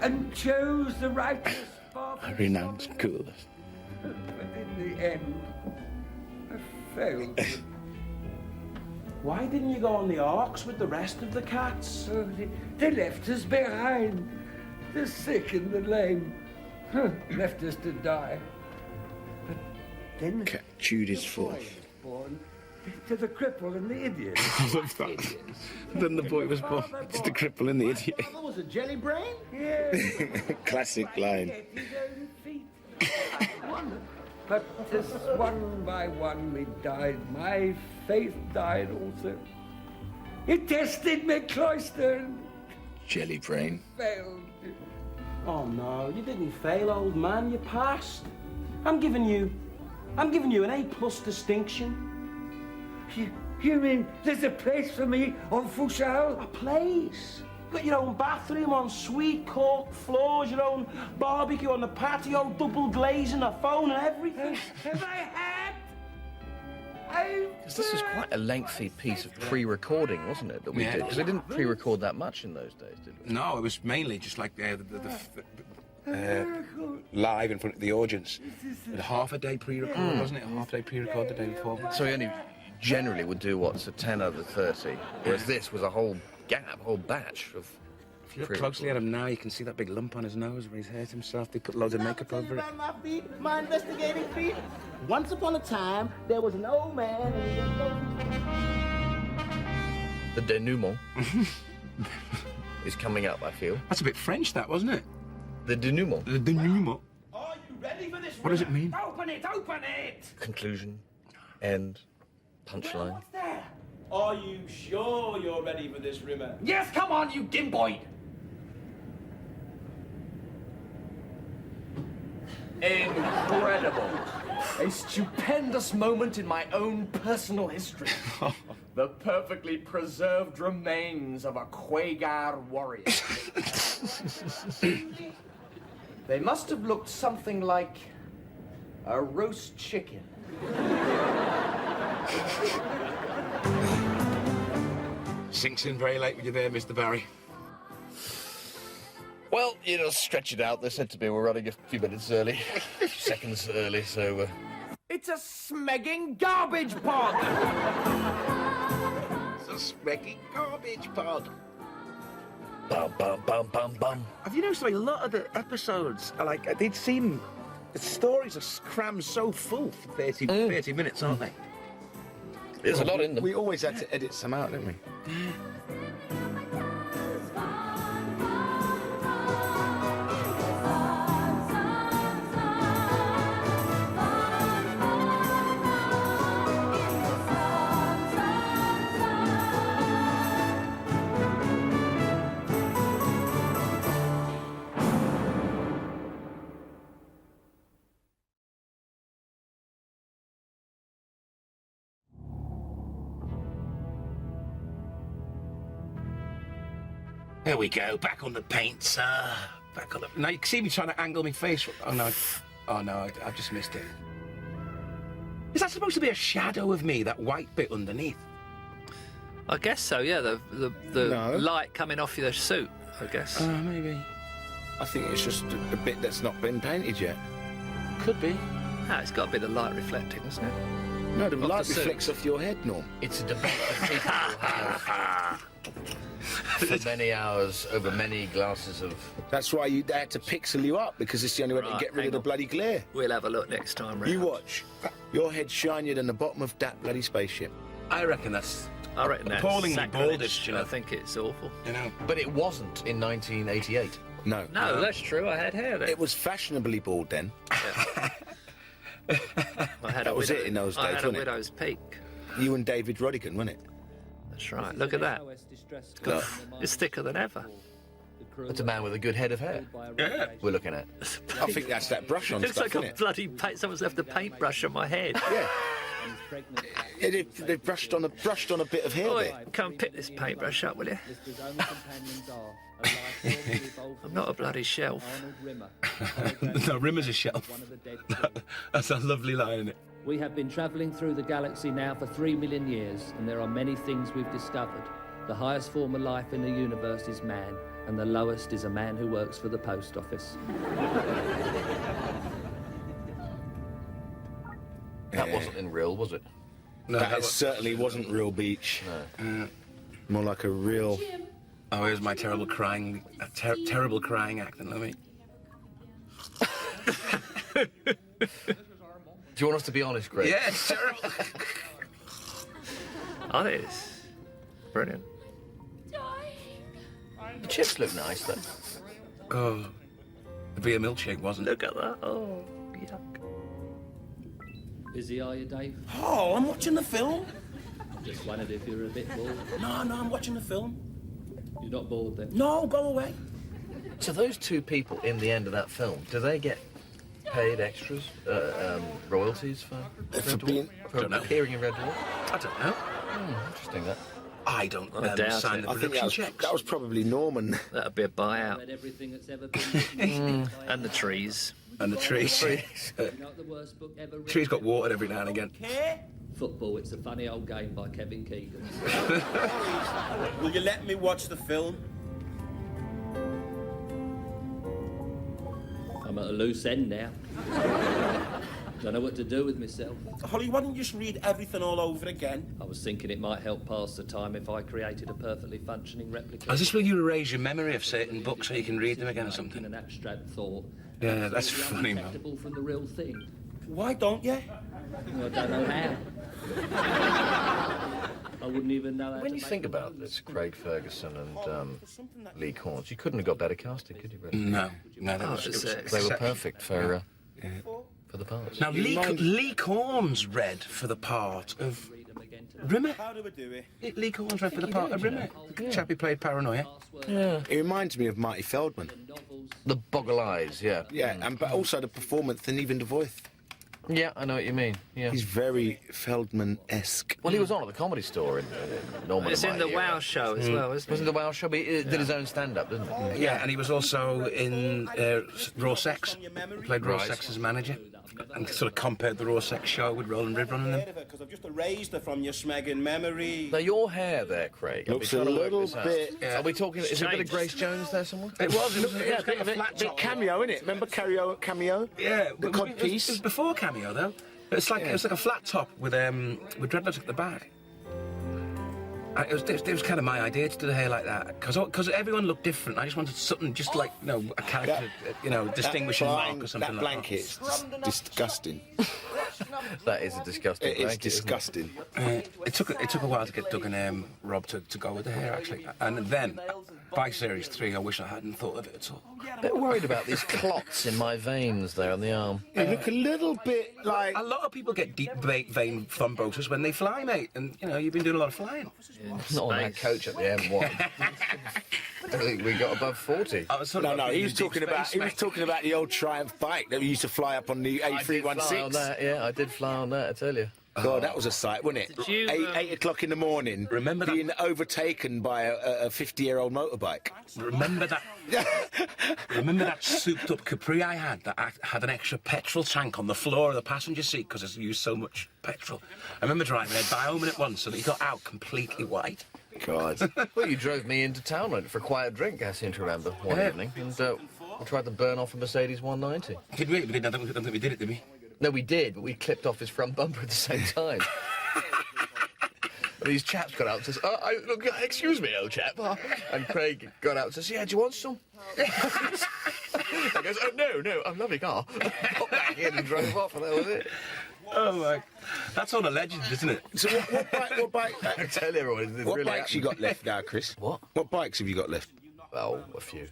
and chose the righteous path. I renounce coolness. But in the end, I failed. Why didn't you go on the Arks with the rest of the cats? Oh, they left us behind. The sick and the lame. Left us to die. But then Cat chewed his foot. was born to the cripple and the idiot. I love that. Then the boy was born. It's the cripple and the idiot. That was a jelly brain? Yes. Classic line. At his own feet. But as one by one we died, my faith died also. It tested me, Cloister, and Jelly brain. failed. Oh no, you didn't fail, old man. You passed. I'm giving you an A+ distinction. You mean there's a place for me on Fouchal? A place? Got your own bathroom on sweet cork floors, your own barbecue on the patio, double glazing, a phone and everything. Have I had? Because this was quite a lengthy piece of pre-recording, wasn't it, that we did? Because we didn't pre-record that much in those days, did we? No, it was mainly just like live in front of the audience. A half a day pre-record, wasn't it? A half a day pre-record the day before. So we only generally would do, what, so 10 out of 30, whereas this was a whole gap, a whole batch of... If you look closely at him now, you can see that big lump on his nose where he's hurt himself. They put loads of makeup over it. My feet, my investigating feet. Once upon a time, there was an old man and The denouement is coming up, I feel. That's a bit French, that, wasn't it? The denouement. The denouement. Are you ready for this? What does it mean? Open it, open it! Conclusion, end, punchline. What's there? Are you sure you're ready for this, Rimmer? Yes, come on, you dimboid! Incredible. A stupendous moment in my own personal history. The perfectly preserved remains of a Quagar warrior. They must have looked something like a roast chicken. Sinks in very late with you there, Mr. Barry. Well, you know, stretch it out. They said to me we're running a few minutes early, a few seconds early, so... It's a smegging garbage pod! It's a smegging garbage pod. Bum, bum, bum, bum, bum. Have you noticed a lot of the episodes are like, they'd seem... The stories are crammed so full for 30 minutes, aren't they? There's a lot in them. We always had to edit some out, didn't we? There we go, back on the paint, sir. Back on the... Now, you can see me trying to angle my face. Oh, no. Oh, no, I've just missed it. Is that supposed to be a shadow of me, that white bit underneath? I guess so, yeah, the light coming off your suit, I guess. Maybe. I think it's just a bit that's not been painted yet. Could be. Ah, it's got a bit of light reflecting, hasn't it? No, the light reflects off your head, Norm. It's a debate that people have for many hours over many glasses of... That's why you had to pixel you up, because it's the only way to get rid of the bloody glare. We'll have a look next time round. You watch. Your head's shinier than the bottom of that bloody spaceship. I reckon that's... I reckon that's appallingly sacrilege. baldish, you know. I think it's awful. You know. But it wasn't in 1988. No. No, that's true. I had hair then. It was fashionably bald then. That was it in those days, I had wasn't a it? widow's peak. You and David Rodigan, wasn't it? That's right. Look at that. Look. It's thicker than ever. That's a man with a good head of hair. Yeah. We're looking at. I think that's that brush on Looks stuff, like a isn't it? bloody paint. Someone's left a paintbrush on my head. Yeah. Yeah, they brushed on a bit of hair Oi, there. come pick this paintbrush up, will you? I'm not a bloody shelf. No, Rimmer's a shelf. That's a lovely line, isn't it? We have been travelling through the galaxy now for 3 million years, and there are many things we've discovered. The highest form of life in the universe is man, and the lowest is a man who works for the post office. That wasn't in real, was it? No, that certainly wasn't real Beach. No. More like a real... Oh, here's my terrible crying acting, let me. Do you want us to be honest, Greg? Yeah, it's terrible. I think it's brilliant. The chips look nice, though. Oh, the beer milkshake wasn't. Look at that. Oh, yuck. Busy, are you, Dave? Oh, I'm watching the film. Just wondered if you were a bit bored. No, I'm watching the film. You're not bored then? No, go away. So those two people in the end of that film, do they get paid extras, royalties for appearing in Red Dwarf? I don't know. Interesting, that. I don't I doubt sign it. the I think production checks. that was probably Norman. That'd be a buyout. Read everything that's ever been And the trees. And the trees. Not the worst book ever written. Trees got watered every now and again. Football, it's a funny old game by Kevin Keegan. Will you let me watch the film? I'm at a loose end now. Don't know what to do with myself. Holly, why don't you just read everything all over again? I was thinking it might help pass the time if I created a perfectly functioning replica. Is this where you erase your memory of certain books so you can read them again or something? An abstract thought. Yeah, that's funny, man. Detectable from the real thing. Why don't you? Well, I don't know how. I wouldn't even know how When to you make think a about movie. this, Craig Ferguson and Lee Corns, you couldn't have got better casting, could you, really? No, that Oh, was They were perfect for the parts. Now, Lee Corns read for the part of Rimmer. How do we do it? Lee Corns read for the part of Rimmer. The chap who played Paranoia. Yeah. It reminds me of Marty Feldman. The Boggle Eyes, yeah. Yeah, but also the performance and even the voice. Yeah, I know what you mean. Yeah. He's very Feldman-esque. Well, he was on at the Comedy Store in Norman. It's in the Wow show as well, isn't it? Wasn't the Wow show? But he did his own stand-up, didn't he? Yeah, and he was also in Raw Sex. He played Raw Sex's manager. And sort of compared the Raw Sex show with Roland Ridron and them. Because I've just erased it from your smegging memory. Now, your hair there, Craig. Looks a little bit... Are we talking... Is there a bit of Grace Jones there somewhere? It was. It was Yeah, kind of a flat bit top. cameo, innit? Remember Cameo? Yeah, The cod piece. It was before Cameo though. It's like a flat top with dreadlocks at the back. It was kind of my idea to do the hair like that because everyone looked different. I just wanted something just like a character, distinguishing mark or something that like blanket is disgusting. That is a disgusting It is blanket, isn't it? disgusting. It took a while to get Doug and Rob to go with the hair actually, and then by series 3, I wish I hadn't thought of it at all. A bit worried about these clots in my veins there on the arm. You look a little bit like... A lot of people get deep vein thrombosis when they fly, mate, and you've been doing a lot of flying. Not on that coach at the M1. I don't think we got above 40. No, he was talking about the old Triumph bike that we used to fly up on the I did fly on A316. that, yeah, I did fly on that, I tell you. God, that was a sight, wasn't it? Did you, 8 o'clock in the morning. Remember that? Being overtaken by a 50-year-old motorbike. Remember that? Remember that souped-up Capri I had that had an extra petrol tank on the floor of the passenger seat because it's used so much petrol? I remember driving it by home in it once, so that he got out completely white. God. Well, you drove me into town for a quiet drink, I seem to remember, one evening, and we tried to burn off a Mercedes 190. Did we? I don't think we did it, did we? No, we did, but we clipped off his front bumper at the same time. These chaps got out and says, look, excuse me, old chap. And Craig got out and says, yeah, do you want some? I goes, oh, no, I'm lovely car. Got back in and drove off, and that was it. Oh, my. That's all a legend, isn't it? So what bike... I tell everyone, What bikes you got left now, Chris? What? What bikes have you got left? Well, a few.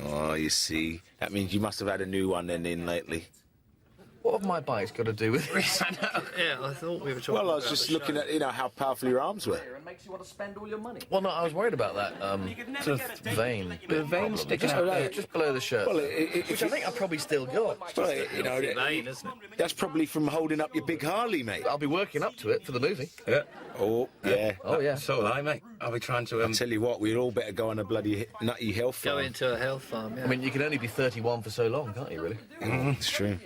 Oh, you see. That means you must have had a new one then in lately. What have my bikes got to do with this? I know. Yeah, I thought we were talking. Well, I was just looking at, you know, how powerful your arms were. And makes you want to spend all your money. Well, no, I was worried about that. Sort of vein. The vein sticking Just, out. just below the shirt. Well, which I think I've probably still got. Well, you know, Vein, isn't it? that's probably from holding up your big Harley, mate. I'll be working up to it for the movie. Yeah. Oh, yeah. Oh, yeah. So will I, mate. I'll be trying to. I tell you what, we'd all better go on a bloody nutty health Go farm. into a health farm, yeah. I mean, you can only be 31 for so long, can't you, really? It's true.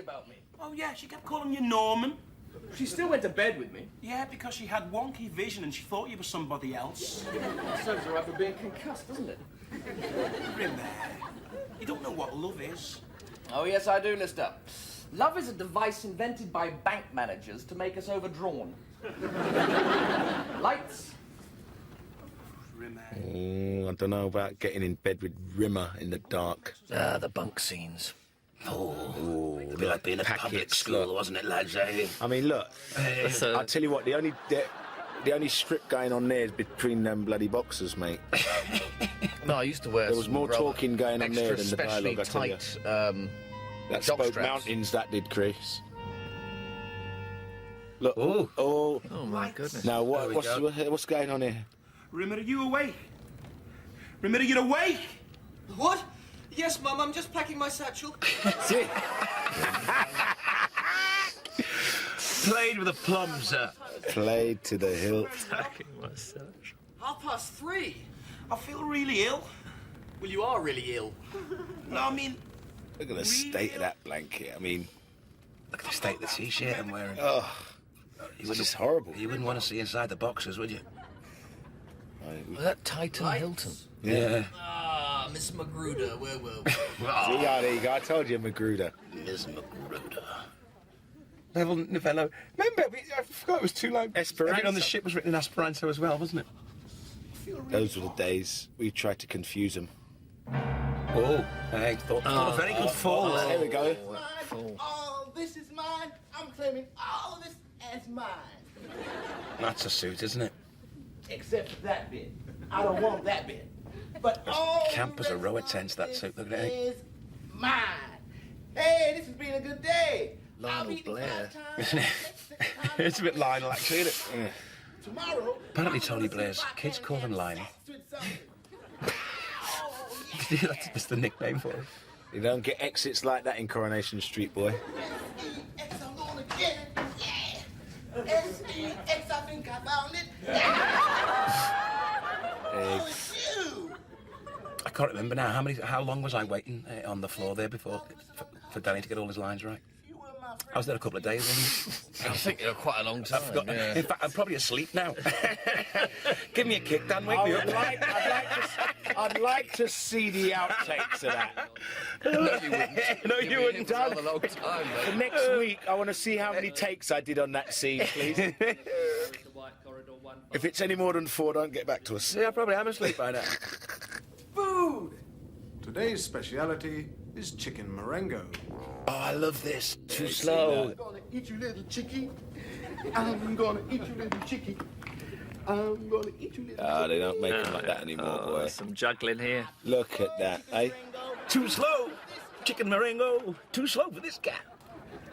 Oh, yeah, she kept calling you Norman. She still went to bed with me. Yeah, because she had wonky vision and she thought you were somebody else. Serves her up for being concussed, doesn't it? Rimmer, you don't know what love is. Oh, yes, I do, Lister. Love is a device invented by bank managers to make us overdrawn. Lights. Rimmer. I don't know about getting in bed with Rimmer in the dark. Ah, the bunk scenes. Oh, it'd be like being at public school, wasn't it, lads? I mean, look, I'll tell you what, the only script going on there is between them bloody boxers, mate. No, I used to wear. There was more talking going on there extra than the dialogue, I tell you. specially tight, That jock spoke straps. mountains, that did, Chris. Look, oh, oh, Oh my goodness. now what's going on here? Rimmer, are you awake? Rimmer, are you awake? What? Yes, Mum, I'm just packing my satchel. See? Played with a plum, sir. Played to the hilt. Packing my satchel. 3:30. I feel really ill. Well, you are really ill. No, I mean, Look at the state of that blanket. I mean, Look at the state of the t-shirt I'm wearing. oh, it's just horrible. You wouldn't want to see inside the boxes, would you? Was that Titan Hilton? Yeah. Ah, Miss Magruder, where were we? Yeah, there you go. I told you, Magruder. Miss Magruder. Level Novello. Remember, I forgot it was too long. Esperanto. Everything on the ship was written in Esperanto as well, wasn't it? Those were the days we tried to confuse them. Oh, I thought a very good fall. There we go. All this is mine. I'm claiming all of this as mine. That's a suit, isn't it? Except for that bit. I don't want that bit. But all Camp as a row of tents, that suit. Look at it. is mine. Hey, this has been a good day. Lionel Blair. Isn't it? It's a bit Lionel, actually, isn't it? Tomorrow. Apparently Tony Blair's kids call him Lionel. That's the nickname for him. You don't get exits like that in Coronation Street, boy. S-E-X, I'm gonna get it. Yeah. S-E-X, I think I found it. Hey, I can't remember now. How long was I waiting on the floor there before for Danny to get all his lines right? I was there a couple of days, wasn't I think it was quite a long time. Yeah. In fact, I'm probably asleep now. Give me a kick, Dan. Wake me up. I'd like to see the outtakes of that. No, you wouldn't. No, you wouldn't, Dan. A long time, For mate. next week, I want to see how many takes I did on that scene, please. If it's any more than 4, don't get back to us. Yeah, I probably am asleep by now. Food! Today's speciality is chicken marengo. Oh, I love this. Too slow. I'm gonna eat you, little chickie. I'm gonna eat you, little chickie. I'm gonna eat you, little Oh, they don't make them like that anymore, boy. Some juggling here. Look at that, eh? Too slow. Chicken Marengo. Too slow for this cat.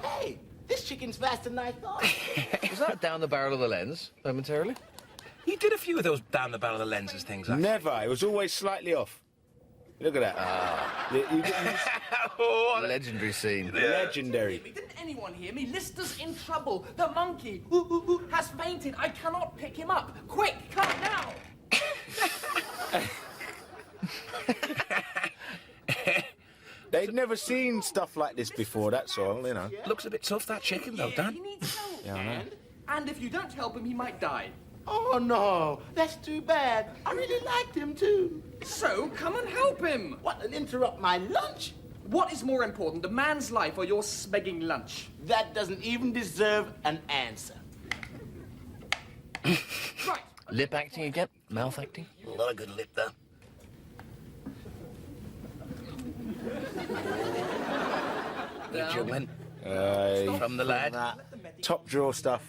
Hey, this chicken's faster than I thought. Was that down the barrel of the lens, momentarily? You did a few of those down the barrel of the lenses things, actually. Never. It was always slightly off. Look at that. Legendary scene. Legendary. Didn't anyone hear me? Lister's in trouble. The monkey has fainted. I cannot pick him up. Quick, come now. They'd never seen stuff like this before, that's all, you know. Looks a bit tough, that chicken, though, Dan. He needs help. Yeah, I know. And if you don't help him, he might die. Oh, no. That's too bad. I really liked him, too. So, come and help him. What, and interrupt my lunch? What is more important, a man's life or your smegging lunch? That doesn't even deserve an answer. Right. Lip acting again? Mouth acting? Not a good lip, though. Good juggling. From the lad. Top drawer stuff.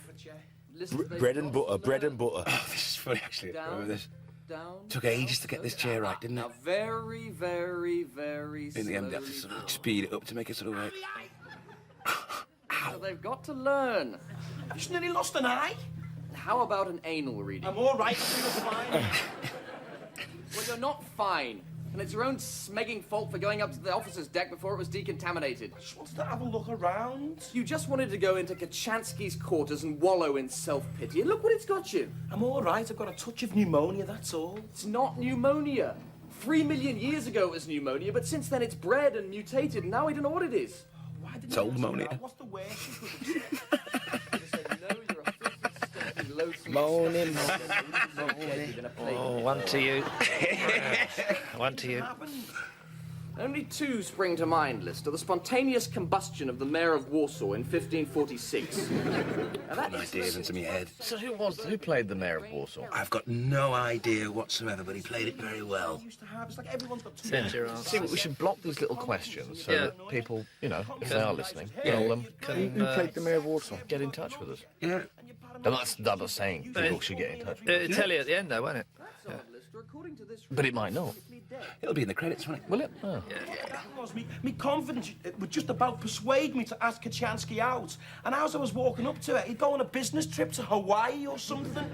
Bread and butter, bread and butter. Oh, this is funny, actually. Remember this? Down. Took ages to get this chair right, didn't it? Now, very, very, very In the end, they had to sort of speed it up to make it sort of work. Ow. They've got to learn. Have you nearly lost an eye? How about an anal reading? I'm all right. I'm fine. Well, you're not fine. And it's your own smegging fault for going up to the officer's deck before it was decontaminated. I just wanted to have a look around. You just wanted to go into Kachansky's quarters and wallow in self-pity. And look what it's got you. I'm all right. I've got a touch of pneumonia, that's all. It's not pneumonia. 3 million years ago it was pneumonia, but since then it's bred and mutated, and now we don't know what it is. Why didn't It's you old answer pneumonia. that? What's the worst you could have said? Moaning. Oh, one to you. One to you. Only two spring to mind, Lister. The spontaneous combustion of the mayor of Warsaw in 1546. Now that is Ideas into my head. So who played the mayor of Warsaw? I've got no idea whatsoever, but he played it very well. It's like everyone's got two. Send your answer. See, we should block these little questions so Yeah. that people, you know, if they are listening, Yeah. will Can, who played the mayor of Warsaw? Get in touch with us. Yeah. I'm not saying people should get in touch. It'll tell you at the end, though, won't it? But it might not. It'll be in the credits, won't it? Will it? Oh. Me confidence would just about persuade me to ask Kachansky out. And as I was walking up to it, he'd go on a business trip to Hawaii or something.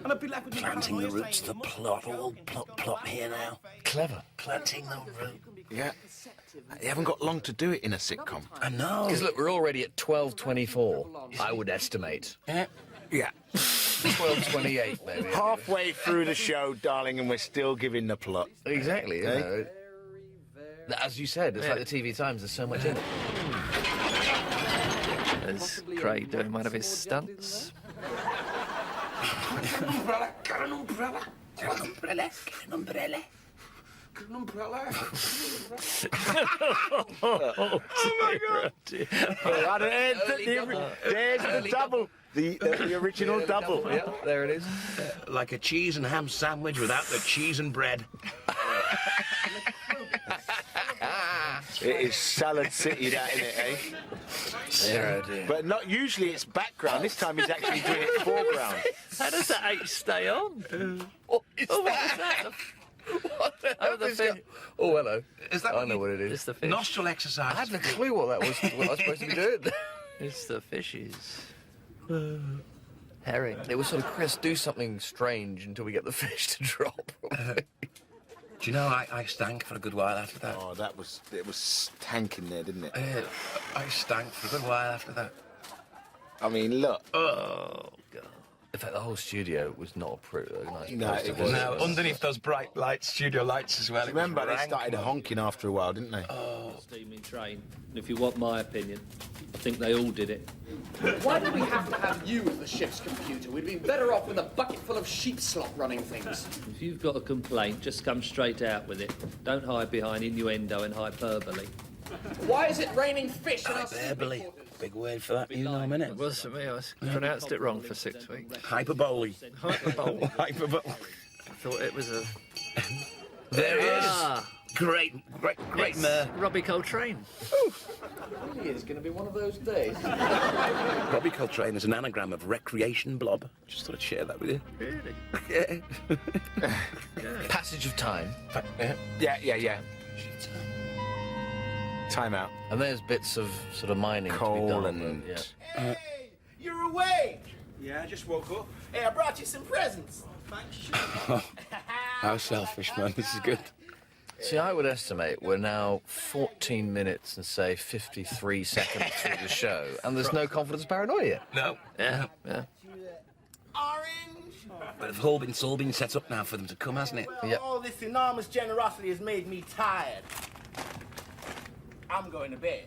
And I'd be left with Planting the roots, the plot, all plot here now. Clever. Planting the root. Yeah. You haven't got long to do it in a sitcom. I know. Because look, we're already at 12:24. I would estimate. Yeah. 12:28, maybe. Halfway through the show, darling, and we're still giving the plot. Exactly. You Eh? know. As you said, it's like the TV Times. There's so much in it. There's Craig doing one of his stunts. Got an umbrella, got an umbrella. Got an umbrella, got an umbrella. Got an umbrella. Oh my God. There's the double. The original double. Yeah, there it is. Like a cheese and ham sandwich without the cheese and bread. It is Salad City, that, isn't it, eh? Dear, oh dear. But not usually it's background. This time he's actually doing it foreground. How does that H stay on? What is Oh, what that? was that? What the hell the is thing- going- Oh, hello. Is that I know what it is. It's the fish. Nostril exercise. I had no clue what that was. What I was supposed to be doing. It's the fishes. Herring. It was sort of, Chris, do something strange until we get the fish to drop. Do you know, I stank for a good while after that. Oh, it was tanking there, didn't it? I stank for a good while after that. I mean, look. Oh, God. In fact, the whole studio was not a nice No, place to it wasn't. visit. Now, underneath those bright lights, studio lights as well. Remember, they started honking after a while, didn't they? Steaming train. And if you want my opinion, I think they all did it. Why did we have to have you as the ship's computer? We'd be better off with a bucket full of sheep slop running things. If you've got a complaint, just come straight out with it. Don't hide behind innuendo and hyperbole. Why is it raining fish in our Hyperbole. sleeping quarters? Big word for that, you know, a minute. It was for me. I pronounced it wrong for 6 weeks. Hyperbole. Hyperbole. Hyperbole. I thought it was a... There he is. Ah, Great it's mare. Robbie Coltrane. Really is going to be one of those days. Robbie Coltrane is an anagram of recreation blob. Just thought I'd share that with you. Really? Yeah. Passage of time. Yeah. Time out. And there's bits of sort of mining Coal to be done. and... but, yeah. Hey, you're awake. Yeah, I just woke up. Hey, I brought you some presents. Thanks. How selfish, man. This is good. See, I would estimate we're now 14 minutes and say 53 seconds through the show, and there's no confidence paranoia yet. No. Yeah. Orange. But it's all been set up now for them to come, hasn't it? Well, all this enormous generosity has made me tired. I'm going to bed.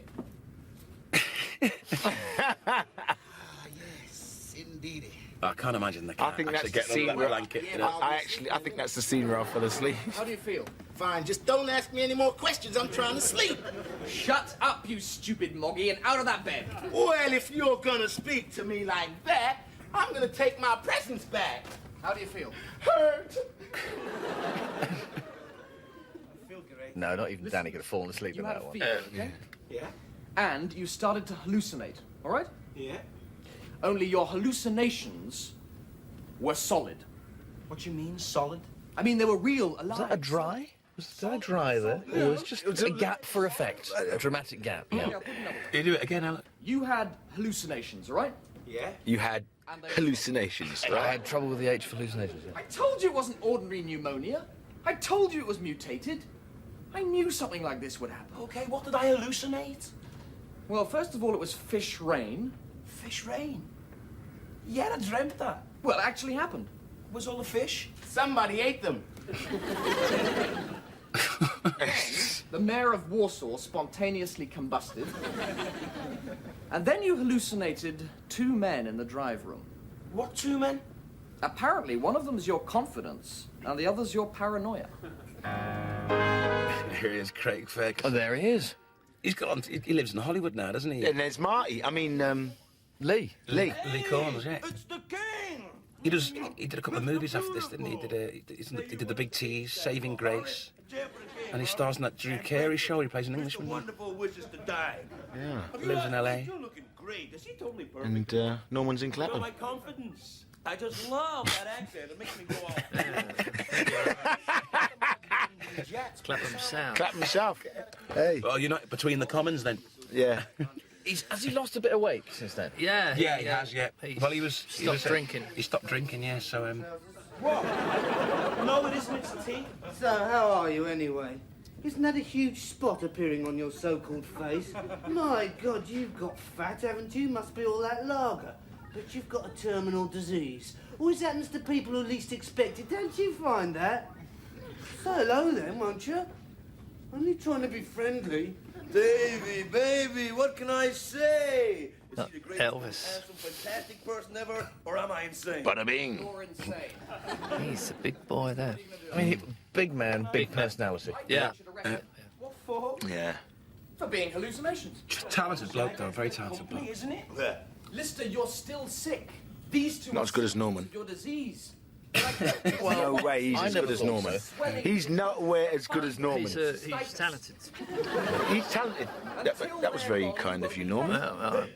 Yes, indeed. I can't imagine the cat I think that's actually the getting scene under that where... blanket. You I know? think that's the scene where I fell asleep. How do you feel? Fine, just don't ask me any more questions. I'm trying to sleep. Shut up, you stupid moggy, and out of that bed. Well, if you're gonna speak to me like that, I'm gonna take my presents back. How do you feel? Hurt. No, not even Danny could have fallen asleep You in had that a one. fever, okay? Yeah. And you started to hallucinate, all right? Yeah. Only your hallucinations were solid. What you mean, solid? I mean, they were real, alive. Is that a dry? Did I dry there? Or was just a gap for effect? A dramatic gap, yeah. You do it again, Alan. You had hallucinations, all right? Yeah. You had hallucinations, I right? had trouble with the H for hallucinations. Yeah. I told you it wasn't ordinary pneumonia. I told you it was mutated. I knew something like this would happen. Okay, what did I hallucinate? Well, first of all, it was fish rain. Fish rain. Yeah, I dreamt that. Well, it actually happened. Was all the fish? Somebody ate them. The mayor of Warsaw spontaneously combusted. And then you hallucinated 2 men in the drive room. What 2 men? Apparently, one of them's your confidence, and the other's your paranoia. Here he is, Craig Ferguson. Oh, there he is. He lives in Hollywood now, doesn't he? And there's Marty. I mean, Lee. Lee Corners, yeah. It's the king! He did a couple of movies after this, didn't he? He did the Big T's, Saving Grace, and he stars in that Drew Carey show. He plays an Englishman. Wonderful wishes to die. Yeah. Lives in LA. You're looking great. Is he totally perfect? And Norman's in Well, Clapham. my confidence. I just love that accent. It makes me go off. Clapham South. Clapham South. Hey. Oh, you're not between the commons then? Yeah. Has he lost a bit of weight since then? Yeah. Yeah, he has, yeah. Well, he stopped drinking. He stopped drinking, yeah, so, What? No, it isn't. It's tea. So, how are you anyway? Isn't that a huge spot appearing on your so-called face? My God, you've got fat, haven't you? Must be all that lager. But you've got a terminal disease. Always happens to people who least expect it. Don't you find that? Say hello then, won't you? Only trying to be friendly. Davy, baby, what can I say? Is he the greatest, Elvis. handsome, fantastic person ever, or am I insane? Bada bing. You're insane. He's a big boy there. I mean, big man, big personality. Yeah. What for? Yeah. For being hallucinations. talented bloke, though, very talented bloke. Isn't it? Yeah. Lister, you're still sick. These 2 Not are as good as symptoms Norman. of your disease. No way he's as good as Norman. He's nowhere as good as Norman. He's talented. He's talented. That was very kind of you, Norman. Well,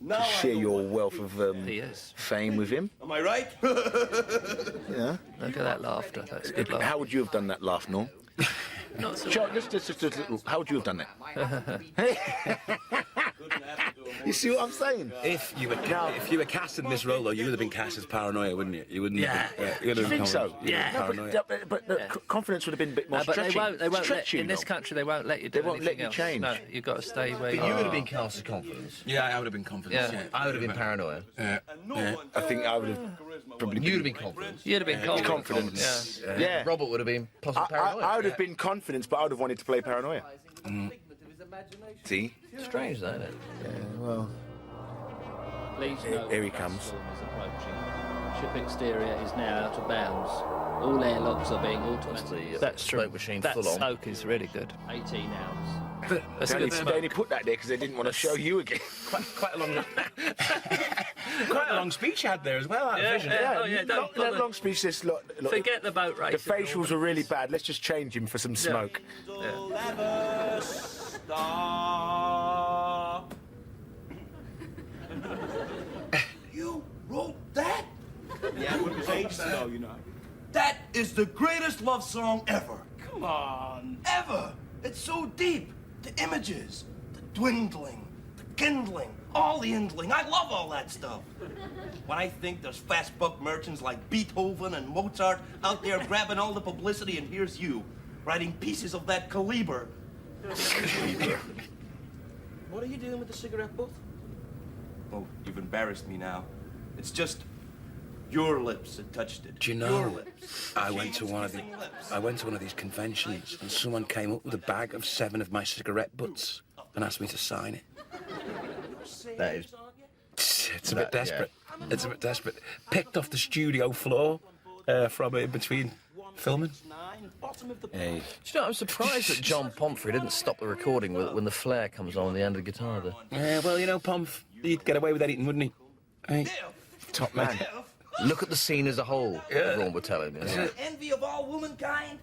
To share your wealth of he is. fame with him. Am I right? Yeah. Look at that laughter. That's good laughter. How would you have done that laugh, Norm? Not so Sure, just a little. How would you have done that? You see what I'm saying? If you were cast in this role, though, you would have been cast as paranoia, wouldn't you? You wouldn't. Yeah. You would You have think been so? Yeah. No, paranoia. but confidence would have been a bit more but stretching. they won't Stretching, in this though. country, they won't let you do They won't let anything you else. change. No, you've got to stay where But you you are. would have been cast as confidence. Yeah, I would have been confident. Yeah. I would have been paranoia. I think I would have probably. You'd have been confident. You'd have been confident. Confidence. Yeah. Yeah. Robert would have been possibly paranoid. I would have been confidence, but I would have wanted to play paranoia. See? Strange, though, isn't it? Yeah, well. Please Here- note here he that comes. storm is approaching. Ship exterior is now out of bounds. All airlocks are being automatically. That's true. Smoke machine That full on. smoke is really good. 18 ounce. That's a They good only smoke. put that there because they didn't want to show you again. Quite a long speech you had there as well. Out of Yeah, vision. yeah. Oh, yeah, don't That bother. long speech says, look, Forget the boat race. the facials were really bad. Let's just change him for some smoke. Will ever stop. You wrote that? Yeah, it was ages ago, you know. That is the greatest love song ever. Come on. Ever. It's so deep. The images, the dwindling, the kindling, all the indling. I love all that stuff. When I think there's fast buck merchants like Beethoven and Mozart out there grabbing all the publicity, and here's you, writing pieces of that caliber. What are you doing with the cigarette butt? Oh, you've embarrassed me now. It's just your lips that touched it. Do you Your know? lips. I went to one of these conventions, and someone came up with a bag of 7 of my cigarette butts and asked me to sign it. That is. It's a bit desperate. It's a bit desperate. Picked off the studio floor from in between filming. Do Hey. you know, I'm surprised that John Pomfrey didn't stop the recording when the flare comes on the end of the guitar there. Yeah, well, you know, Pomf, he'd get away with anything, wouldn't he? Hey, Top man. Look at the scene as a whole, everyone would tell him. You know? Envy of all womankind.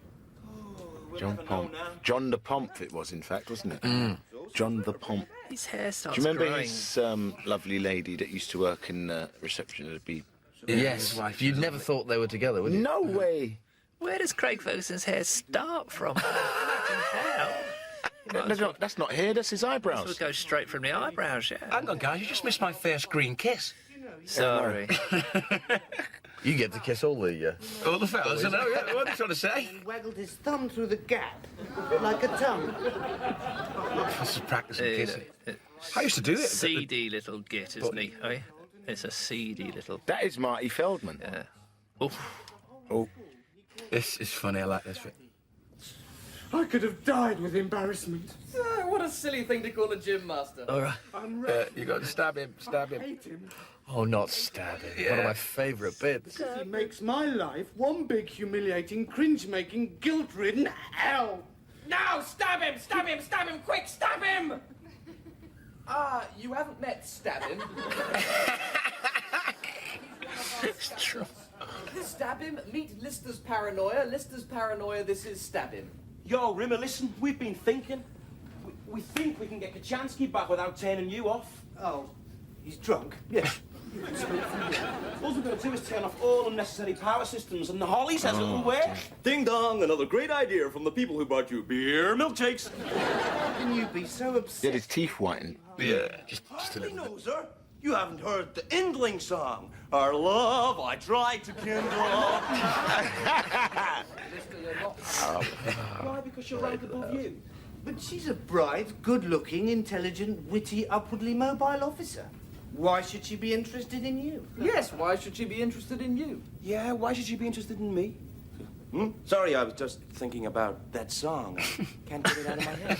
John Pomp. John the Pomp it was, in fact, wasn't it? John the Pomp. His hair starts Do you remember growing. his lovely lady that used to work in reception at a Yes, you'd never thought they were together, would you? No way. Where does Craig Ferguson's hair start from? That's not hair, that's his eyebrows. This will go straight from the eyebrows, yeah. Hang on, guys, you just missed my first green kiss. Sorry. You get to kiss all the fellas, I know, yeah, what are you trying to say? He waggled his thumb through the gap, like a tongue. This is practicing kissing. I used to do it. Seedy little git, isn't he? Eh? It's a seedy little... That is Marty Feldman. Yeah. Oh. This is funny, I like this bit. I could have died with embarrassment. What a silly thing to call a gym master. All right. I'm ready. You got to stab him, stab him. I hate him. Oh, not stabbing. One of my favourite bits. He makes my life one big, humiliating, cringe-making, guilt-ridden hell. Now, stab him, stab him, stab him, quick, stab him! You haven't met Stab him. It's true. Stab him, meet Lister's paranoia. Lister's paranoia, this is Stab him. Yo, Rimmer, listen, we've been thinking. We think we can get Kachansky back without turning you off. Oh, he's drunk? Yeah. All we've got to do is turn off all unnecessary power systems, and the Holly says it'll work. Ding dong, another great idea from the people who brought you beer milkshakes. How can you be so upset? Did his teeth whiten? Yeah, just a Hardly little bit. knows her. You haven't heard the Indling song. Our love, I tried to kindle. Lister, you're not... Why? Because you're right above you. But she's a bright, good-looking, intelligent, witty, upwardly mobile officer. Why should she be interested in you? Yes, why should she be interested in you? Yeah, why should you be interested in me? Sorry, I was just thinking about that song. I can't get it out of my head.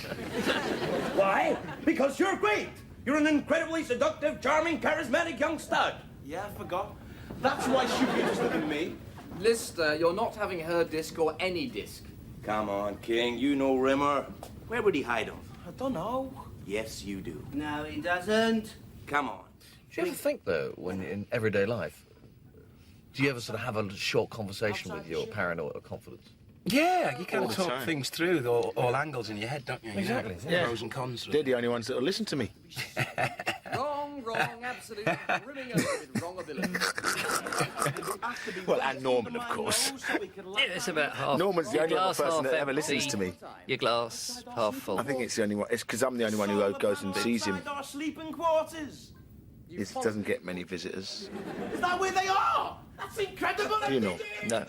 Why? Because you're great. You're an incredibly seductive, charming, charismatic young stud. Yeah, I forgot. That's why she'd be interested in me. Lister, you're not having her disc or any disc. Come on, King, you know Rimmer. Where would he hide them? I don't know. Yes, you do. No, he doesn't. Come on. Do you ever think, though, when in everyday life, do you ever sort of have a short conversation with your paranoid or confidence? Yeah, you kind All of the talk time. things through, all angles in your head, don't you? Exactly. Yeah. Pros and cons. They're the only ones that'll listen to me. Wrong, absolutely. Rimming over with wrong ability. Well, and Norman, of course. Yeah, it's about half... Norman's the your only other glass person half that ever empty, listens to me. Your glass half full. I think it's the only one. It's because I'm the only one who goes and sees him. Inside our sleeping quarters. It doesn't get many visitors. Is that where they are? That's incredible. You know. No.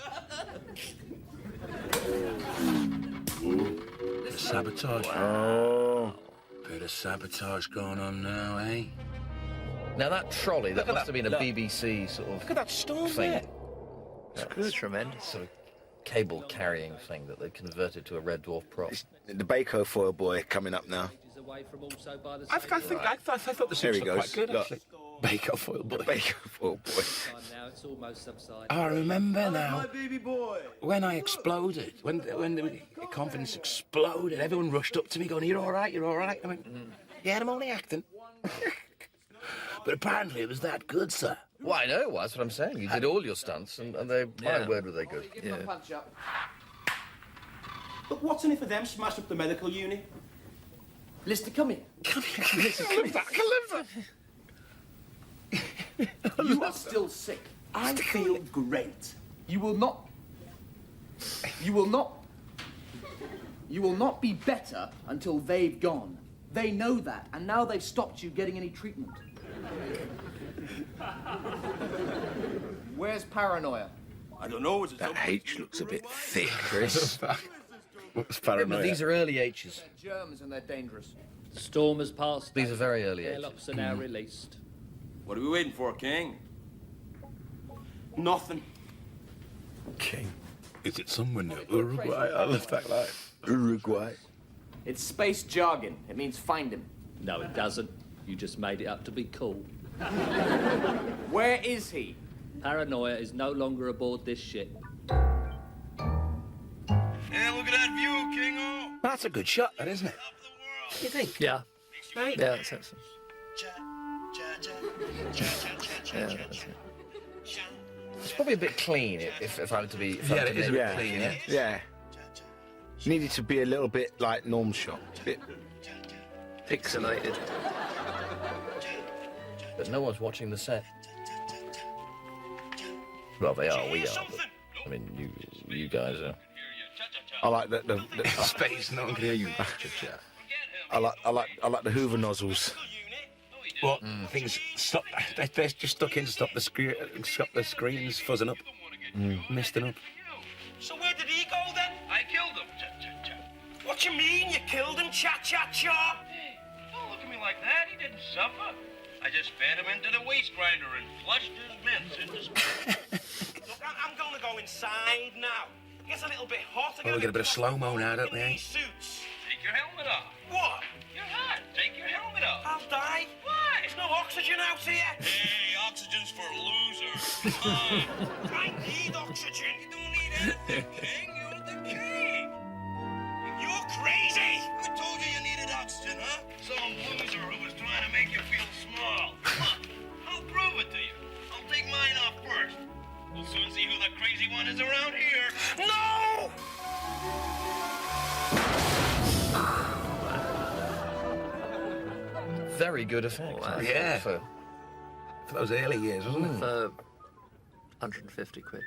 Sabotage. Oh. Bit of sabotage going on now, eh? Now, that trolley, that Look at must have been a that. BBC sort of Look at that storm thing. there. That's tremendous. Sort of cable-carrying thing that they converted to a Red Dwarf prop. The Baco foil boy coming up now. I thought the There he suits looked goes. quite good, Look. actually. Bake foil boy. Baco foil boy. Now it's almost subsided. Oh, I remember now. My baby boy. When I exploded, when the confidence exploded, everyone rushed up to me going, "You're all right, you're all right." I went, "Yeah, I'm only acting." But apparently it was that good, sir. Well, I know, that's what I'm saying. You did all your stunts, and they, my word, were they good. Give him a punch up. Look, what's in it for them? Smash up the medical unit. Lister, come here. Come back, You are still sick. I feel great. You will not be better until they've gone. They know that, and now they've stopped you getting any treatment. Where's paranoia? I don't know. That H looks a bit thick, Chris. What's But paranoia? these are early H's. They're germs and they're dangerous. The storm has passed. These are very early H's. Airlocks are now released. What are we waiting for, King? Nothing. King. Is it somewhere near Uruguay? I love that line. Uruguay. It's space jargon. It means find him. No, it doesn't. You just made it up to be cool. Where is he? Paranoia is no longer aboard this ship. Yeah, look at that view, Kingo. That's a good shot, that, isn't it? You think? Yeah. Right? Yeah, that's excellent. Yeah, that's it. It's probably a bit clean if I were to be. If I Yeah, were it to is a name bit clean, yeah. Yeah. Needed to be a little bit like Norm's shot. Bit. Pixelated. But no one's watching the set. Well, they are. We are. But, I mean, you. you guys are. I like the space. No one can hear you. I like the Hoover nozzles. What things stop? They're just stuck in to stop the screens fuzzing up, misting up. So where did he go then? I killed him. What you mean? You killed him? Cha-cha-cha? Hey, don't look at me like that. He didn't suffer. I just fed him into the waste grinder and flushed his mints into space. Look, I'm going to go inside now. It gets a little bit hot. Well, we get a bit of slow-mo now, don't we? These suits. Take your helmet off. What? You're hot. Take your helmet off. I'll die. Why? There's no oxygen out here. Hey, oxygen's for losers. I need oxygen. You don't need anything, King. You're the king. You're crazy. I told you needed oxygen, huh? Some loser who was trying to make you feel small. Come on, I'll prove it to you. I'll take mine off first. We'll soon see who the crazy one is around here. No! Very good effect. Yeah. For those early years, wasn't it? For 150 quid.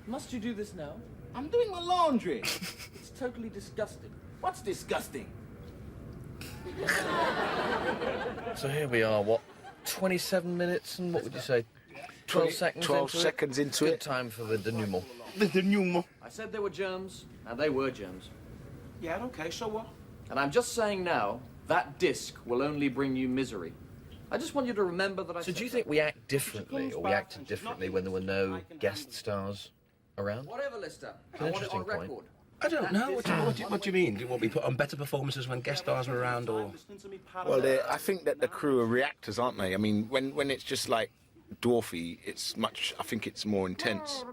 Must you do this now? I'm doing the laundry. It's totally disgusting. What's disgusting? So here we are, what, 27 minutes and what would you say? 12 seconds 12 into seconds it? into Good it. time for the denouement. The denouement. I said there were germs, and they were germs. Yeah, okay, so what? And I'm just saying now, that disc will only bring you misery. I just want you to remember that I So said do you think we act differently, or we acted differently when there were no guest stars around? Whatever, Lister. An I want it on interesting point. record. I don't know. What do you mean? Do you want me put on better performances when guest stars were around, or? Well, I think that the crew are reactors, aren't they? I mean, when it's just like Dwarfy, it's much. I think it's more intense.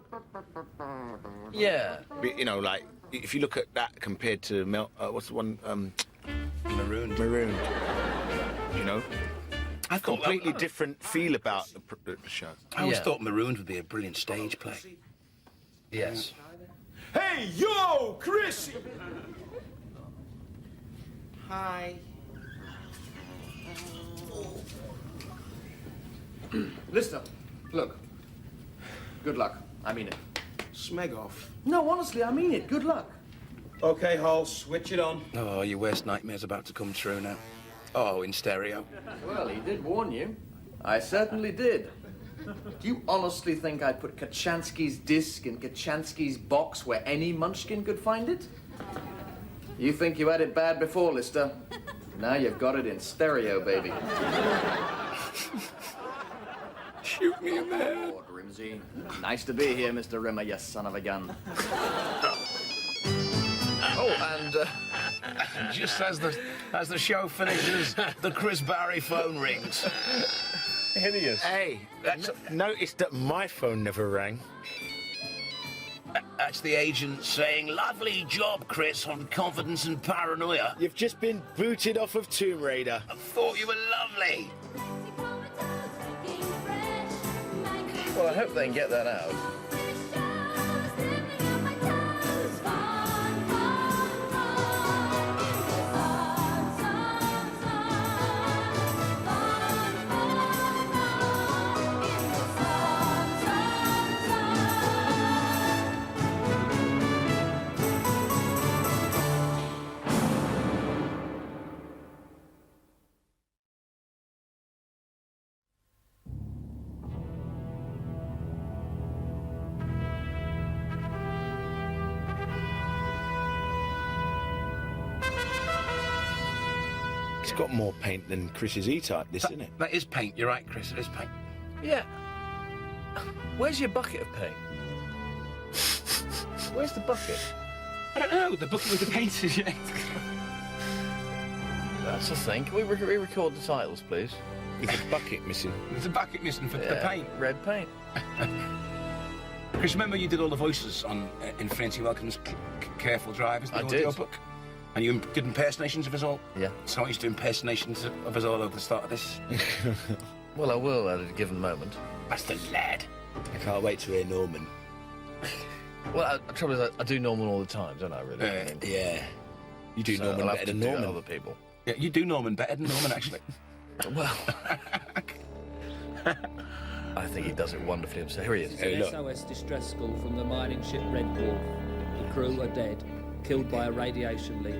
Yeah. You know, like if you look at that compared to what's the one? Marooned. Marooned. You know, I thought completely different feel about the show. I always thought Marooned would be a brilliant stage play. Yes. Hey, yo, Chris! Hi. Lister, look. Good luck. I mean it. Smeg off. No, honestly, I mean it. Good luck. Okay, Hall, switch it on. Oh, your worst nightmare's about to come true now. Oh, in stereo. Well, he did warn you. I certainly did. Do you honestly think I'd put Kachansky's disc in Kachansky's box where any munchkin could find it? You think you had it bad before, Lister. Now you've got it in stereo, baby. Shoot me in the head. Lord Rimsey. Nice to be here, Mr. Rimmer, you son of a gun. Oh, and just as the show finishes, the Chris Barry phone rings. Hideous. Hey, notice that my phone never rang. That's the agent saying, "Lovely job, Chris, on Confidence and Paranoia. You've just been booted off of Tomb Raider. I thought you were lovely." Well, I hope they can get that out. It's got more paint than Chris's E-Type, this, isn't it? That is paint. You're right, Chris. It is paint. Yeah. Where's your bucket of paint? Where's the bucket? I don't know. The bucket with the paint is yet. That's the thing. Can we re-record the titles, please? There's a bucket missing. There's a bucket missing for the paint. Red paint. Chris, remember you did all the voices on Infinity Welcome's Careful Drivers, the I audio did. book? And you did impersonations of us all? Yeah. So I used to do impersonations of us all over the start of this. Well, I will at a given moment. That's the lad. I can't wait to hear Norman. Well, the trouble is, I do Norman all the time, don't I, really? Yeah. You do So Norman I'll have better to than do Norman. other people. Yeah, you do Norman better than Norman, actually. Well... I think he does it wonderfully himself. Here he is. It's an SOS distress call from the mining ship Red Dwarf. The crew are dead, killed by a radiation leak.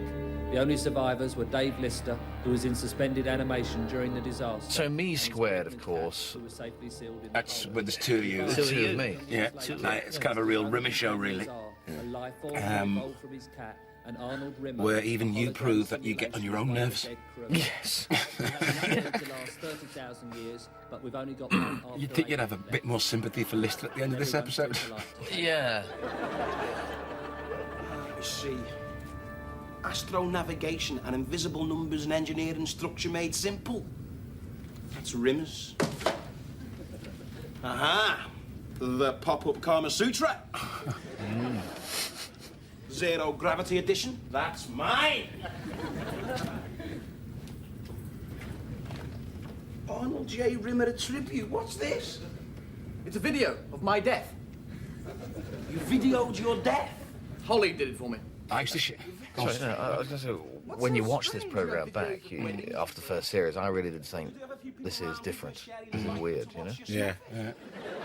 The only survivors were Dave Lister, who was in suspended animation during the disaster. So me squared, of course. That's with there's two of you. Two of me. Yeah, it's kind of a real Rimmer show, really. Where even you prove that you get on your own nerves. Yes. You'd think you'd have a bit more sympathy for Lister at the end of this episode. Yeah. You see, astronavigation and invisible numbers and engineering structure made simple. That's Rimmer's. Aha! The pop-up Kama Sutra. Zero gravity edition. That's mine. Arnold J. Rimmer, a tribute. What's this? It's a video of my death. You videoed your death? Holly did it for me. I used to shit. Sorry, no, I was going to say, when you watch this programme back, after the first series, I really did think, this is different. This is weird, you know? Yeah.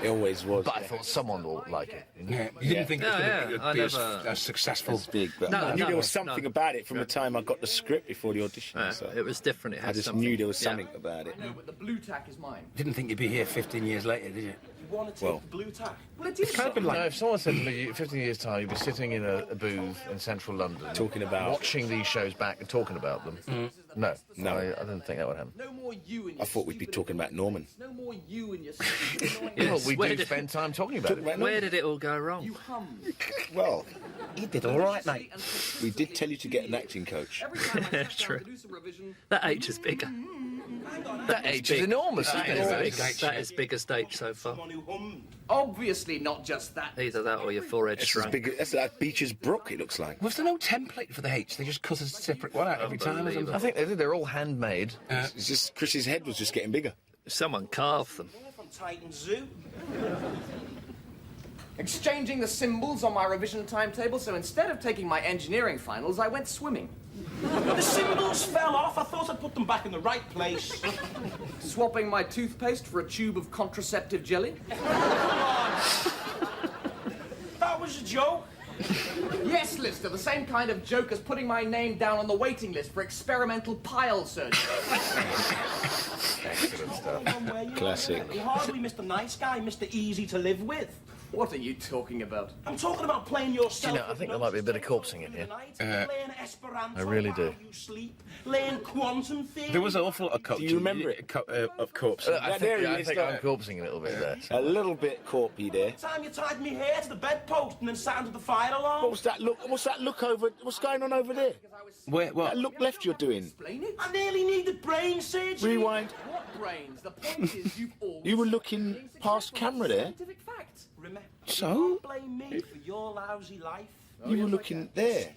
It always was. But I thought someone will like it. You know? Yeah, you didn't think it would be as successful. As big, but I knew there was something about it from the time I got the script before the audition. So it was different. It had I just something. knew there was something about it. No, but the blue tack is mine. Didn't think you'd be here 15 years later, did you? You want to take the blue tack? Well, it It's kind of been like... No, if someone said to me, 15 years' time, you'd be sitting in a booth in central London... Talking about... Watching these shows back and talking about them. No. I didn't think that would happen. No more you and your I thought we'd be talking about Norman. No more you and your Well, we do spend time talking about it. Where did it all go wrong? You hummed. Well, he did all right, mate. We did tell you to get an acting coach. True. That H is bigger. That H is enormous, isn't it? That is biggest H so far. Obviously not just that. Either that or your forehead It's as shrunk. big. That's like Beecher's Brook. It looks like. Was there no template for the H? They just cut a separate one out every time or something? I think they did. They're all handmade. It's just Chris's head was just getting bigger. Someone carved them. From Titan Zoo. Exchanging the symbols on my revision timetable, so instead of taking my engineering finals, I went swimming. The symbols fell off. I thought I'd put them back in the right place. Swapping my toothpaste for a tube of contraceptive jelly. That was a joke. Yes, Lister, the same kind of joke as putting my name down on the waiting list for experimental pile surgery. Excellent stuff. Classic. You're hardly Mr. Nice Guy, Mr. Easy to live with. What are you talking about? I'm talking about playing yourself. You know, I think there might be a bit of corpsing in here. I really do. Learn quantum theory. There was an awful lot of corpsing. Do you remember it? Of corpse. I think I'm corpsing a little bit there. A little bit corpy there. Time you tied me hair to the bedpost and then sounded the fire alarm. What was that look? What's that look over? What's going on over there? Where? What? That look left you're doing. I nearly needed brain surgery. Rewind. What brains? The point is you've all... You were looking past camera there. Scientific facts. Remember, So? don't blame me for your lousy life. You were looking there.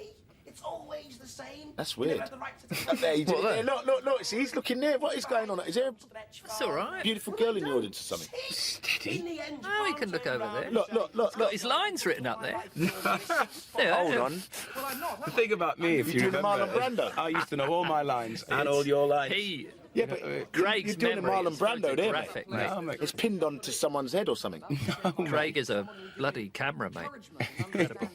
It's always the same. That's You weird. never had the right to There, you did it there. Look. See, he's looking there. What is going on? Is there a It's all right. beautiful girl in the audience or something? Steady. Oh, he can look over there. Look. Got his lines written up there. Yeah, Hold on. The thing about me, if you doing the remember, Marlon Brando? I used to know all my lines and all your lines. He, Yeah, but Greg's you're doing a memory Marlon is Brando there, photographic, mate. No, mate. It's pinned onto someone's head or something. Craig is a bloody camera, mate. Incredible.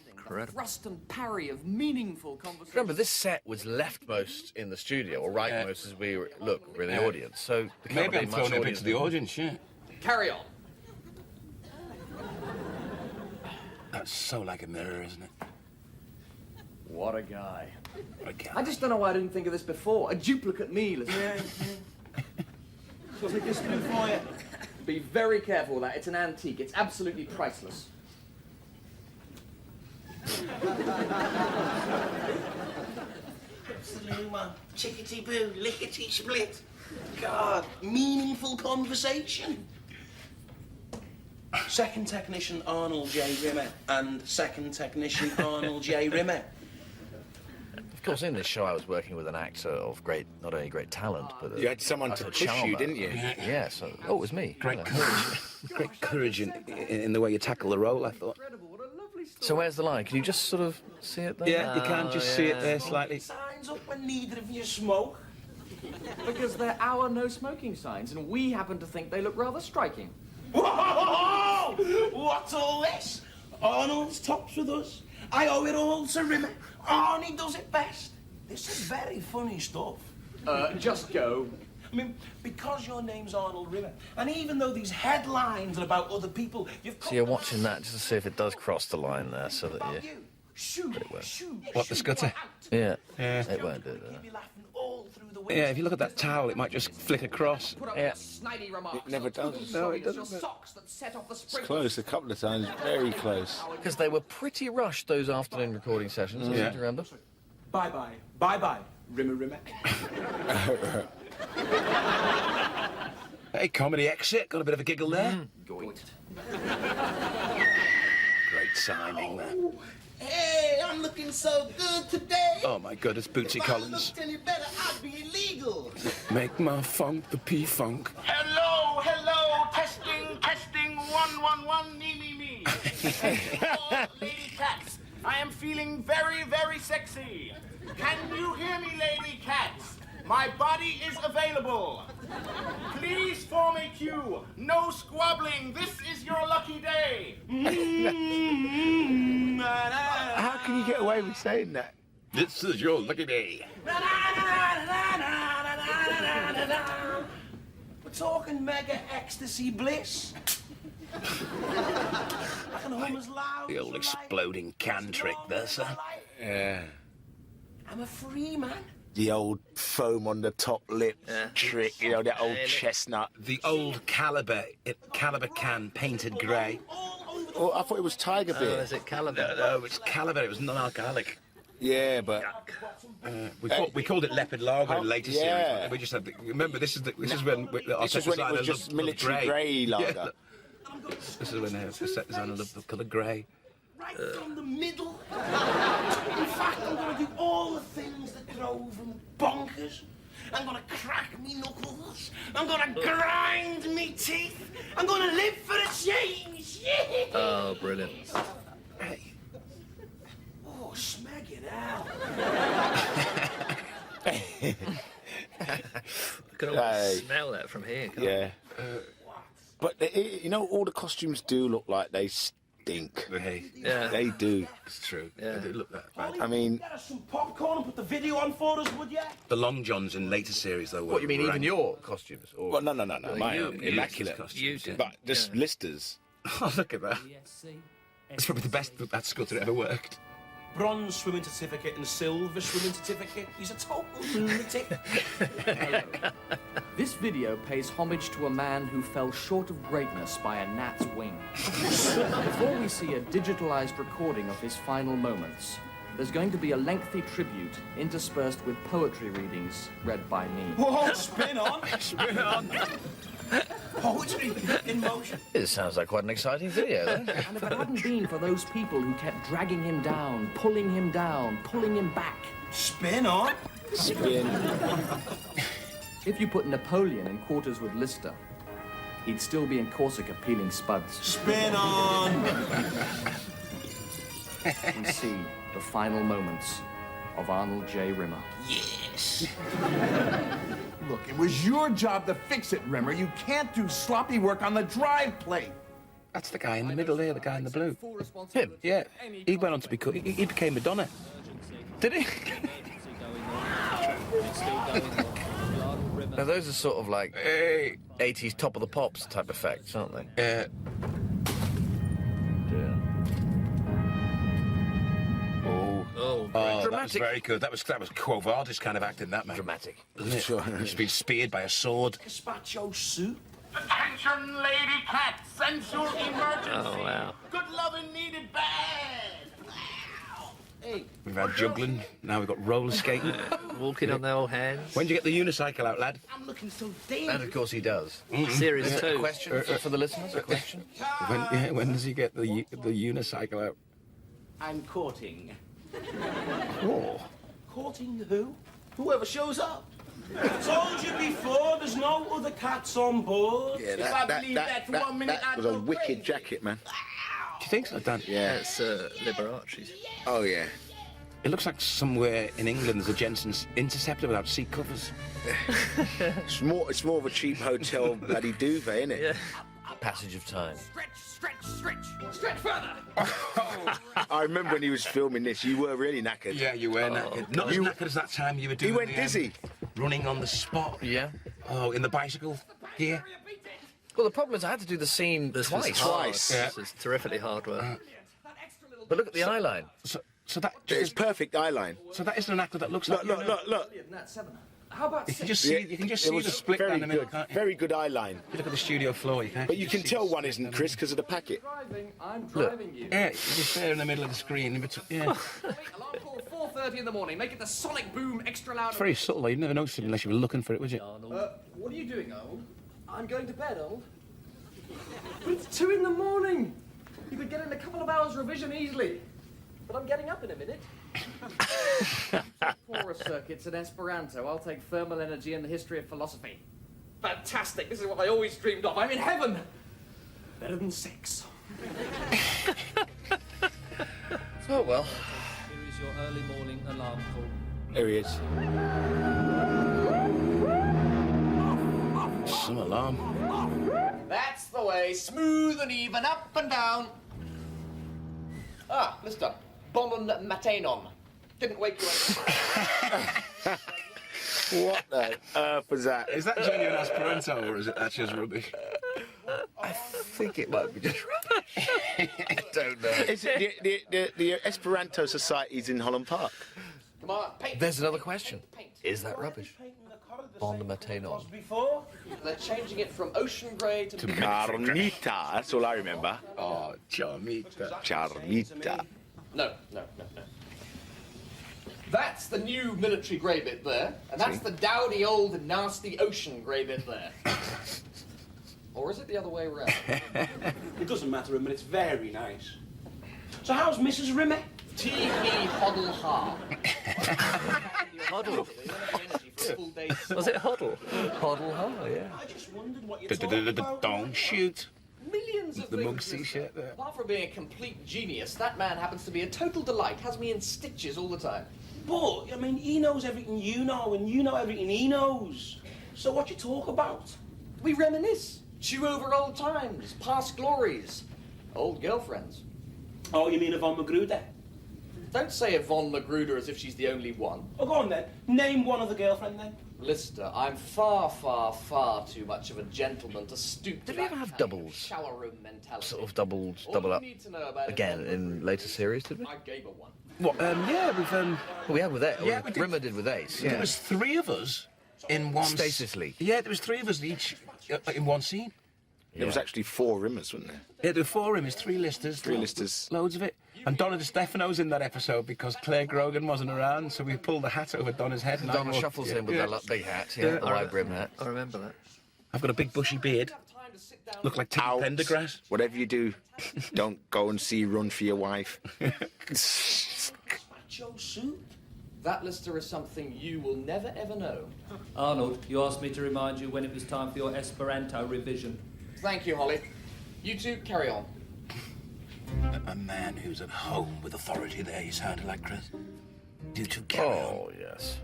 Thrust and parry of meaningful conversation. Remember, this set was leftmost in the studio, or rightmost as we were, we're in the audience. So there can't Maybe be I'm much throwing it audience into the audience, yeah. Carry on. That's so like a mirror, isn't it? What a guy. What a guy. I just don't know why I didn't think of this before. A duplicate me, Lister. So take this through for you. Be very careful with that. It's an antique. It's absolutely priceless. It's the new one. Chickety boo, lickety split. God, meaningful conversation. Second technician Arnold J. Rimmer and second technician Arnold J. Rimmer. Of course, in this show, I was working with an actor of not only great talent, but You had someone to push you, didn't you? Yeah. So, it was me. Great courage. Great courage in the way you tackle the role, I thought. So where's the line? Can you just sort of see it there? Yeah, you can just see it there slightly. Signs up when neither of you smoke. Because they're our no smoking signs, and we happen to think they look rather striking. Whoa! What's all this? Arnold's tops with us. I owe it all to Rimmer. Arnie does it best. This is very funny stuff. Just go. I mean, because your name's Arnold Rimmer, and even though these headlines are about other people, you've got... So you're watching that just to see if it does cross the line there, so that you... What, the scutter? Yeah. It won't do that. Yeah, if you look at that towel, it might just flick across. Yeah. It never does. No, it doesn't. It's close a couple of times, very close. Because they were pretty rushed, those afternoon recording sessions, do you remember? Bye-bye. Bye-bye, Rimmer. Hey, comedy exit. Got a bit of a giggle there. Great signing, there. Hey, I'm looking so good today. Oh, my goodness, Bootsy Collins. If I looked any better, I'd be illegal. Make my funk the P-funk. Hello, testing, 111, me. Oh, Lady Cats, I am feeling very, very sexy. Can you hear me, Lady Cats? My body is available. Please form a queue. No squabbling. This is your lucky day. How can you get away with saying that? This is your lucky day. We're talking mega ecstasy bliss. I can hum as loud. The old exploding can trick there, sir. Yeah. I'm a free man. The old foam on the top lip trick, you know, that old chestnut. The old Caliber can painted grey. Oh, I thought it was Tiger beer. Oh, is it Caliber? No, it's Caliber. It was non-alcoholic. Yeah, but we called it Leopard Lager in the later yeah. series. We just had. Remember, this is when our this set is when it designer was just loved military grey lager. Yeah, this is when the set designer loved the colour grey. Right from the middle. In fact, I'm going to do all the things that drove him bonkers. I'm going to crack me knuckles. I'm going to grind me teeth. I'm going to live for the change. Oh, brilliant. Hey. Oh, smeg it out. I can almost smell that from here. Can't Yeah. But, you know, all the costumes do look like they stink. Yeah. They do. It's true. Yeah. They look that bad. I mean... Get us some popcorn and put the video on for us, would ya? The long johns in later series, though. What, you mean even your costumes? Or... Well, no. My own. you- Immaculate. you did. But just listers. Oh, look at that. It's probably the best that scooter ever worked. Bronze swimming certificate and silver swimming certificate. He's a total lunatic. This video pays homage to a man who fell short of greatness by a gnat's wing. Before we see a digitalized recording of his final moments, there's going to be a lengthy tribute interspersed with poetry readings read by me. Whoa, spin on. Spin on. Poetry in motion. It sounds like quite an exciting video, then. And if it hadn't been for those people who kept dragging him down, pulling him back. Spin on. Spin. If you put Napoleon in quarters with Lister, he'd still be in Corsica peeling spuds. Spin on. And see the final moments of Arnold J. Rimmer. Yes. Look, it was your job to fix it, Rimmer. You can't do sloppy work on the drive plate. That's the guy in the middle there, the guy in the blue. Him? Yeah. He went on to become... He became Madonna. Did he? Now, those are sort of like 80s Top of the Pops type effects, aren't they? Yeah. Oh, that was very good. That was Quo Vadis kind of acting, that man. Dramatic. Sure. He's been speared by a sword. Gazpacho soup. Attention, Lady Cat. Sensual emergency. Oh, wow. Good loving needed bad. Hey. We've had juggling, now we've got roller skating. Walking on their old hands. When do you get the unicycle out, lad? I'm looking so dangerous. And of course he does. Series A 2. question for the listeners? A question? When does he get the unicycle out? I'm courting. Oh. Courting who? Whoever shows up. I told you before, there's no other cats on board. Yeah, If I believe that for 1 minute, that I'd was a go wicked crazy. jacket, man. Do you think so, Dan? Yeah. That's Liberace's. Oh, yeah. It looks like somewhere in England there's a Jensen's Interceptor without seat covers. It's more of a cheap hotel bloody duvet, isn't it? Yeah. passage of time. Stretch further. I remember when he was filming this, you were really knackered. Yeah, you were knackered. Not as knackered as that time you were doing. He went dizzy. Running on the spot. Yeah. Oh, in the bicycle gear. Well, the problem is I had to do the scene twice. Yeah. This is terrifically hard work. But look at the eye line. So that it's perfect eye line. So that isn't an actor that looks like Look. How about You can just see. You can just see the split down the middle. Can't you? Very good eye line. If you look at the studio floor, you can't. But you can tell one isn't Chris because of the packet. I'm driving you. Yeah, you're just there in the middle of the screen. In between, yeah. Alarm call 4:30 in the morning. Make it the sonic boom extra loud. It's very subtle. Though. You'd never notice it unless you were looking for it, would you? What are you doing, Arnold? I'm going to bed, Arnold. But it's 2 in the morning. You could get in a couple of hours revision easily. But I'm getting up in a minute. Chorus circuits and Esperanto. I'll take thermal energy and the history of philosophy. Fantastic. This is what I always dreamed of. I'm in heaven. Better than sex. Oh, well. Here is your early morning alarm call. There he is. Some alarm. That's the way. Smooth and even, up and down. Ah, Mr. Bon Matenon. Didn't wake you up. What the earth was that? Is that genuine Esperanto or is it that's just rubbish? I think it might be just rubbish. I don't know. Is it the Esperanto Society's in Holland Park? Come on, paint. There's another question. Is that rubbish? Bon Matenon. They're changing it from ocean grey to Carmita. That's all I remember. Oh, Charmita. Charmita. No. That's the new military grey bit there, and that's the dowdy old nasty ocean grey bit there. Or is it the other way around? It doesn't matter, Rimmer, it's very nice. So how's Mrs. Rimmer? T.E. Hoddle Ha. Hoddle. Was it Hoddle? Hoddle Ha, yeah. I just wondered what you're talking about. Don't shoot. Millions of The things. Mugs t-shirt there. Apart from being a complete genius, that man happens to be a total delight. Has me in stitches all the time. But, I mean, he knows everything you know, and you know everything he knows. So what you talk about? We reminisce, chew over old times, past glories, old girlfriends. Oh, you mean Yvonne Magruder? Don't say Yvonne Magruder as if she's the only one. Oh, go on then. Name one other girlfriend then. Lister, I'm far, far, far too much of a gentleman to stoop to Did we ever that have kind of doubles? shower room mentality. Sort of double All up you need to know about again Yvonne in later series, did we? I gave her one. What? Yeah, we've Well, we had with Ace. Yeah, we did. Rimmer did with Ace. There was 3 of us in one Stasis League. Yeah, there was 3 of us each in one scene. There was actually 4 Rimmers, wasn't there? Yeah, there were 4 Rimmers, 3 listers. 3 listers. Loads of it. And Donna De Stefano's in that episode because Claire Grogan wasn't around, so we pulled the hat over Donna's head. And Donna shuffles in with that big hat, the wide brim hat. I remember that. I've got a big bushy beard. Look like Tim Pendergrass. Whatever you do, don't go and see Run for Your Wife. Joe Soup? That, Lister, is something you will never ever know. Arnold, you asked me to remind you when it was time for your Esperanto revision. Thank you, Holly. You two, carry on. A man who's at home with authority there, you sounded like, Chris. You two carry on. Oh, yes.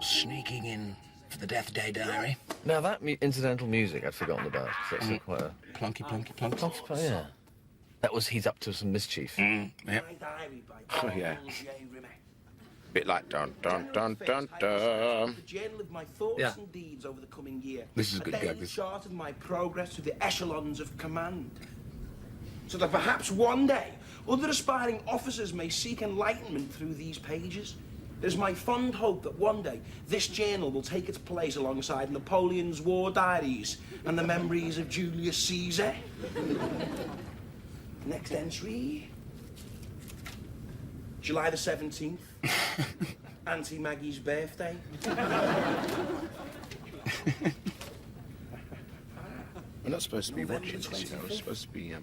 Sneaking in for the Death Day Diary. Now, that incidental music I'd forgotten about. So that's quite a... Plunky, plunky, plunky. Plunky, yeah. That was He's Up to Some Mischief. Yeah. Oh, yeah. Bit like dun dun dun dun dun. The journal of my thoughts Yeah. and deeds over the coming year. This is a good daily gag, this. chart of my progress through the echelons of command. So that perhaps one day, other aspiring officers may seek enlightenment through these pages. It is my fond hope that one day this journal will take its place alongside Napoleon's war diaries and the memories of Julius Caesar. Next entry. July the 17th. Auntie Maggie's birthday. We're not supposed to be watching this, you know. We're supposed to be,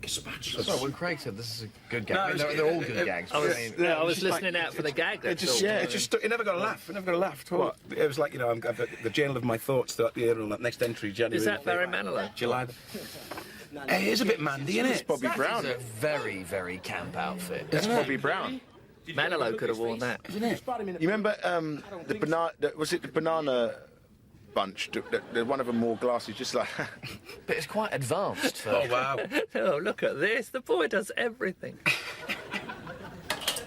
Gazpacho. So when Craig said this is a good gag, No, I mean, they're all good gags. I was, I mean, I was just listening like- out for the gag. It That's just, all. it just, it never got a laugh. It never got a laugh at all. It was like, you know, I've got the journal of my thoughts throughout the year, and that next entry, January. Is that Barry Manilow? July. It is a bit mandy, isn't it? Bobby Brown. It's a very, very camp outfit. That's Bobby Brown. Manilow could have worn that. Isn't it? You remember the banana? Was it the banana bunch. One of them wore glasses, just like. But it's quite advanced. Oh, wow. Oh, look at this. The boy does everything.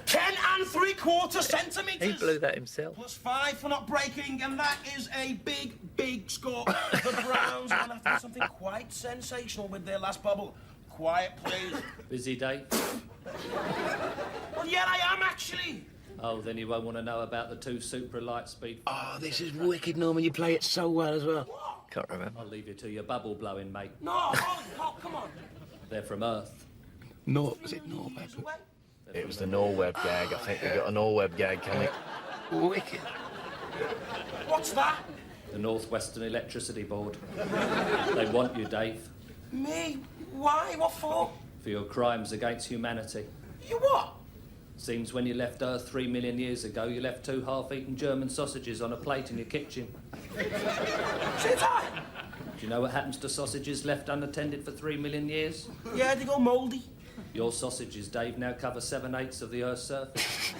10 3/4 centimetres. He blew that himself. Plus 5 for not breaking, and that is a big, big score. The Browns are going to have to do something quite sensational with their last bubble. Quiet, please. Busy day? Well, yeah, I am, actually. Oh, then you won't want to know about the 2 Supra Lightspeed. Oh, this is wicked, Norman. You play it so well as well. Can't remember. I'll leave you to your bubble blowing, mate. No, Holly, come on. They're from Earth. Was it Norway? It was the Norweb gag. I think we got a Norweb gag coming. Wicked. What's that? The Northwestern Electricity Board. They want you, Dave. Me? Why? What for? For your crimes against humanity. You what? Seems when you left Earth 3 million years ago, you left 2 half-eaten German sausages on a plate in your kitchen. Did I? Do you know what happens to sausages left unattended for 3 million years? Yeah, they go mouldy. Your sausages, Dave, now cover 7/8 of the Earth's surface.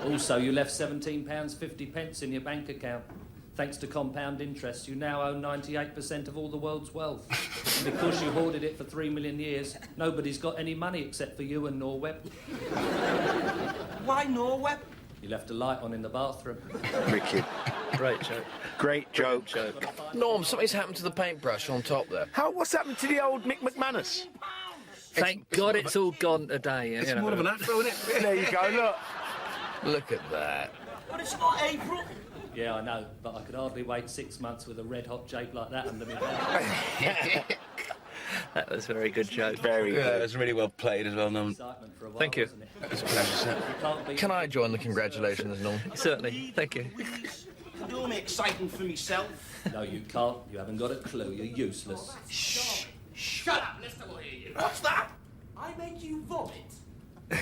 Also, you left £17.50 in your bank account. Thanks to compound interest, you now own 98% of all the world's wealth. And because you hoarded it for 3 million years, nobody's got any money except for you and Norweb. Why Norweb? You left a light on in the bathroom. Wicked. Great joke. Great joke. Norm, something's happened to the paintbrush on top there. What's happened to the old Mick McManus? Thank God it's all gone today. It's more of an afro, isn't it? There you go, look. Look at that. But it's not April. Yeah, I know, but I could hardly wait 6 months with a red-hot jape like that under my belt. That was a very good joke. Very good. Yeah, it was really well played as well, Norman. Thank you. It's a pleasure, sir. Can I join the congratulations, Norm? Certainly. Thank you. You're doing me exciting for myself. No, you can't. You haven't got a clue. You're useless. Shut up, Lister will hear you. What's that? I made you vomit.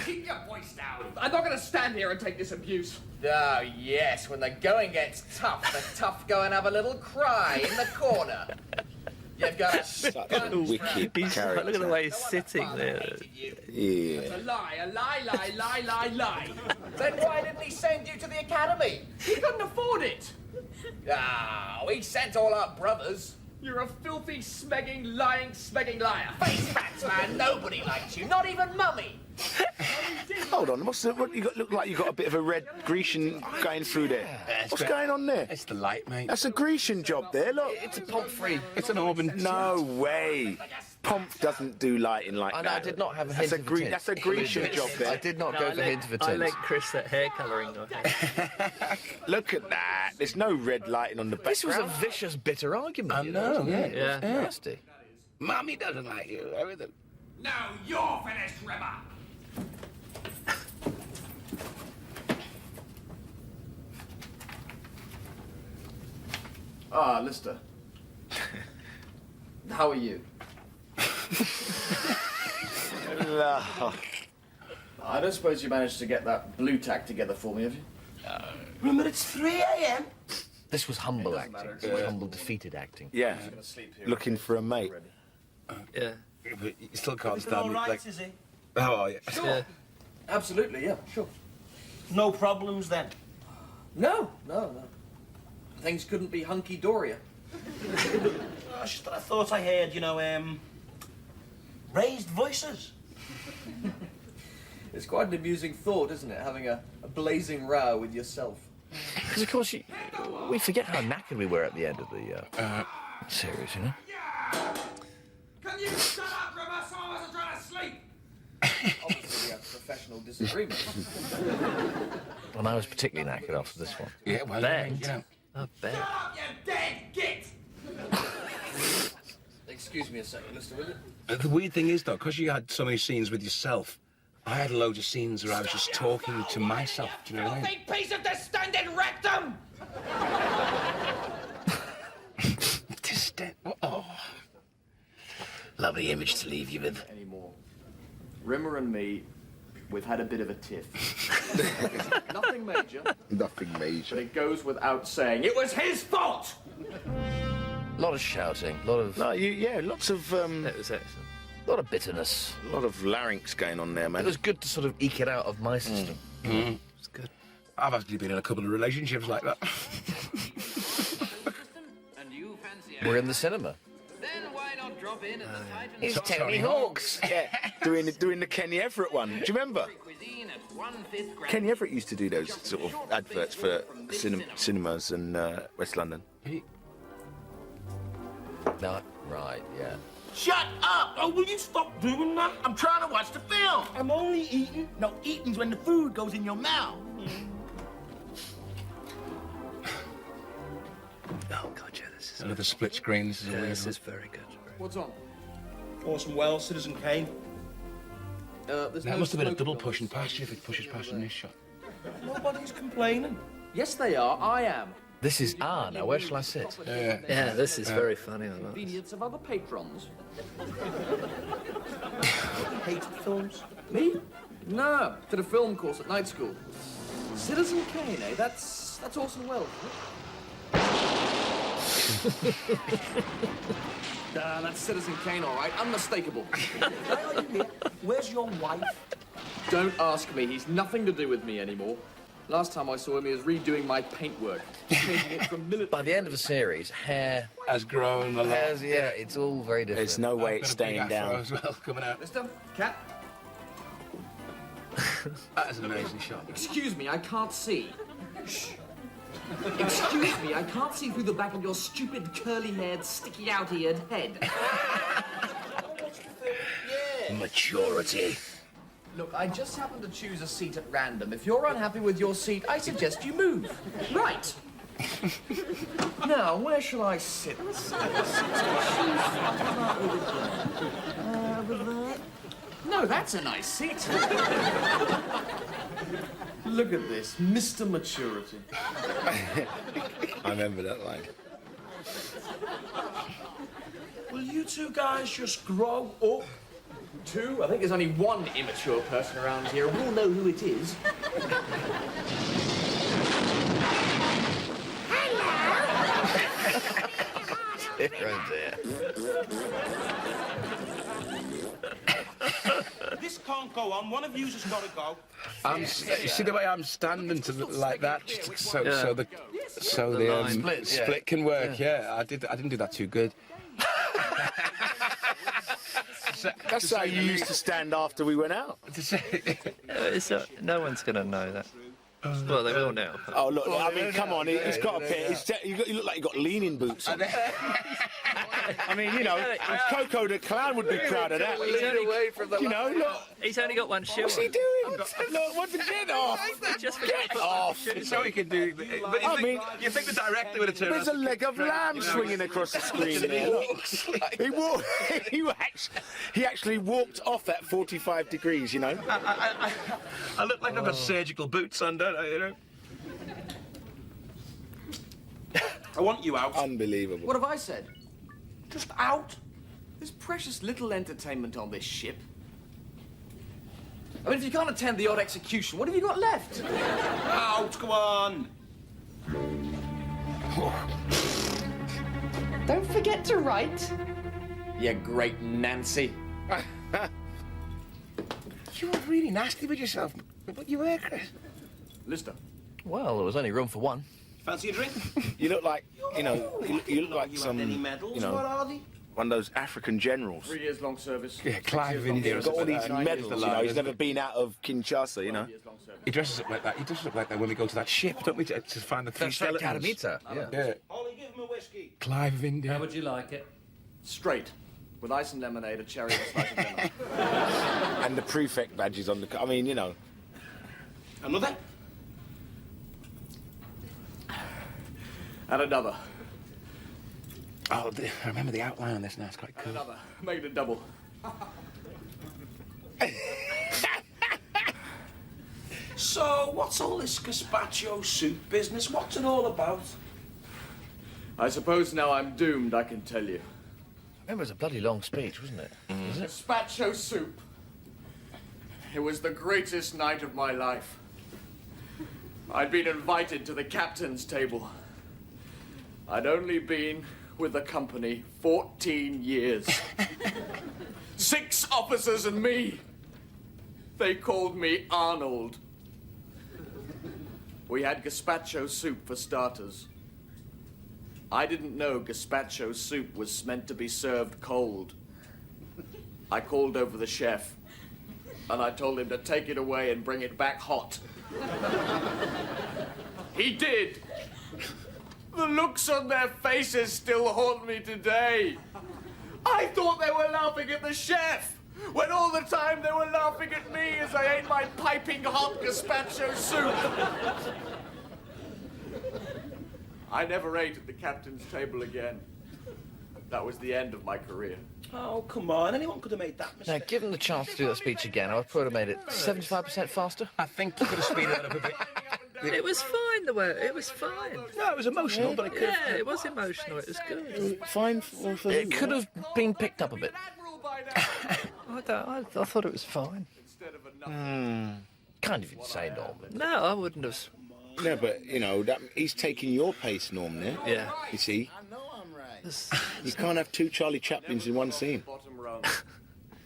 Keep your voice down. I'm not going to stand here and take this abuse. Oh, yes, when the going gets tough, the tough go and have a little cry in the corner. You've got a sponge wicked Look at the way he's sitting there. Yeah. It's a lie, a lie, lie, lie, lie, lie. Then why didn't he send you to the academy? He couldn't afford it. Oh, he sent all our brothers. You're a filthy, smegging, lying, smegging liar. Face facts, man, nobody likes you, not even Mummy. Hold on, what you got? Look like you got a bit of a red Grecian going through there. What's going on there? It's the light, mate. That's a Grecian job there, look. It's a pomp-free. It's an Orban. No way. Pomp doesn't do lighting like that. I did not have a hint of a tint. That's a Grecian job there. I did not go for a hint of a tint. I let Chris that hair colouring. Look at that. There's no red lighting on the background. This was a vicious, bitter argument. I know, Yeah. Nasty. Mummy doesn't like you, everything. Now you're finished, Rimmer. Ah, Lister. How are you? I don't suppose you managed to get that blue tack together for me, have you? Remember, it's 3 a.m. This was humble acting. This was humble, defeated acting. Yeah. Looking for a mate. Yeah. But you still can't Is it all stand me. right, Like, is it? how are you? Sure. Yeah. Absolutely, yeah, sure. No problems then. No. Things couldn't be hunky-dory. I thought I heard, raised voices. It's quite an amusing thought, isn't it, having a blazing row with yourself? Because, of course, we forget how knackered we were at the end of the series, you know? Can you shut up, Rimmer? Some of us are trying to sleep. Obviously, we have professional disagreements. And I was particularly knackered after this one. Yeah, well, Bet. you know. I bet. Shut up, you dead git! Excuse me a second, Lister, will you? The weird thing is, though, because you had so many scenes with yourself, I had loads of scenes where I was just talking to myself. Do you know what I mean? Filthy piece of distended rectum! Oh. Lovely image to leave you with. Anymore. Rimmer and me, we've had a bit of a tiff. Nothing major, Nothing but major. it goes without saying. It was his fault! A lot of shouting, a lot of... No, lots of That was excellent. A lot of bitterness. a lot of larynx going on there, man. It was good to sort of eke it out of my system. It's good. I've actually been in a couple of relationships like that. We're in the cinema. It's Tony Hawk's. Yeah, doing the Kenny Everett one. Do you remember? Kenny Everett used to do those sort of adverts for cinemas in West London. No, right, yeah. Shut up! Oh, will you stop doing that? I'm trying to watch the film. I'm only eating. No, eating's when the food goes in your mouth. Oh, God, yeah, this is... Another split screen. This is a weird this one. is very good. What's on? Orson Welles, Citizen Kane. There's That no must have been a smoke double on pushing this. past you if it pushes past in this shot. Nobody's complaining. Yes, they are. I am. This is now. Where shall I sit? Yeah, this is very funny. I like this. Convenience of other patrons. Hate films. Me? No. Did a film course at night school. Citizen Kane, eh? That's Orson Welles. That's Citizen Kane, all right. Unmistakable. Why are you here? Where's your wife? Don't ask me. He's nothing to do with me anymore. Last time I saw him, he was redoing my paintwork. Changing it from military... By the end of the series, hair has grown a lot. Yeah, it's all very different. There's no way it's staying down. As well, coming out. Mister, cat. That is an amazing shot. Excuse me, I can't see. Shh. Excuse me, I can't see through the back of your stupid curly-haired, sticky-out-eared head. Maturity. Look, I just happened to choose a seat at random. If you're unhappy with your seat, I suggest you move. Right. Now, where shall I sit? Let's see. No, that's a nice seat. Look at this, Mr. Maturity. I remember that line. Will you two guys just grow up? Two? I think there's only one immature person around here. We'll know who it is. This can't go on. One of you's has got to go. You see the way I'm standing like that, just so the split can work. Yeah, I didn't do that too good. That's how you used to stand after we went out. No one's going to know that. Well, they will now. Oh, look, I mean, come on, he's got a pair. You look like you got leaning boots on. I mean, you know, Coco the Clown would be proud of that. Away from the look. He's only got one shoe. What's he doing? Look, what the get off? Just Get off. So he can do. But you think the director would have turned There's a leg of lamb swinging across the screen there. He actually walked off at 45 degrees, you know. I look like I've got surgical boots on, don't I? You know. I want you out. Unbelievable. What have I said? Just out? There's precious little entertainment on this ship. I mean, if you can't attend the odd execution, what have you got left? Out, go on. Don't forget to write. You great Nancy. You were really nasty with yourself. But you were, Chris. Lister. Well, there was only room for one. Fancy a drink? You look like, you look like You some, had any medals? you know, What are they? one of those African generals. 3 years long service. Yeah, Clive of India. He's got all these 9 medals, years you know. He's alive, never been out of Kinshasa, you know. He dresses up like that. He dresses up like that when we go to that ship, don't we? To find the three skeletons. Caramita. Yeah. Ollie, give him a whiskey. Clive of India. How would you like it? Straight. With ice and lemonade, a cherry and a slice of lemon. And the prefect badges on the... I mean, you know. Another? And another. Oh, I remember the outline on this now. It's quite cool. Another. Make it a double. So, what's all this gazpacho soup business? What's it all about? I suppose now I'm doomed, I can tell you. Remember, it was a bloody long speech, wasn't it? Was it? Gazpacho soup. It was the greatest night of my life. I'd been invited to the captain's table. I'd only been with the company 14 years. 6 officers and me. They called me Arnold. We had gazpacho soup for starters. I didn't know gazpacho soup was meant to be served cold. I called over the chef, and I told him to take it away and bring it back hot. He did. The looks on their faces still haunt me today. I thought they were laughing at the chef, when all the time they were laughing at me as I ate my piping hot gazpacho soup. I never ate at the captain's table again. That was the end of my career. Oh, come on. Anyone could have made that mistake. Now, given the chance to do that speech again, I would probably have made it 75% faster. I think you could have speeded it up a bit. It was fine, the way it was fine. No, it was emotional, but it could have... Yeah, it was emotional, it was good. Fine for It could have been picked up a bit. I thought it was fine. Kind of insane, Norman. No, I wouldn't have. No, but, you know, he's taking your pace, Norm, there. Yeah. You see? You can't have two Charlie Chaplins in one scene.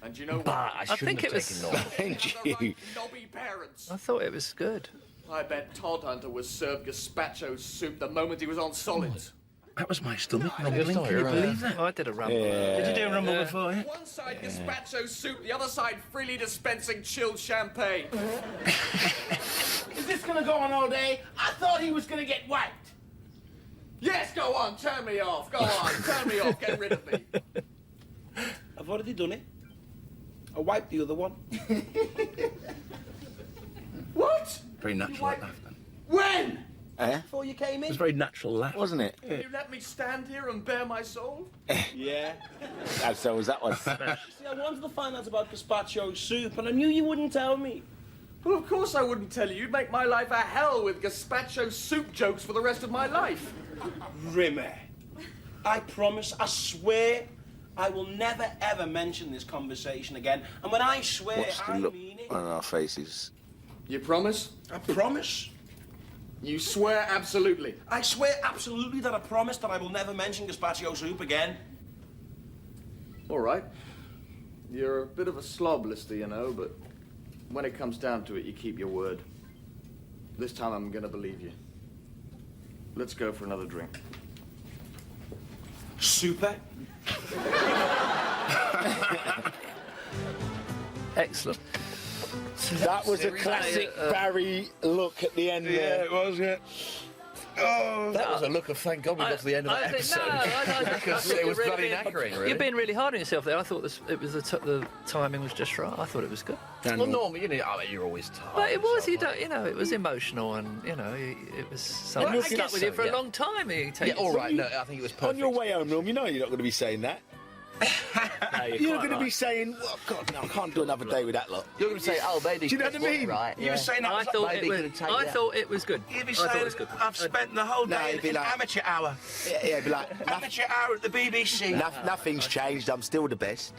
And you know But I I think it was. Thank you. Nobby parents. I thought it was good. I bet Todd Hunter was served gazpacho soup the moment he was on solids. That was my stomach Your rumbling. stomach, Can you right. believe that? Oh, I did a rumble. Did you do a rumble before? Yeah? One side gazpacho soup, the other side freely dispensing chilled champagne. Is this gonna go on all day? I thought he was gonna get wiped. Yes, go on, turn me off. Go on, turn me off. Get rid of me. I've already done it. I wiped the other one. What? Very natural laugh, then. When? Before you came It in? was a very natural laugh. Wasn't it? You let me stand here and bare my soul? Yeah. So was that one. See, I wanted to find out about gazpacho soup, and I knew you wouldn't tell me. Well, of course I wouldn't tell you. You'd make my life a hell with gazpacho soup jokes for the rest of my life. Rimmer, I promise, I swear, I will never ever mention this conversation again. And when I swear, What's the I look mean it. on our faces? You promise? I promise. You swear absolutely? I swear absolutely that I promise that I will never mention gazpacho soup again. All right. You're a bit of a slob, Lister, you know, but when it comes down to it, you keep your word. This time I'm gonna believe you. Let's go for another drink. Super. Excellent. That was a classic Barry look at the end there. it was, yeah. Oh, That was a look of thank God we got to the end of that episode. Because it was bloody knackering, really. You've been really hard on yourself there. I thought the timing was just right. I thought it was good. Well, normally, you're always tired. But it was, it was emotional, and it was something that stuck with you for a long time. Yeah, all right. No, I think it was perfect. On your way home, Norm, you know you're not going to be saying that. You're going to be saying, well, God, no, I can't do another day with that lot. You're going to say, oh, maybe. Do you know what I mean? Right, You were saying that I was thought like, I thought it was good. You'd be I saying, thought it was good. I've spent the whole day it'd be in like- amateur hour. Yeah, it'd be like, Amateur hour at the BBC. nothing's changed, I'm still the best.